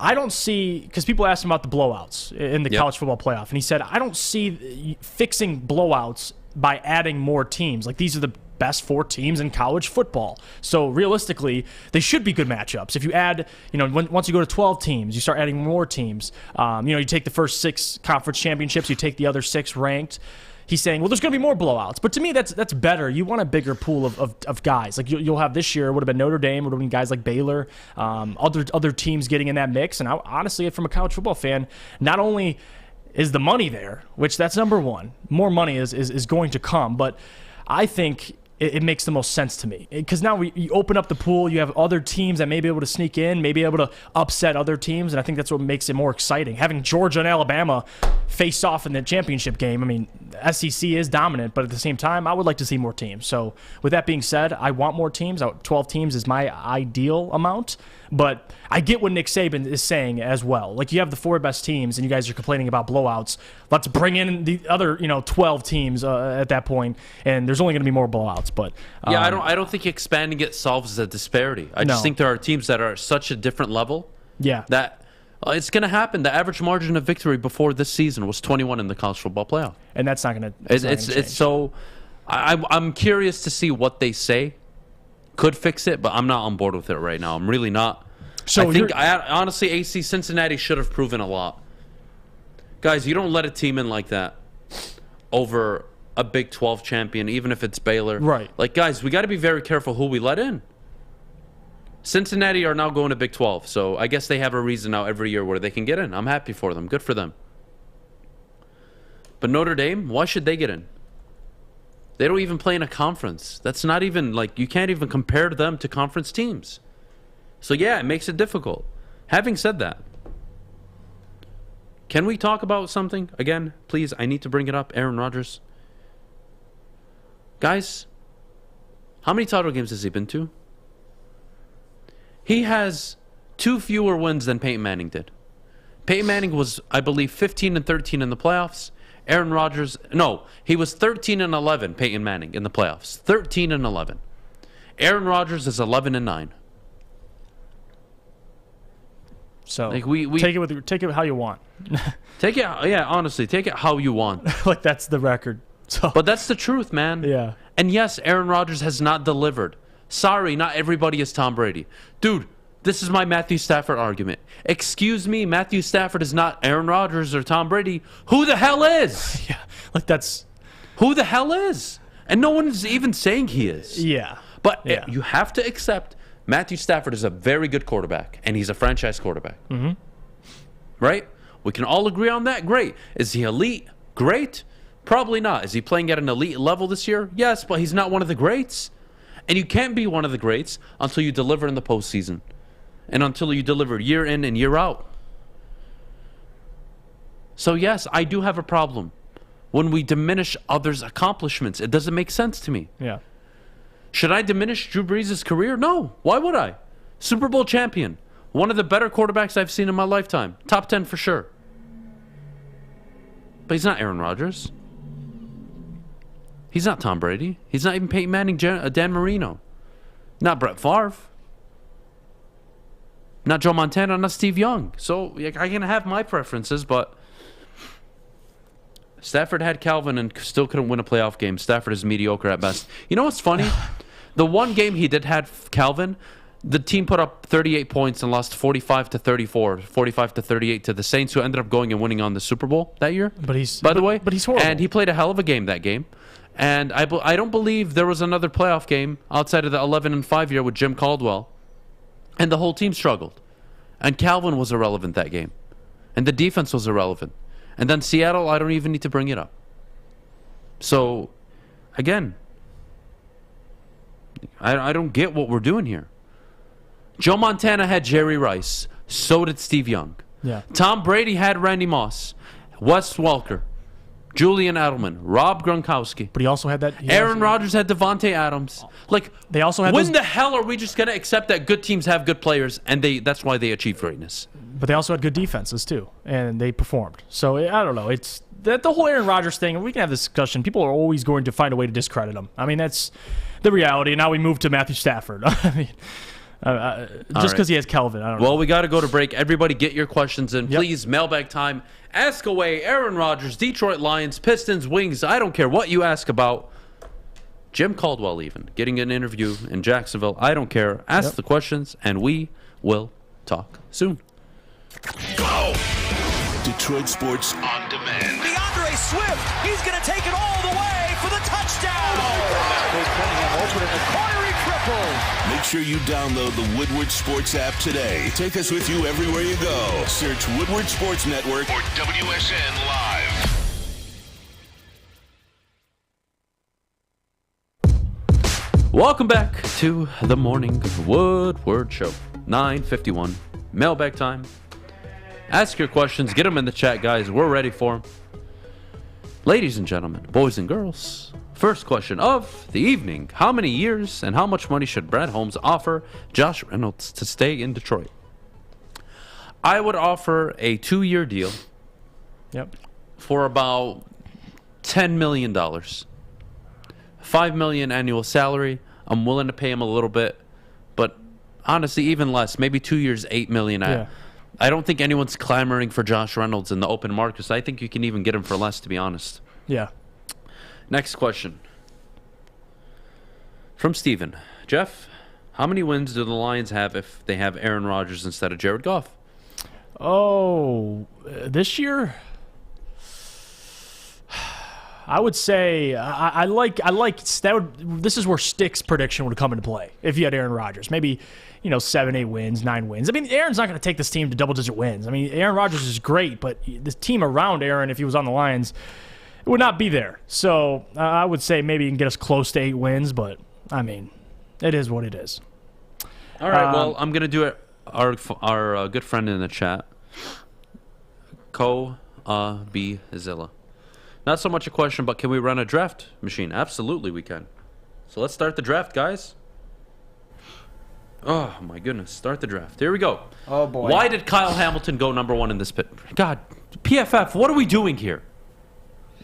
I don't see, because people asked him about the blowouts in the college football playoff, and he said, I don't see fixing blowouts by adding more teams. Like, these are the best 4 teams in college football. So realistically, they should be good matchups. If you add, once you go to 12 teams, you start adding more teams. You take the first 6 conference championships, you take the other 6 ranked. He's saying, well, there's going to be more blowouts. But to me, that's better. You want a bigger pool of guys. Like you'll have this year, it would have been Notre Dame, it would have been guys like Baylor, other teams getting in that mix. And honestly, from a college football fan, not only is the money there, which that's number one, more money is going to come, but I think it makes the most sense to me because now you open up the pool. You have other teams that may be able to sneak in, may be able to upset other teams, and I think that's what makes it more exciting. Having Georgia and Alabama face off in the championship game. I mean, SEC is dominant, but at the same time, I would like to see more teams. So with that being said, I want more teams. 12 teams is my ideal amount, but I get what Nick Saban is saying as well. Like, you have the 4 best teams, and you guys are complaining about blowouts. Let's bring in the other 12 teams at that point, and there's only going to be more blowouts. But yeah, I don't think expanding it solves the disparity. I just think there are teams that are at such a different level. Yeah, that it's going to happen. The average margin of victory before this season was 21 in the college football playoff, and that's not going to. It's so. I'm curious to see what they say could fix it, but I'm not on board with it right now. I'm really not. So honestly, AC Cincinnati should have proven a lot. Guys, you don't let a team in like that over a Big 12 champion, even if it's Baylor. Right. Like, guys, we got to be very careful who we let in. Cincinnati are now going to Big 12, so I guess they have a reason now every year where they can get in. I'm happy for them. Good for them. But Notre Dame, why should they get in? They don't even play in a conference. That's not even, like, you can't even compare them to conference teams. So, yeah, it makes it difficult. Having said that, can we talk about something? Again, please, I need to bring it up. Aaron Rodgers. Guys, how many title games has he been to? He has 2 fewer wins than Peyton Manning did. Peyton Manning was, I believe, 15-13 in the playoffs. Aaron Rodgers, no, he was 13-11, Peyton Manning, in the playoffs. 13-11. Aaron Rodgers is 11-9. So like we take it how you want. Take it, yeah. Honestly, take it how you want. Like, that's the record. So. But that's the truth, man. Yeah. And yes, Aaron Rodgers has not delivered. Sorry, not everybody is Tom Brady, dude. This is my Matthew Stafford argument. Excuse me, Matthew Stafford is not Aaron Rodgers or Tom Brady. Who the hell is? Yeah, like that's who the hell is, and no one's even saying he is. Yeah. But you have to accept Matthew Stafford is a very good quarterback, and he's a franchise quarterback. Mm-hmm. Right? We can all agree on that. Great. Is he elite? Great. Probably not. Is he playing at an elite level this year? Yes, but he's not one of the greats. And you can't be one of the greats until you deliver in the postseason, and until you deliver year in and year out. So yes, I do have a problem when we diminish others' accomplishments. It doesn't make sense to me. Yeah. Should I diminish Drew Brees' career? No. Why would I? Super Bowl champion. One of the better quarterbacks I've seen in my lifetime. Top 10 for sure. But he's not Aaron Rodgers. He's not Tom Brady. He's not even Peyton Manning, Dan Marino. Not Brett Favre. Not Joe Montana, not Steve Young. So I can have my preferences, but Stafford had Calvin and still couldn't win a playoff game. Stafford is mediocre at best. You know what's funny? The one game he did have Calvin, the team put up 38 points and lost 45-34, 45-38 to the Saints, who ended up going and winning on the Super Bowl that year. But he's horrible. And he played a hell of a game that game. And I don't believe there was another playoff game outside of the 11-5 year with Jim Caldwell. And the whole team struggled. And Calvin was irrelevant that game. And the defense was irrelevant. And then Seattle, I don't even need to bring it up. So, again, I don't get what we're doing here. Joe Montana had Jerry Rice. So did Steve Young. Yeah. Tom Brady had Randy Moss, Wes Welker, Julian Edelman, Rob Gronkowski. But he also had that. Aaron Rodgers had Devontae Adams. Like, they also had. When the hell are we just going to accept that good teams have good players and that's why they achieve greatness? But they also had good defenses too, and they performed. So I don't know. It's the whole Aaron Rodgers thing. We can have this discussion. People are always going to find a way to discredit him. I mean, that's the reality. And now we move to Matthew Stafford. I mean. Just because he has Kelvin, I don't know. Well, we got to go to break. Everybody get your questions in. Please, mailbag time. Ask away. Aaron Rodgers, Detroit Lions, Pistons, Wings. I don't care what you ask about. Jim Caldwell even. Getting an interview in Jacksonville. I don't care. Ask the questions, and we will talk soon. Go! Detroit Sports on Demand. DeAndre Swift, he's going to take it all the way for the touchdown. Open in the corner, he triples. Make sure you download the Woodward Sports app today. Take us with you everywhere you go. Search Woodward Sports Network or WSN Live. Welcome back to the Morning Woodward Show. 9:51. Mailbag time. Ask your questions. Get them in the chat, guys. We're ready for them. Ladies and gentlemen, boys and girls, first question of the evening. How many years and how much money should Brad Holmes offer Josh Reynolds to stay in Detroit? I would offer a 2-year deal for about $10 million. $5 million annual salary. I'm willing to pay him a little bit, but honestly, even less. Maybe 2 years, $8 million. Yeah. I don't think anyone's clamoring for Josh Reynolds in the open market. So I think you can even get him for less, to be honest. Yeah. Next question. From Steven. Jeff, how many wins do the Lions have if they have Aaron Rodgers instead of Jared Goff? Oh, this year? I would say I like that. This is where Stick's prediction would come into play if you had Aaron Rodgers. Maybe 7, 8 wins, 9 wins. I mean, Aaron's not going to take this team to double-digit wins. I mean, Aaron Rodgers is great, but the team around Aaron, if he was on the Lions, it would not be there. So I would say maybe you can get us close to 8 wins, but I mean, it is what it is. All right. Well, I'm going to do it. Our good friend in the chat, B. Zilla. Not so much a question, but can we run a draft machine? Absolutely, we can. So let's start the draft, guys. Oh, my goodness. Start the draft. Here we go. Oh, boy. Why did Kyle Hamilton go number 1 in this pit? God, PFF, what are we doing here?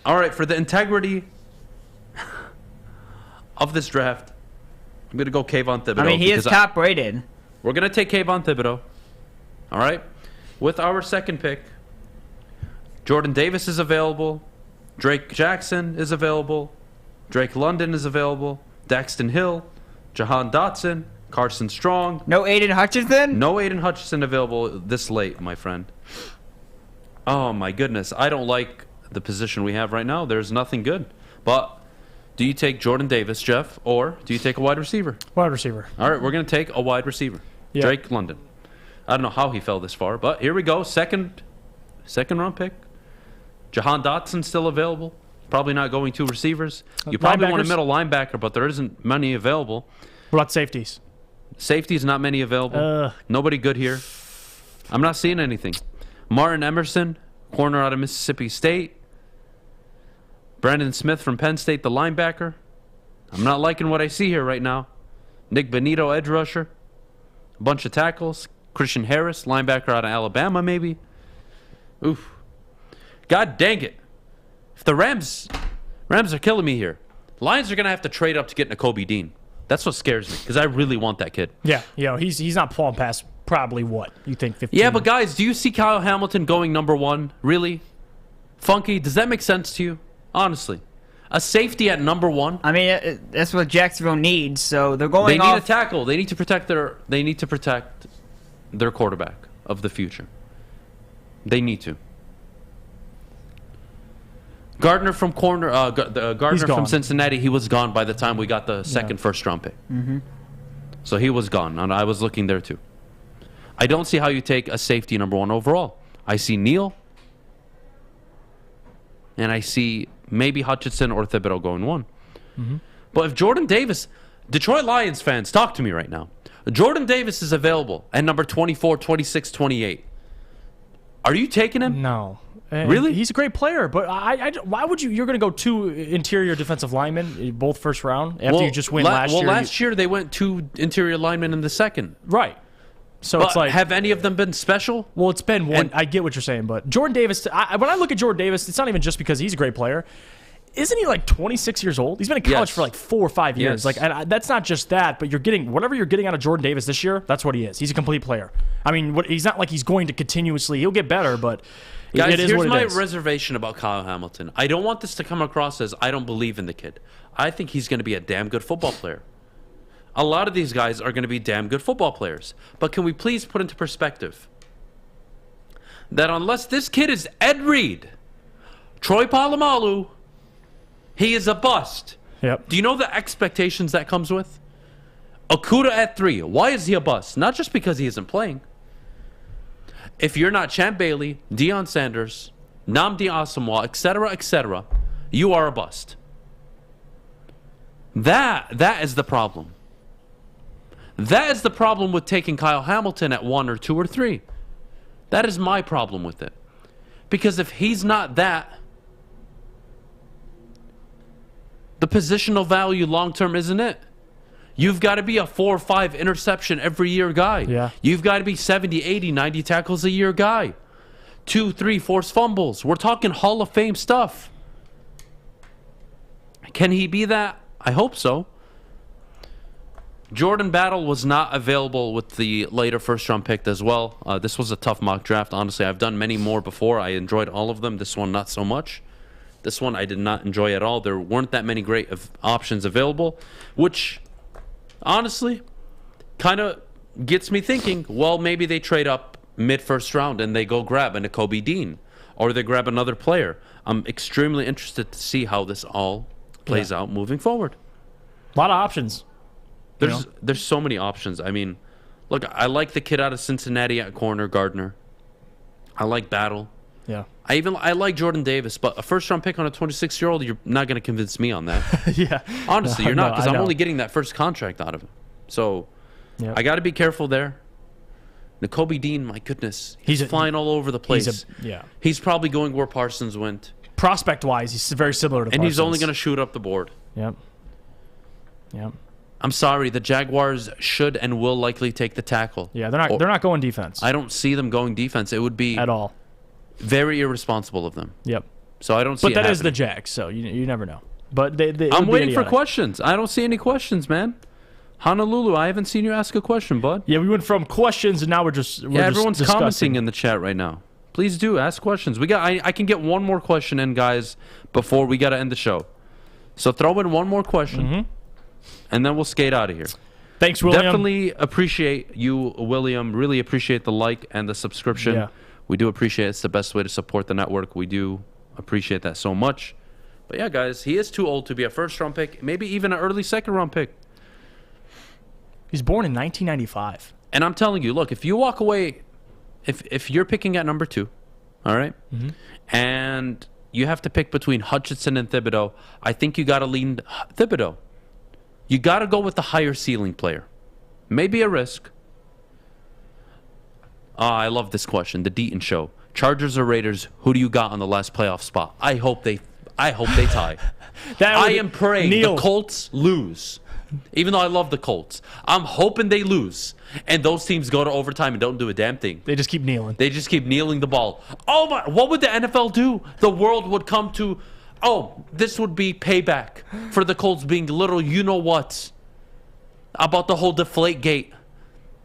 All right, for the integrity of this draft, I'm going to go Kayvon Thibodeau. I mean, he is top rated. We're going to take Kayvon Thibodeau. All right? With our second pick, Jordan Davis is available. Drake Jackson is available. Drake London is available. Daxton Hill. Jahan Dotson. Carson Strong. No Aiden Hutchinson? No Aiden Hutchinson available this late, my friend. Oh, my goodness. I don't like the position we have right now. There's nothing good. But do you take Jordan Davis, Jeff, or do you take a wide receiver? Wide receiver. All right, we're going to take a wide receiver. Yeah. Drake London. I don't know how he fell this far, but here we go. Second round pick. Jahan Dotson still available. Probably not going 2 receivers. You probably want a middle linebacker, but there isn't many available. What about safeties? Safeties, not many available. Nobody good here. I'm not seeing anything. Martin Emerson, corner out of Mississippi State. Brandon Smith from Penn State, the linebacker. I'm not liking what I see here right now. Nick Benito, edge rusher. A bunch of tackles. Christian Harris, linebacker out of Alabama, maybe. Oof. God dang it. If the Rams are killing me here. Lions are going to have to trade up to get Nakobe Dean. That's what scares me, because I really want that kid. Yeah, he's not falling past probably what? You think 15? Yeah, but guys, do you see Kyle Hamilton going number 1? Really? Funky, does that make sense to you? Honestly. A safety at number 1? I mean, that's what Jacksonville needs, so they're going They need off. a tackle. They need to protect their quarterback of the future. They need to. Gardner from Cincinnati, he was gone by the time we got the second first-round pick. Mm-hmm. So he was gone, and I was looking there too. I don't see how you take a safety number 1 overall. I see Neal, and I see maybe Hutchinson or Thibodeau going 1. Mm-hmm. But if Jordan Davis, Detroit Lions fans, talk to me right now. Jordan Davis is available at number 24, 26, 28. Are you taking him? No. Really? He's a great player, but why would you? You're going to go 2 interior defensive linemen, both first round, after you just win last year. Well, last year they went 2 interior linemen in the second. Right. So but it's like, have any of them been special? Well, it's been one. I get what you're saying, but Jordan Davis. When I look at Jordan Davis, it's not even just because he's a great player. Isn't he like 26 years old? He's been in college for like 4 or 5 years. Yes. Like, that's not just that, but you're getting whatever you're getting out of Jordan Davis this year. That's what he is. He's a complete player. I mean, he's not like he's going to continuously. He'll get better, but guys, it is here's what my it is. reservation about Kyle Hamilton. I don't want this to come across as I don't believe in the kid. I think he's going to be a damn good football player. A lot of these guys are going to be damn good football players. But can we please put into perspective that unless this kid is Ed Reed, Troy Polamalu, he is a bust. Yep. Do you know the expectations that comes with? Okuda at 3. Why is he a bust? Not just because he isn't playing. If you're not Champ Bailey, Deion Sanders, Nnamdi Asomugha, etc., you are a bust. That is the problem. That is the problem with taking Kyle Hamilton at 1 or 2 or 3. That is my problem with it. Because if he's not that, the positional value long-term isn't it. You've got to be a 4 or 5 interception every year guy. Yeah. You've got to be 70, 80, 90 tackles a year guy. 2, 3 forced fumbles. We're talking Hall of Fame stuff. Can he be that? I hope so. Jordan Battle was not available with the later first-round pick as well. This was a tough mock draft. Honestly, I've done many more before. I enjoyed all of them. This one, not so much. This one I did not enjoy at all. There weren't that many great options available, which honestly kind of gets me thinking, well, maybe they trade up mid-first round and they go grab a Nakobe Dean, or they grab another player. I'm extremely interested to see how this all plays out moving forward. A lot of options. There's so many options. I mean, look, I like the kid out of Cincinnati at corner, Gardner. I like Battle. Yeah. I like Jordan Davis, but a first-round pick on a 26-year-old, you're not going to convince me on that. Yeah. Honestly, you're not, because I I'm know. only getting that first contract out of him. So Yep. I got to be careful there. Nakobe Dean, my goodness, he's flying all over the place. He's probably going where Parsons went. Prospect-wise, he's very similar to And Parsons. he's only going to shoot up the board. Yep. I'm sorry, the Jaguars should and will likely take the tackle. Yeah, they're not going defense. I don't see them going defense. It would be at all very irresponsible of them. Yep. So I don't see But it that is happening. the Jags, so you never know. But I'm waiting for questions. I don't see any questions, man. Honolulu, I haven't seen you ask a question, bud. Yeah, we went from questions and now we're just everyone's discussing. commenting in the chat right now. Please do ask questions. I can get one more question in, guys, before we got to end the show. So throw in one more question, and then we'll skate out of here. Thanks, William. Definitely appreciate you, William. Really appreciate the like and the subscription. Yeah. We do appreciate it. It's the best way to support the network. We do appreciate that so much. But yeah, guys, he is too old to be a first-round pick, maybe even an early second-round pick. He's born in 1995. And I'm telling you, look, if you walk away, if you're picking at number 2, all right, and you have to pick between Hutchinson and Thibodeau, I think you got to lean Thibodeau. You got to go with the higher ceiling player. Maybe a risk. I love this question. The Deaton Show. Chargers or Raiders, who do you got on the last playoff spot? I hope they tie. I am praying the Colts lose. Even though I love the Colts. I'm hoping they lose. And those teams go to overtime and don't do a damn thing. They just keep kneeling. They just keep kneeling the ball. Oh my, what would the NFL do? The world would come to, this would be payback for the Colts being little you-know-what about the whole deflate gate.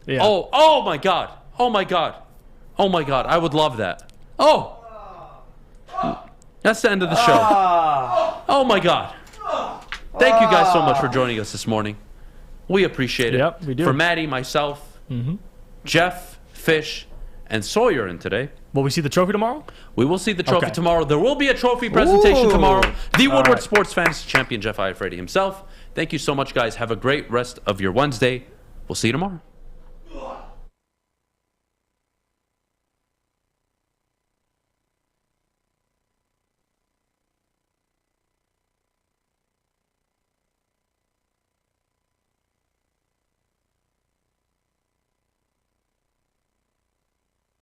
Yeah. Oh my God. Oh my God. Oh my God. I would love that. That's the end of the show. Oh, my God. Thank you guys so much for joining us this morning. We appreciate it. Yep, we do. For Maddy, myself, Jeff, Fish, and Sawyer in today. Will we see the trophy tomorrow? We will see the trophy tomorrow. There will be a trophy presentation tomorrow. The Woodward right. Sports Fantasy Champion, Jeff Iafredi himself. Thank you so much, guys. Have a great rest of your Wednesday. We'll see you tomorrow.